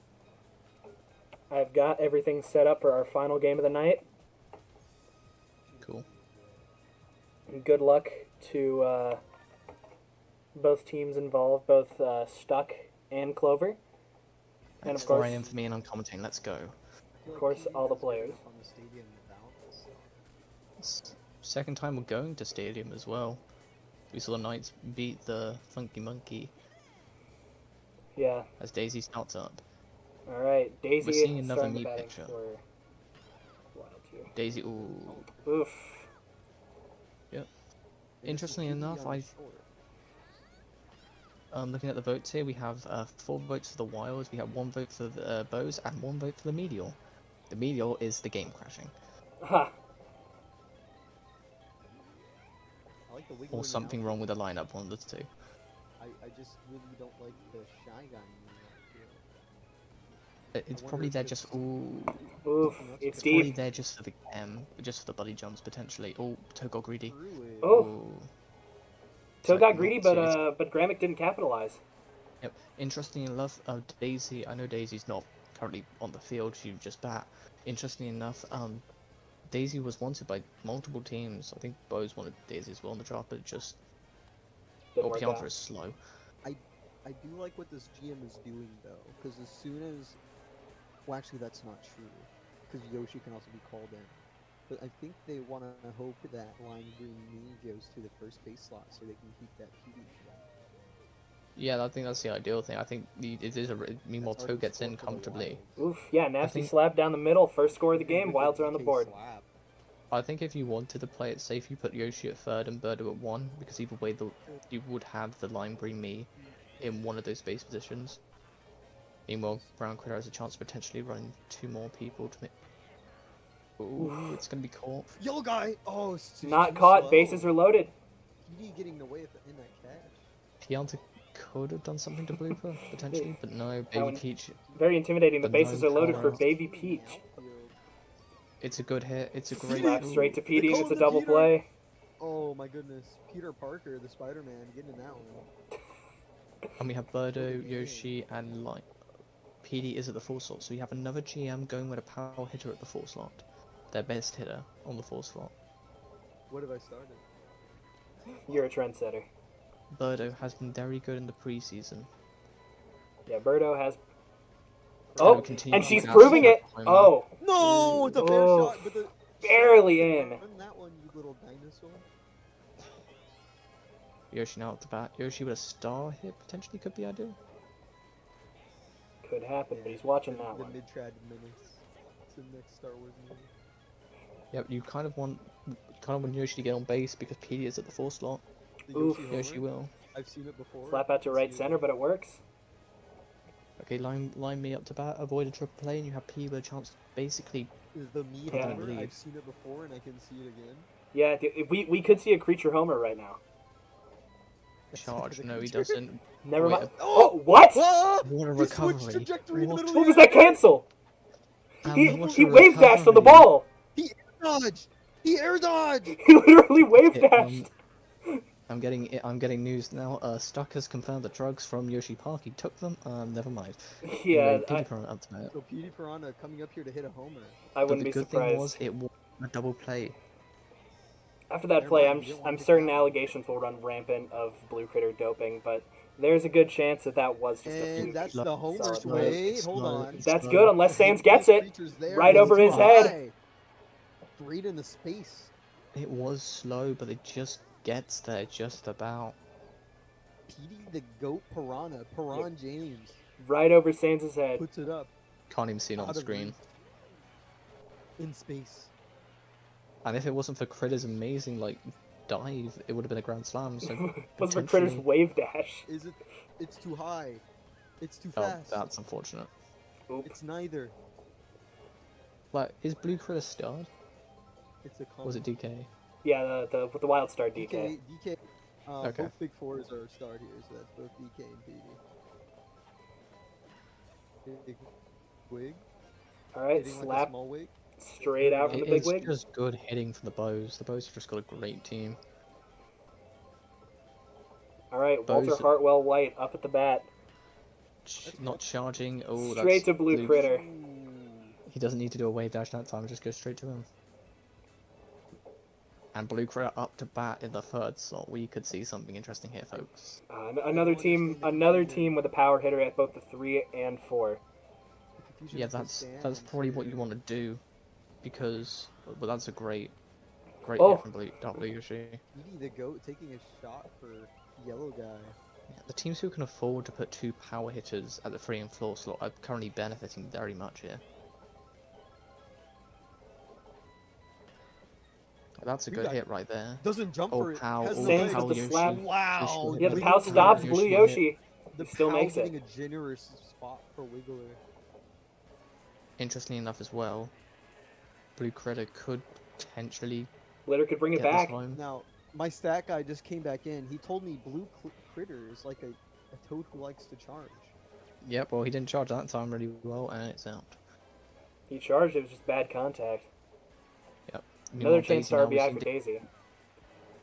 I've got everything set up for our final game of the night. Cool. Good luck to both teams involved, both Stuck and Clover. And It's of 4 course, a.m. for me and I'm commentating. Let's go. of course, all the players. On the stadium balance. It's second time we're going to stadium as well. We saw the Knights beat the Funky Monkey Yeah. as Daisy starts up. All right. Daisy We're seeing another starting the me batting picture. for Wild here. Daisy, ooh. Oof. Interestingly enough, looking at the votes here, we have 4 votes for the Wilds, we have 1 vote for the Bows, and 1 vote for the Meteor. The Meteor is the game crashing. Ha. I like the wiggling Or in the something wrong outfield. with the lineup, one of the two. I just really don't like the Shy Guy in the outfield. It's I probably wonder there if just, it's- ooh. Oof. It's It's probably deep. there just for the just for the buddy jumps, potentially. Oh, Toe got greedy. Threw it. Oh. Ooh. Toe So, got greedy, not serious. but Gramick didn't capitalize. Yep. Interesting enough, Daisy. I know Daisy's not currently on the field. She just bat. Interesting enough, Daisy was wanted by multiple teams. I think Bows wanted Daisy as well in the draft, but it just Didn't work Pianta out. is slow. I do like what this GM is doing though, because as soon as, well, actually that's not true, because Yoshi can also be called in. But I think they want to hope that Lime Green Me goes to the first base slot so they can keep that PD shot. Yeah, I think that's the ideal thing. I think it is meanwhile That's Toe already gets scored in for the comfortably. Wilds. Oof. Yeah. Nasty think- slap down the middle. First score of the Even game. with Wilds a are on the DK board. slap, I think if you wanted to play it safe, you put Yoshi at 3rd and Birdo at 1, because either way you would have the Lime Green Me in one of those base positions. Meanwhile, Brown Critter has a chance to potentially run 2 more people to make. Ooh, it's gonna be caught. Yellow guy! Oh, it's Not too caught. slow. Bases are loaded. PD getting away in that catch. Pianta could have done something to Blooper, potentially, but no, That one- Baby Peach. Very intimidating. The The bases are gnome loaded for power. Baby In the Peach. outfield. It's a good hit, it's a great Slap ooh. straight to PD. call It's a the double Peter. play. Oh my goodness. Peter Parker, the Spider-Man, getting in that one. And we have Birdo, Yoshi, and like PD is at the 4 slot, so we have another GM going with a power hitter at the 4 slot. Their best hitter on the 4 slot. What have I started? You're a trendsetter. Birdo has been very good in the preseason. Yeah. Birdo has. Gonna Oh, continue and to she's get proving it. outside Oh, No, it's a fair Oh, shot, but the barely shot- in. Run that one, you little dinosaur. Yoshi now at the bat. Yoshi with a star hit potentially could be ideal. could happen, but he's watching that The one. mid-trad menace. It's the next Star Wars movie. Yep, you kind of want Yoshi to get on base because PD is at the 4 slot. The Oof. Yoshi Yoshi homer? will. I've seen it before. Slap out to I've right seen it center, but it works. Okay, line me up to bat, avoid a triple play, and you have P with a chance to basically. The me Yeah. homer, Leave. I've seen it before and I can see it again. Yeah, we could see a creature homer right now. Charge. The No, he creature. doesn't. Never Wait, mind. Oh, what? Ah! What a He switched recovery. trajectory in the What? middle What of was the that cancel? He wave dashed on the ball. dodged! He air dodged! He literally wave Okay, dashed. I'm getting news now. Stuck has confirmed the drugs from Yoshi Park. He took them. Never mind. Yeah, Anyway, I, PD Piranha up to bat. So PD Piranha coming up here to hit a homer. I But wouldn't the be good surprised. thing was it was a double play. After that Never play, mind, you don't wanna I'm hit certain that one. allegations will run rampant of Blue Critter doping, but there's a good chance that was just a And fluke. that's Slow, the homer. slow, Wait, slow, hold on. That's slow. good unless Sans gets it. Creatures there, Right but over it's his too head. high. Straight in the space. It was slow, but it just gets there just about. PD the goat Piranha, Piran James, Right over Sans' head. puts it up Can't even see it on Out of screen. reach. In space. And if it wasn't for Critter's amazing dive, it would have been a grand slam. So Was for Critter's potentially- wave dash. Is it? It's too high. It's too Oh, fast. that's unfortunate. Oop. It's neither. Is Blue Critter starred? It's a Or was it DK? Yeah, the Wild Star DK. DK. Okay. Both big fours are starred here, so that's both DK and PD. Big wig. All right, Hitting like a slap small wig. straight out from the big It's wig. just good hitting from the Bows. The Bows have just got a great team. All right, Walter Bows- Hartwell White up at the bat. not charging. Oh, Straight that's to blue critter. He doesn't need to do a wave dash that time. Just go straight to him. And blue critter up to bat in the third slot. We could see something interesting here, folks. Another team with a power hitter at both the 3 and 4. Yeah, that's probably what you want to do, because that's a great hit from Blue Yoshi. Petey the goat taking a shot for yellow guy. Yeah, the teams who can afford to put 2 power hitters at the 3 and 4 slot are currently benefiting very much here. That's a good hit right there. Doesn't jump for it. Sands with the slap. Wow. Yeah, the pow stops Blue Yoshi. The He still makes it. getting a generous spot for Wiggler. Interestingly enough as well, Blue Critter could potentially Litter could bring it back. Now, my stat guy just came back in. He told me Blue Critter is like a toad who likes to charge. Yep, well he didn't charge that time really well, and it's out. He charged, it was just bad contact. Yep. Another chance to RBI for Daisy.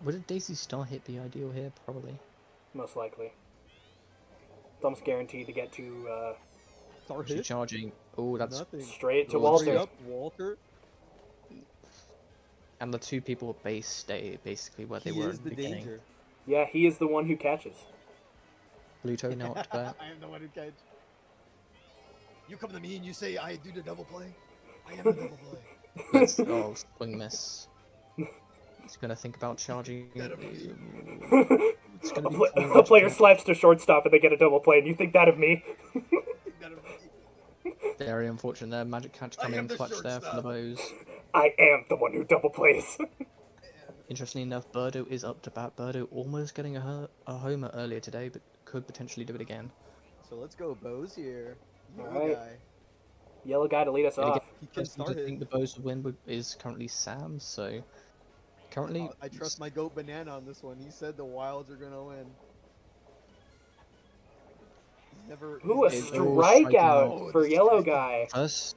Would a Daisy star hit be ideal here? Probably. Most likely. It's almost guaranteed to get to, Star She's hit? charging. Oh, that's Nothing. straight to Oh, Walter. Straight up, Walter. And the 2 people at base stay basically where they were is in the the beginning. danger. Yeah, he is the one who catches. Blue Toe now up to bat. I am the one who catch. You come to me and you say I do the double play. I am the double play. Oh, swing miss. He's gonna think about charging. It's gonna be A player slaps to shortstop and they get a double play, and you think that of me? Very unfortunate there. Magic catch coming in clutch there for the Bows. I am the one who double plays. Interestingly enough, Birdo is up to bat. Birdo almost getting a homer earlier today, but could potentially do it again. So let's go Bows here. Yellow Alright. guy. Yellow guy to lead us And off. again, He can I start think it. the Bows would win is currently Sam, so currently I trust my goat Banana on this one. He said the Wilds are gonna win. Ooh, a he's strikeout for the yellow strikeout. guy. first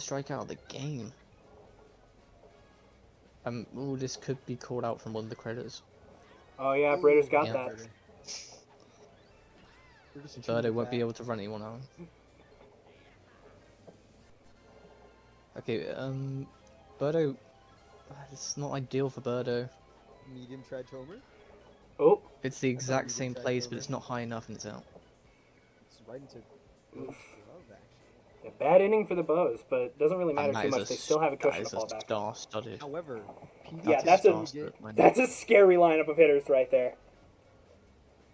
strikeout of the game. Ooh, this could be called out from one of the critters. Oh yeah, Brader's got Yeah. that. Birdo won't be able to run anyone out. Okay, Birdo, it's not ideal for Birdo. Medium trad homer. Oh, It's the exact needed same that place, over. but it's not high enough and it's out. It's right into glove action. yeah, bad inning for the Bows, but it doesn't really matter And that too is much. They still have a cushion to fall that is back. a star-studded. However, Yeah, That's that's That's a scary lineup of hitters right there.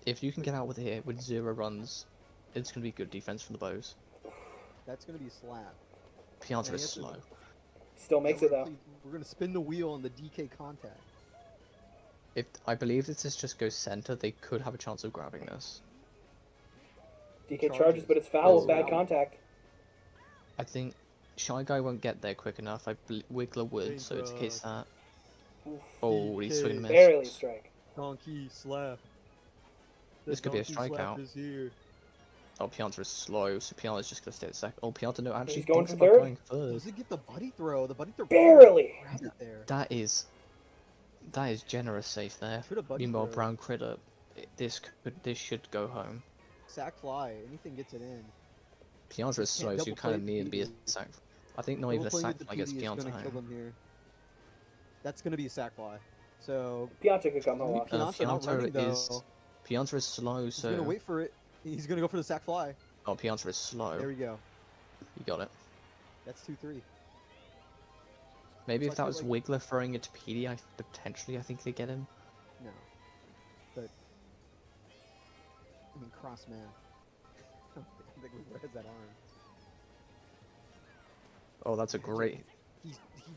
If you can get out with it with 0 runs, it's going to be good defense from the Bows. That's gonna be a slap. Piazza Yeah, is he has to- slow. Still makes it though. We're gonna spin the wheel on the DK contact. If I believe if this just goes center, they could have a chance of grabbing this. DK charges, but it's foul. Oh, Bad foul. contact. I think Shy Guy won't get there quick enough. Wiggler would, so it's a case that. Oh, he's swinging and Barely miss. strike. Donkey slap. This could be a donkey slap strikeout. is here. Oh, Piazza is slow, so Piazza's just gonna stay at second. Oh, Piazza no, actually He's going thinks for about third? going third. Does it get the buddy throw? The buddy throw Barely. grabbed it there. That is generous safe there. Should have buddy Meanwhile, throw. Brown Critter, this should go home. Sack fly. Anything gets it in. Piazza is Just slow, can't so you double kind of play need to be a PD. sack. I think not even a Double playing sack with fly gets PD is Piazza gonna kill home. them here. That's gonna be a sack fly. So Piazza could come home. maybe off. Piazza not Piazza running though. Piazza is slow, He's so gonna wait for it. He's gonna go for the sack fly. oh, Piazza is slow. There we go. You got it. That's 2-3. Maybe So if I that feel was Wiggler throwing it to PD, I think they get him. No. But I mean cross man. I don't think Wiggler has that arm. Oh, that's a great. He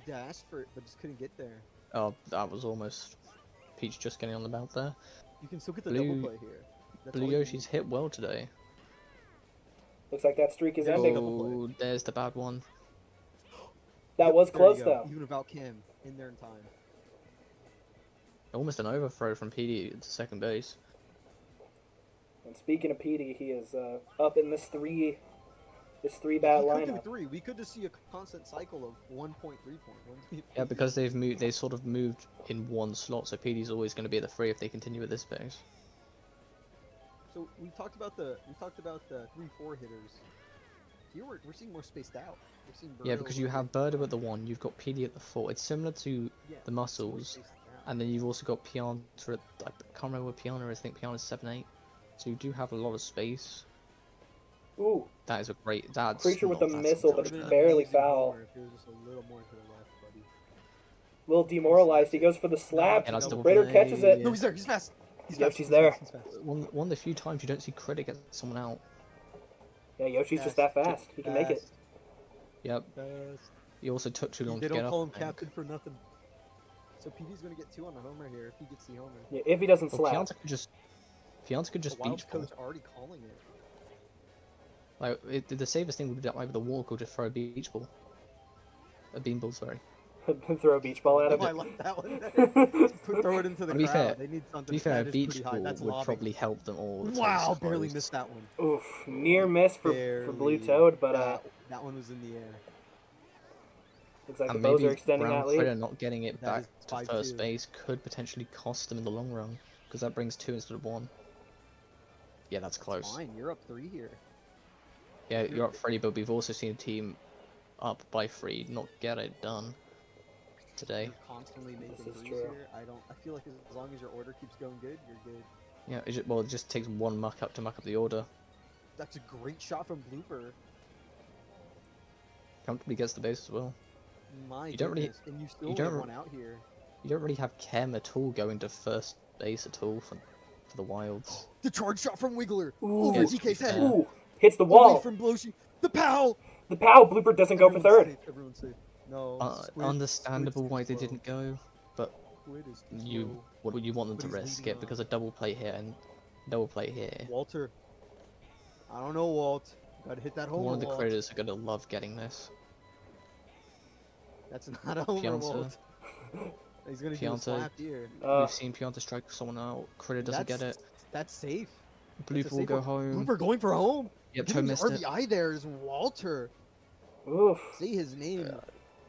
dashed for it but just couldn't get there. Oh, that was almost Peach just getting on the belt there. You can still get the Blue- double play here. That's Blue all you Yoshi's hit well today. Looks like that streak is Yeah, ending. double play. Oh, there's the bad one. That Yep, was there you close go. though. Even without Kim in there in time. Almost an overthrow from PD to second base. And speaking of Petey, he is up in this three bat We could do lineup. 3. We could just see a constant cycle of 1.3 point. Yeah, because they sort of moved in one slot, so PD's always going to be at the 3 if they continue at this pace. So we talked about the 3-4 hitters. Here we're seeing more spaced out. We're seeing Yeah, Burrow because you have Birdo at the 1, you've got PD at the 4. It's similar to yeah, the it's more muscles, spaced out. and then you've also got Pianta at, I can't remember what Pianta is, I think Pianta's 7-8. So you do have a lot of space. Ooh, That is a great, that's Creature with not, a that's missile, That but would've it's been an barely amazing foul. homer if it was just a little more to the left, buddy. A little demoralized. He goes for the slap. Yeah, that's double Ritter play. catches it. No, he's there. He's fast. Yoshi's there. He's fast. One of the few times you don't see Critter get someone out. Yeah, Yoshi's just that fast. He can make it. Yep. Fast. He also took too long They to get don't up. call him I think. captain for nothing. So PD's gonna get 2 on the homer here if he gets the homer. Yeah, if he doesn't Well, slap. Pianta could just The Wild beach ball. coach already calling it. Like the safest thing would be either the walk or just throw a beach ball. A beanball, sorry. Throw a beach ball at Oh, him. I like that one. Throw it into the To be crowd. fair- They need something. To be fair, that a is beach pretty high. ball That's would lobbing. probably help them all. The Wow, toes barely closed. missed that one. Oof, near miss for Blue Barely. Toad, but That one was in the air. looks like the And Bows maybe are extending Brown that lead. Critter not getting it That back is to 5-2. first base could potentially cost them in the long run, because that brings 2 instead of 1. Yeah, that's close. Fine, you're up 3 here. Yeah, you're up 3, but we've also seen a team up by 3 not get it done today. You're constantly making This is threes true. here. I feel like as long as your order keeps going good, you're good. Yeah, it just takes one muck up to muck up the order. That's a great shot from Blooper. Comfortably gets the base as well. My You don't really- goodness. And you still you get don't- one out here. You don't really have Chem at all going to first base at all for the Wilds. The charge shot from Wiggler Ooh. over DK's head. Yeah. Ooh, hits the Away wall. from Bloshi. The pow. The POW blooper doesn't go for Everyone's third. safe, everyone's safe. No. Squid- Understandable Squid's why too they slow. didn't go, but Squid is too you slow. what would you want them to But he's risk leading it because off. a double play here and double play here. Walter. I don't know, Walt. Gotta hit that homer, One of the Walt. critters are gonna love getting this. That's not a homer, Pianta. Walt. He's gonna do a Pianta. slap here. We've seen Pianta strike someone out. Critter doesn't get it. That's safe. Blooper That's a will safe go one. home. Blooper going for home. Yep, Getting Toad the missed it. RBI there is Walter. Oof. Say his name.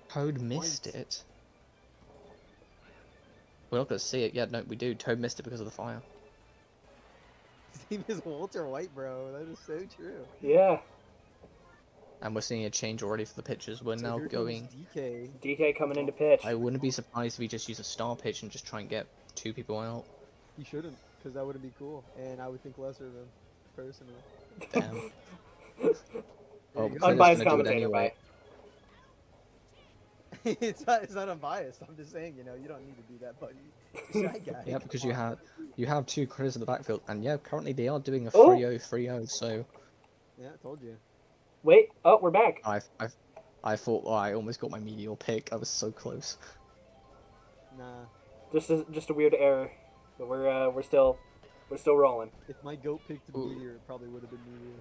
Toad missed Twice. it. We're not gonna see it yet. No, we do. Toad missed it because of the fire. His name is Walter White, bro. That is so true. Yeah. And we're seeing a change already for the pitchers. We're So now here comes going. DK. DK coming into pitch. I wouldn't be surprised if we just use a star pitch and just try and get 2 people out. He shouldn't, because that wouldn't be cool, and I would think lesser of him, personally. Damn. There Oh, you go. Critter's Unbiased gonna do it commentator, anyway. it's not unbiased. I'm just saying, you don't need to do that, buddy. Shy guy. Yeah, because you come have 2 critters in the backfield, and yeah, currently they are doing a Oh! 3-0-3-0. So on. Yeah, I told you. Wait. Oh, we're back. I thought I almost got my medial pick. I was so close. Nah. Just a weird error. But we're still rolling. If my goat picked Ooh. Meteor, it probably would have been Meteor.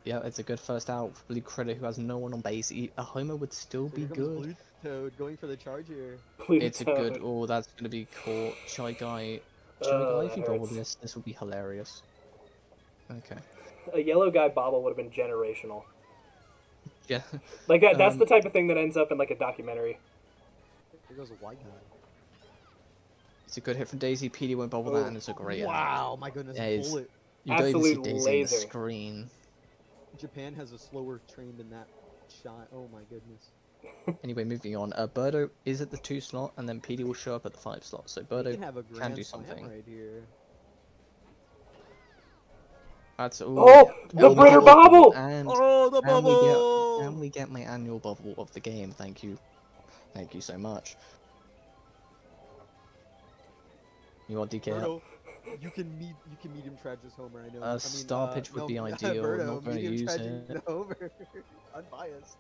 Yeah, it's a good first out for Blue Critter who has no one on base. A homer would still So be here comes good. Blue Toad going for the charge here. Blue It's a Toad. good. Oh, that's gonna be caught. Shy Guy. If you that bobble hurts. this would be hilarious. Okay. A yellow guy bobble would have been generational. Yeah. Like that's Um, the type of thing that ends up in like a documentary. Here goes a white guy. It's a good hit from Daisy. PD won't bobble Oh. that, and it's a great out. Wow, my goodness, Yeah, it's- bullet. You don't even see Absolute Daisy laser. on the screen. Japan has a slower train than that shot. Oh my goodness. Anyway, moving on. Birdo is at the 2 slot, and then PD will show up at the 5 slot. So He Birdo can have a grand do slam something. right here. That's Oh, the Oh, Britter bobble! And Oh, the and bubble! can we get my annual bubble of the game? Thank you. Thank you so much. You want DK up? Birdo, you can meet him tragic homer. I know. A star pitch would be ideal, Birdo, not gonna meet him use tragic it. Homer. Unbiased.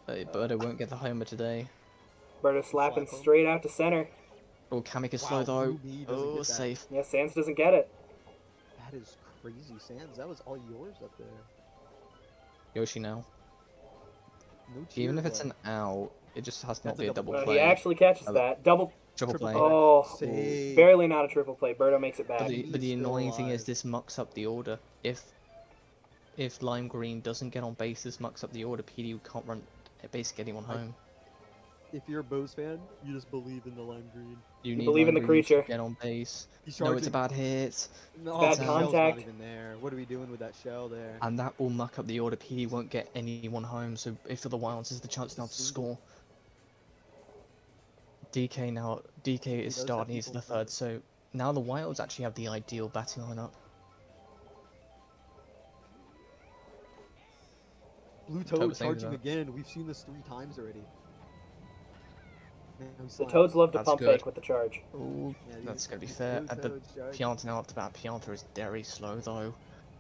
Birdo won't get the homer today. Berto slapping Slap him. straight out to center. Oh, Kamek is Wow, slow though. Blue Bee doesn't Oh, get that. safe. Yeah, Sands doesn't get it. That is crazy, Sands. That was all yours up there. Yoshi now. No cheer, Even if it's but an out, it just has to not That's a be a double double He play. actually catches that. Double. Triple triple play. play. Oh, Save. barely not a triple play. Berto makes it But back. the, but the He's still annoying thing is alive. this mucks up the order. If Lime Green doesn't get on base, this mucks up the order. PD can't run base get anyone home. if you're a Bose fan, you just believe in the lime green. You need believe in the lime green to creature. get on base. He's No, it's a charging. bad hit. No, bad the shell's contact. not even there. What are we doing with that shell there? And that will muck up the order. PD won't get anyone home, so if for the Wilds is the chance now to score. DK is does have starting, he's people the third, so now the Wilds actually have the ideal batting lineup. Blue Toad Toad was thinking charging that. again. We've seen this 3 times already. Man, The Toads love to That's pump good. fake with the charge. Ooh, Yeah, that's these- gonna be these fair. Blue At the Toads charging. Pianta now up to bat. Pianta is very slow though,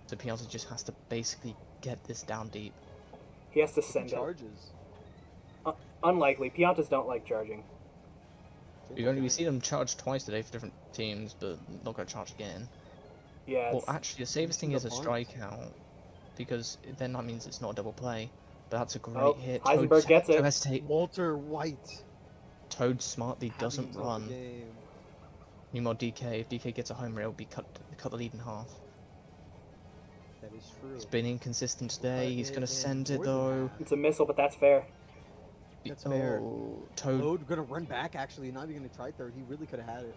so Pianta just has to basically get this down deep. He has to He send it. charges. Unlikely. Piantas don't like charging. We've seen them charge twice today for different teams, but not gonna charge again. Yeah. Well, It's, actually, the safest thing the is a punt. strikeout, because then that means it's not a double play. But that's a great Oh, hit. Heisenberg gets it. Toad hesitate. Walter White. Toad smartly doesn't having a run. game. Meanwhile, DK, if DK gets a homer, it'll be cut the lead in half. That is true. He's been inconsistent today. He's gonna And send it more than though. that, it's a missile, but that's fair. That's fair. Oh, Toad. Toad gonna run back actually, not even gonna try third. He really could have had it.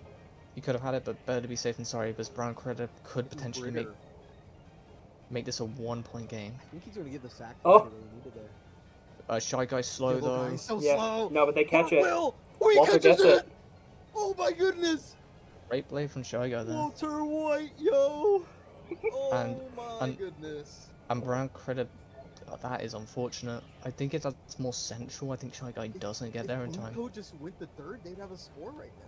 He could have had it, but better to be safe than sorry, because Brown Credit could potentially Britter. make this a 1-point game. I think he's gonna give the sack. Oh. that he really needed there. Shy Guy's slow Yellow though. guy's so Yeah. slow. No, but they catch Oh, it. Will! Oh, he Walter catches gets it. Oh my goodness! Great play from Shy Guy there. Walter White, yo! Oh And- my and- goodness! And Brown Credit, that is unfortunate. I think that's more central. I think Shy Guy doesn't get there in time. If Blue Toad just went the third, they'd have a score right now.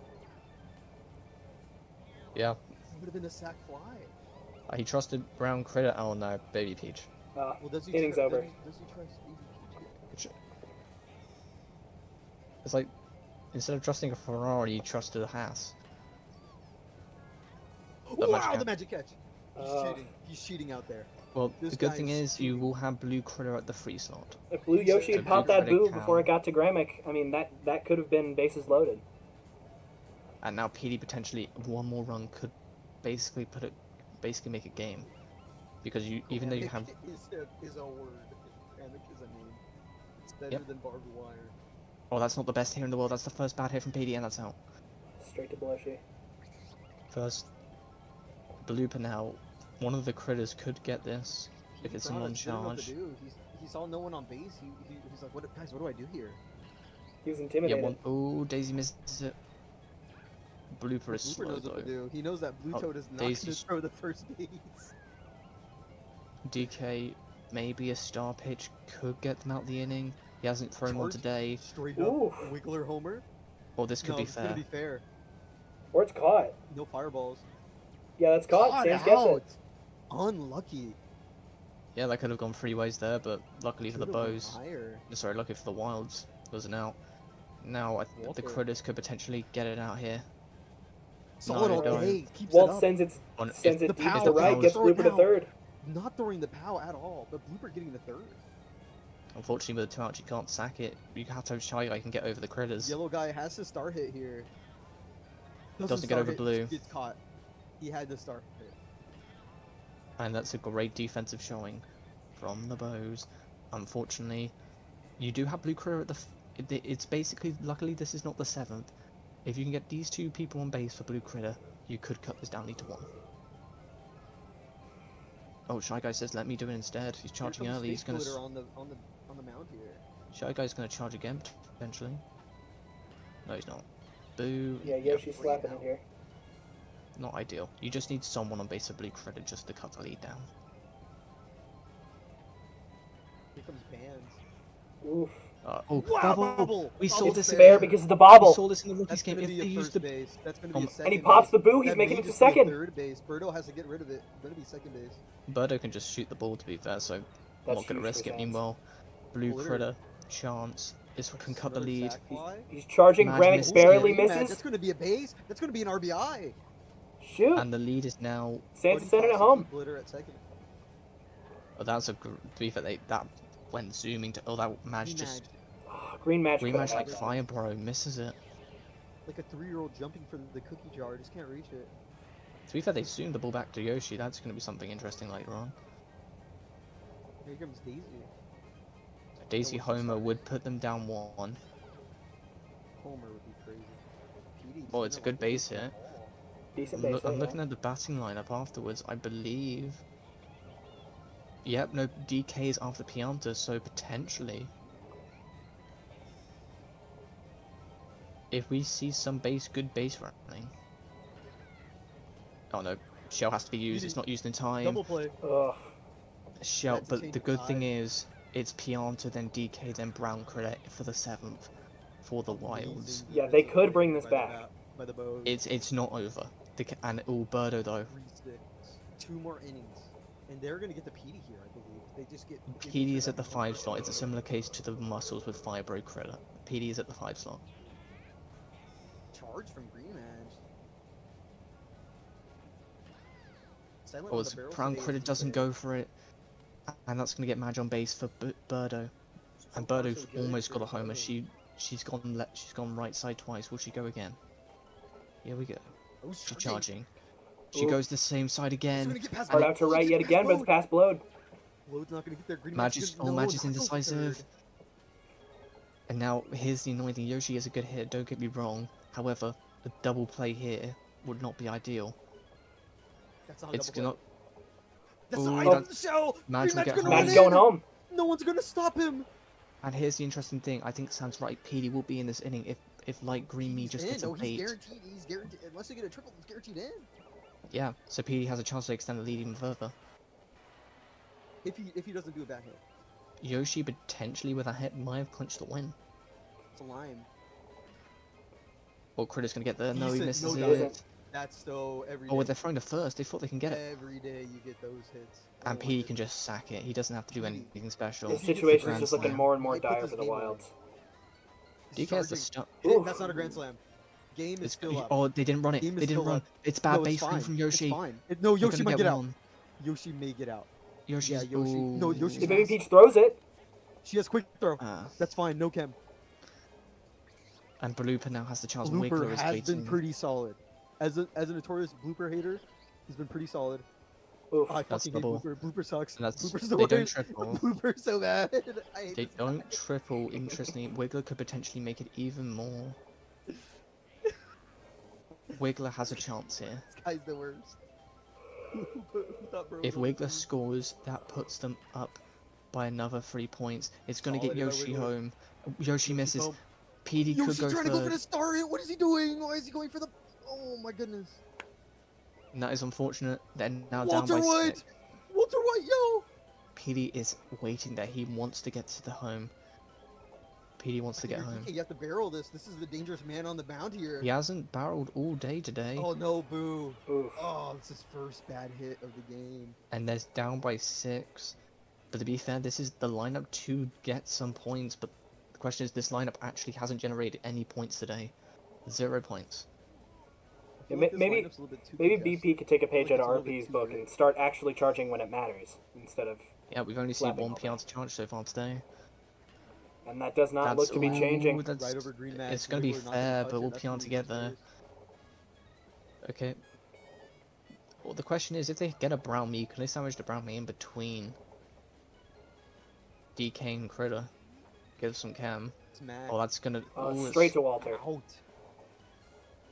Yeah, It would have been a sack fly. he trusted Brown Credit. Oh no, Baby Peach. Well, does he Innings over. Does he trust Baby Peach? It's like, instead of trusting a Ferrari, you trusted a Haas. That Wow, magic the magic catch! He's Uh, cheating. He's cheating out there. Well, This the good guy thing is is you will have Blue Critter at the free slot. If Blue Yoshi had So popped Blue that Credit boo can- before it got to Gramick, I mean, that could have been bases loaded. And now PD potentially one more run could basically make a game, because even though you have is a word. Panic is a name. It's better Yep. than barbed wire. oh, that's not the best hit in the world. That's the first bad hit from PD, and that's out. Straight to Belushi. First blooper now. One of the critters could get this if it's a Brown didn't know what to non-charge. do. He saw no one on base. He's like, "What, guys? What do I do here?" He was Yeah, intimidated. oh, Daisy misses it. Blooper is Blooper slow knows what to though. do. He knows that Blue Oh, Toad is not going to Daisy's- throw the first base. DK, maybe a star pitch could get them out the inning. He hasn't thrown one Charge. today. Straight Ooh. up Wiggler homer. Or this could No, be it's gonna fair. be fair. Or it's caught. No fireballs. Yeah, that's caught. Caught Sands gets it. out. Unlucky. Yeah, that could have gone 3 ways there, but luckily for the Should've went Bows. higher. Sorry, lucky for the Wilds. Was an out. Now the Walter. critters could potentially get it out here. Solid No, all don't. day. Keeps Walt it up. sends it On- sends if- it the deep pow- to right, pow gets is Blooper to throwing out. third. Not throwing the pow at all, but Blooper getting the third. Unfortunately, with the 2 outs, you can't sack it. You have to have Shy Guy can get over the critters. Yellow guy has to start hit here. Doesn't get start over hit, Blue. Gets caught. He had to start hit. And that's a great defensive showing from the Bows. Unfortunately, you do have Blue Critter at it's basically, luckily this is not the 7th. If you can get these 2 people on base for Blue Critter, you could cut this down to 1. Oh, Shy Guy says, let me do it instead. He's charging Here comes early. He's gonna. Splitter on the mound here. Shy Guy's gonna charge again, potentially. No, he's not. Boo. Yeah, Yep, Yoshi's slapping it here. not ideal. You just need someone on base for Blue Critter just to cut the lead down. Here comes Bands. Oof. Oh, Wow, bobble! bobble! We saw Bobble this. It's fair. fair because of the We bobble. saw this in the rookies That's game. gonna If be they a used first the base. That's gonna be a second. And he pops base. the boo. He's That making may it to just be a second. Third base. Birdo has to get rid of it. Gonna be second base. Birdo can just shoot the ball, to be fair, so I'm That's not gonna huge risk for it. Sands. Meanwhile, Blue Literally. Critter chance. This can cut the Another lead. sack fly. He's charging. Imagine Gramick misses barely it. Man, misses. That's gonna be a base. That's gonna be an RBI. Shoot. And the lead is now. Sands is sending it home. Glitter at second. Oh, that's a to be fair. That went zooming to. Oh, that match just. Oh, green match. Green could match have like had it. fire, bro. Misses it. Like a 3-year-old jumping for the cookie jar. Just can't reach it. To be fair, they zoomed the ball back to Yoshi. That's gonna be something interesting later on. Here comes Daisy. Daisy what's the Homer start? would put them down 1. homer would be crazy. PD Well, it's a good base hit. Decent base hit, I'm looking yeah. at the batting lineup afterwards. I believe. Yep, no DK is after Pianta, so potentially, if we see some good base running. Oh no, shell has to be used. It's not used in time. Double play. Ugh. Shell, That's a but change the of good thing tide. is it's Pianta, then DK, then Brown Credit for the 7th for the Wilds. Amazing Yeah, they defensive could play bring there this by the back. by the Bows. It's not over. And Birdo though. 3-6. 2 more innings. And they're going to get the PD here, I believe. They just get... PD is at the 5 slot. It's a similar case to the Muscles with Fibro Credit. PD is at the 5 slot. Charge from Green Edge. Silent Oh, on the barrel Brown today Credit is doesn't fair. go for it. And that's going to get Madge on base for Birdo. So And far, Birdo's so good almost for got a homer. Birdo. She's gone right side twice. Will she go again? Here we go. Oh, She's charging. She Ooh. goes the same side He's again. gonna get past Hard Blode. out to right He's yet gonna again, but it's Blode. past Blode. Blode's not gonna get there. Green Madge Edge is gonna- no, Madge is not go for indecisive. third. And now here's the annoying thing. Yoshi is a good hit. Don't get me wrong. However, a double play here would not be ideal. That's not a It's double not. play. That's Ooh, not that's- the shell. Madge Green will Edge get gonna home. run Mad's in. going home. No one's gonna stop him. And here's the interesting thing. I think Sam's right. PD will be in this inning if light green me He's just in. gets a No, he's bait. guaranteed. He's guaranteed. Unless they get a triple, he's guaranteed in. Yeah. So PD has a chance to extend the lead even further. If he doesn't do a bad hit, Yoshi potentially with a hit might have clinched the win. it's a lime. Well, Critter's gonna get there. No, he Decent, misses no it. doesn't. That's so every Oh, day. they're throwing the first. They thought they can get it. Every day you get those hits. And Oh my PD can goodness. just sack it. He doesn't have to do PD. anything special. The If he gets situation is grand just looking slam. more and more He put dire this for the game away. Wilds. He's DK has the charging. start. Ooh. That's not a grand slam. Game is It's still up. Oh, they didn't run it. Game is They didn't still run. up. It's bad No, base running fine. from Yoshi. It's fine. No, They're Yoshi gonna might get out. one. Yoshi may get out. Yoshi's Yeah, Yoshi. No, Yoshi's If Baby fast. Peach throws it, She has quick throw. Ah. That's fine. No chem. And Blooper now has the chance. Blooper Wiggler is has waiting. been pretty solid. As a notorious blooper hater, he's been pretty solid. oof. I That's fucking hate double. blooper. Blooper sucks. And that's- Blooper's the they don't worst. triple. Blooper's so bad. I hate They this don't guy. triple. Interestingly, Wiggler could potentially make it even more. Wiggler has a chance here. This guy's the worst. Who thought bro If was Wiggler scores, that puts them up by another 3 points. It's gonna Solid get by Yoshi Wiggler. home. Yoshi Yoshi's misses. home. PD could Yoshi's go trying to go for the third. star hit. What is he doing? Why is he going for the? Oh my goodness. And that is unfortunate. They're now Walter down by White. 6. Walter White, yo. PD is waiting there. He wants to get to the home. PD wants to get home. You have to barrel this. This is the dangerous man on the mound here. He hasn't barreled all day today. Oh no, boo. Oof. Oh, it's his first bad hit of the game. And they're down by 6. But to be fair, this is the lineup to get some points. But the question is, this lineup actually hasn't generated any points today. 0 points. I feel Yeah, like this maybe- lineup's a little bit too Maybe congested. BP could take a page like out it's of a little bit RP's too book late. and start actually charging when it matters instead of, Yeah, we've only seen Slapping one all day. Pianta charge so far today. and that does not look to be ooh, changing. that's- Right over Green Match. it's gonna be Wiggler not fair, touch but it, will that's Pianta really get there? mysterious. Okay. Well, the question is, if they get a brown meat, can they sandwich the brown meat in between DK and Critter? Give some cam. It's mad. Oh, that's gonna. oh, Straight it's- to Walter. Out.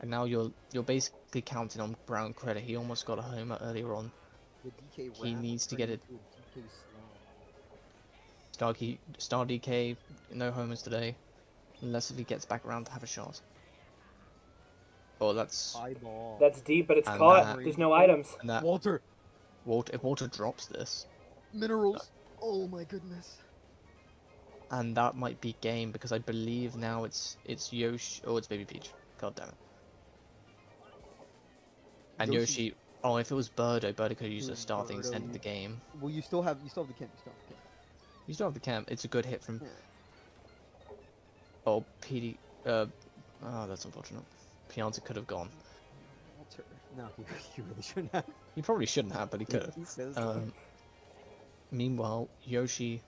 And now you're basically counting on Brown Credit. He almost got a homer earlier on. The DK He wrap needs to turned get it. into a DK slam. Star DK, no homers today, unless if he gets back around to have a shot. Oh, that's High ball. That's deep, but it's And caught. that- There's no items. and that. Walter. If Walter drops this, Minerals. Oh my goodness. and that might be game because I believe now it's Yoshi. Oh, it's Baby Peach. God damn it. And Yoshi's- Yoshi. Oh, if it was Birdo, Birdo could have used a It was star thing, Birdo. extended the game. Well, you still have the chem. You still have the chem. You still have the camp. It's a good hit from. Yeah. Oh, PD. Oh, that's unfortunate. Pianta could have gone. Walter. No, he really shouldn't have. He probably shouldn't have, but he could have. He says so. Meanwhile, Yoshi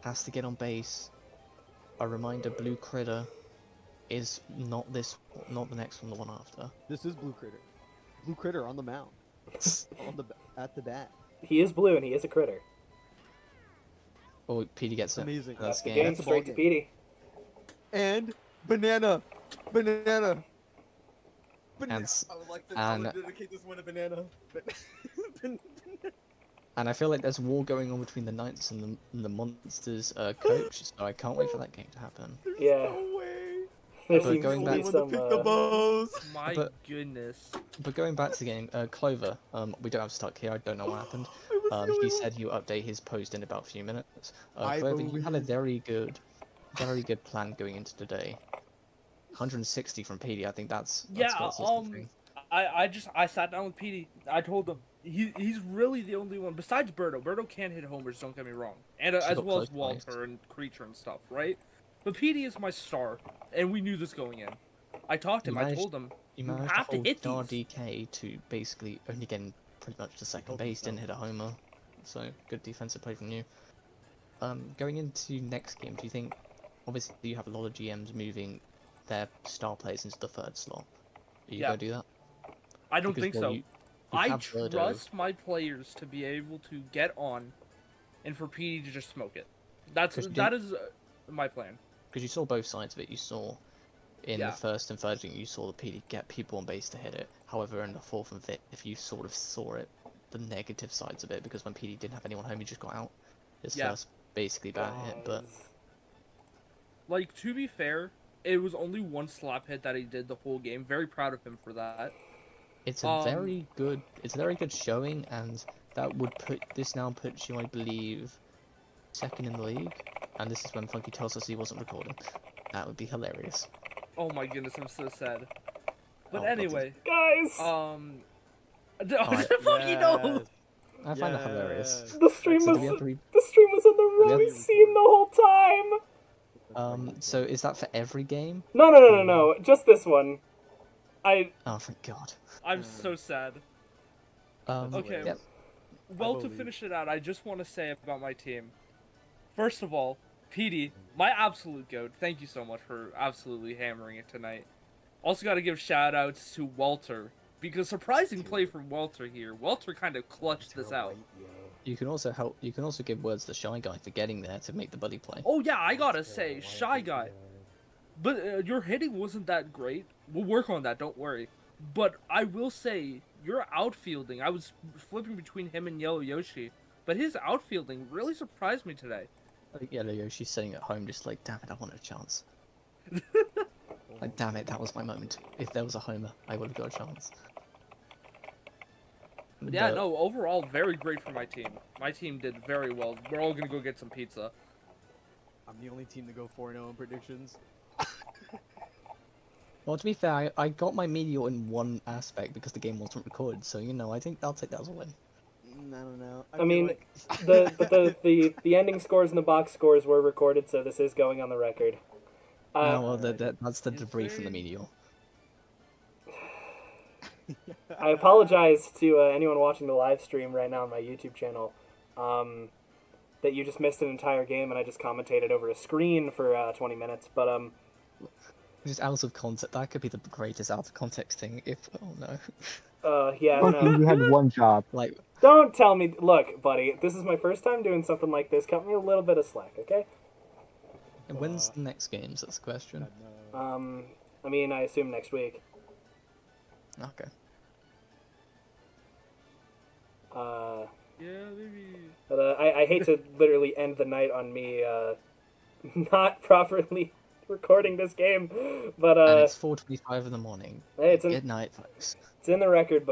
has to get on base. A reminder: Blue Critter is not not the next one, the one after. This is Blue Critter. Blue Critter on the mound. At the bat. He is blue and he is a critter. Oh, PD gets it. Amazing. That's That's the game. game. That's a Straight ball to Petey. And banana. Banana. And I would like to I and would dedicate this one to banana. and I feel like there's war going on between the Knights and the Monsters coach, so I can't wait for that game to happen. Yeah. No way. There But seems going to be back- some. My But- goodness. But going back to the game, Clover, we don't have stuck here. I don't know what happened. He said he'll update his post in about a few minutes. Clover, you had a very good plan going into today. 160 from PD. I think that's Yeah, got something. I sat down with Petey. I told him he's really the only one besides Birdo. Birdo can hit homers, don't get me wrong, and She as got well as close Walter points. and Creature and stuff, right? But Petey is my star, and we knew this going in. I talked to him. I told him You you managed have to to hold hit Star these. DK to basically only getting pretty much to second base, didn't hit a homer. So good defensive play from you. Going into next game, do you think? Obviously, you have a lot of GMs moving their star players into the third slot. Are you Yeah. gonna do that? I don't Because, think well, so. you I have Birdo. trust my players to be able to get on, and for Petey to just smoke it. That is my plan. Because you saw both sides of it. You saw in Yeah. the first and third game, you saw the PD get people on base to hit it. However, in the fourth and fifth, if you sort of saw it, the negative sides of it, because when PD didn't have anyone home, he just got out. His Yeah. first basically bad hit, but Like, to be fair, it was only one slap hit that he did the whole game. Very proud of him for that. it's a very good showing, and that would now puts you, I believe, second in the league. And this is when Funky tells us he wasn't recording. That would be hilarious. Oh my goodness, I'm so sad. But Oh, anyway, Guys, Funky no. I find that hilarious. the stream So was do we have to the stream was on the we have- wrong scene the whole time. So is that for every game? No. Just this one. Oh, thank God. I'm so sad. Okay. Yep. Well, to finish it out, I just want to say about my team. First of all, PD, my absolute goat. Thank you so much for absolutely hammering it tonight. Also got to give shout outs to Walter, because surprising play from Walter here. Walter kind of clutched this out. You can also give words to Shy Guy for getting there to make the buddy play. Oh yeah, I gotta say, Shy Guy. But your hitting wasn't that great. We'll work on that, don't worry. But I will say, your outfielding, I was flipping between him and Yellow Yoshi, but his outfielding really surprised me today. Yellow Yoshi's sitting at home just like, damn it, I wanted a chance. Like, damn it, that was my moment. If there was a homer, I would have got a chance. But yeah, no, overall, very great for my team. My team did very well. We're all gonna go get some pizza. I'm the only team to go 4-0 in predictions. Well, to be fair, I got my meteor in one aspect because the game wasn't recorded, so you know, I think I'll take that as a win. I don't know. I mean, the ending scores and the box scores were recorded, so this is going on the record. No, well, that's the debris from the meteor. I apologize to anyone watching the live stream right now on my YouTube channel that you just missed an entire game and I just commentated over a screen for 20 minutes. But Just out of context. That could be the greatest out of context thing. If no. yeah, Funky, no. you had one job. Like, Don't tell me. Look, buddy, this is my first time doing something like this. Cut me a little bit of slack, okay? when's the next games? That's the question. I mean, I assume next week. Okay. Yeah, maybe. But I hate to literally end the night on me not properly recording this game, but And it's 4:25 in the morning. hey, Good night, folks. it's in the record book.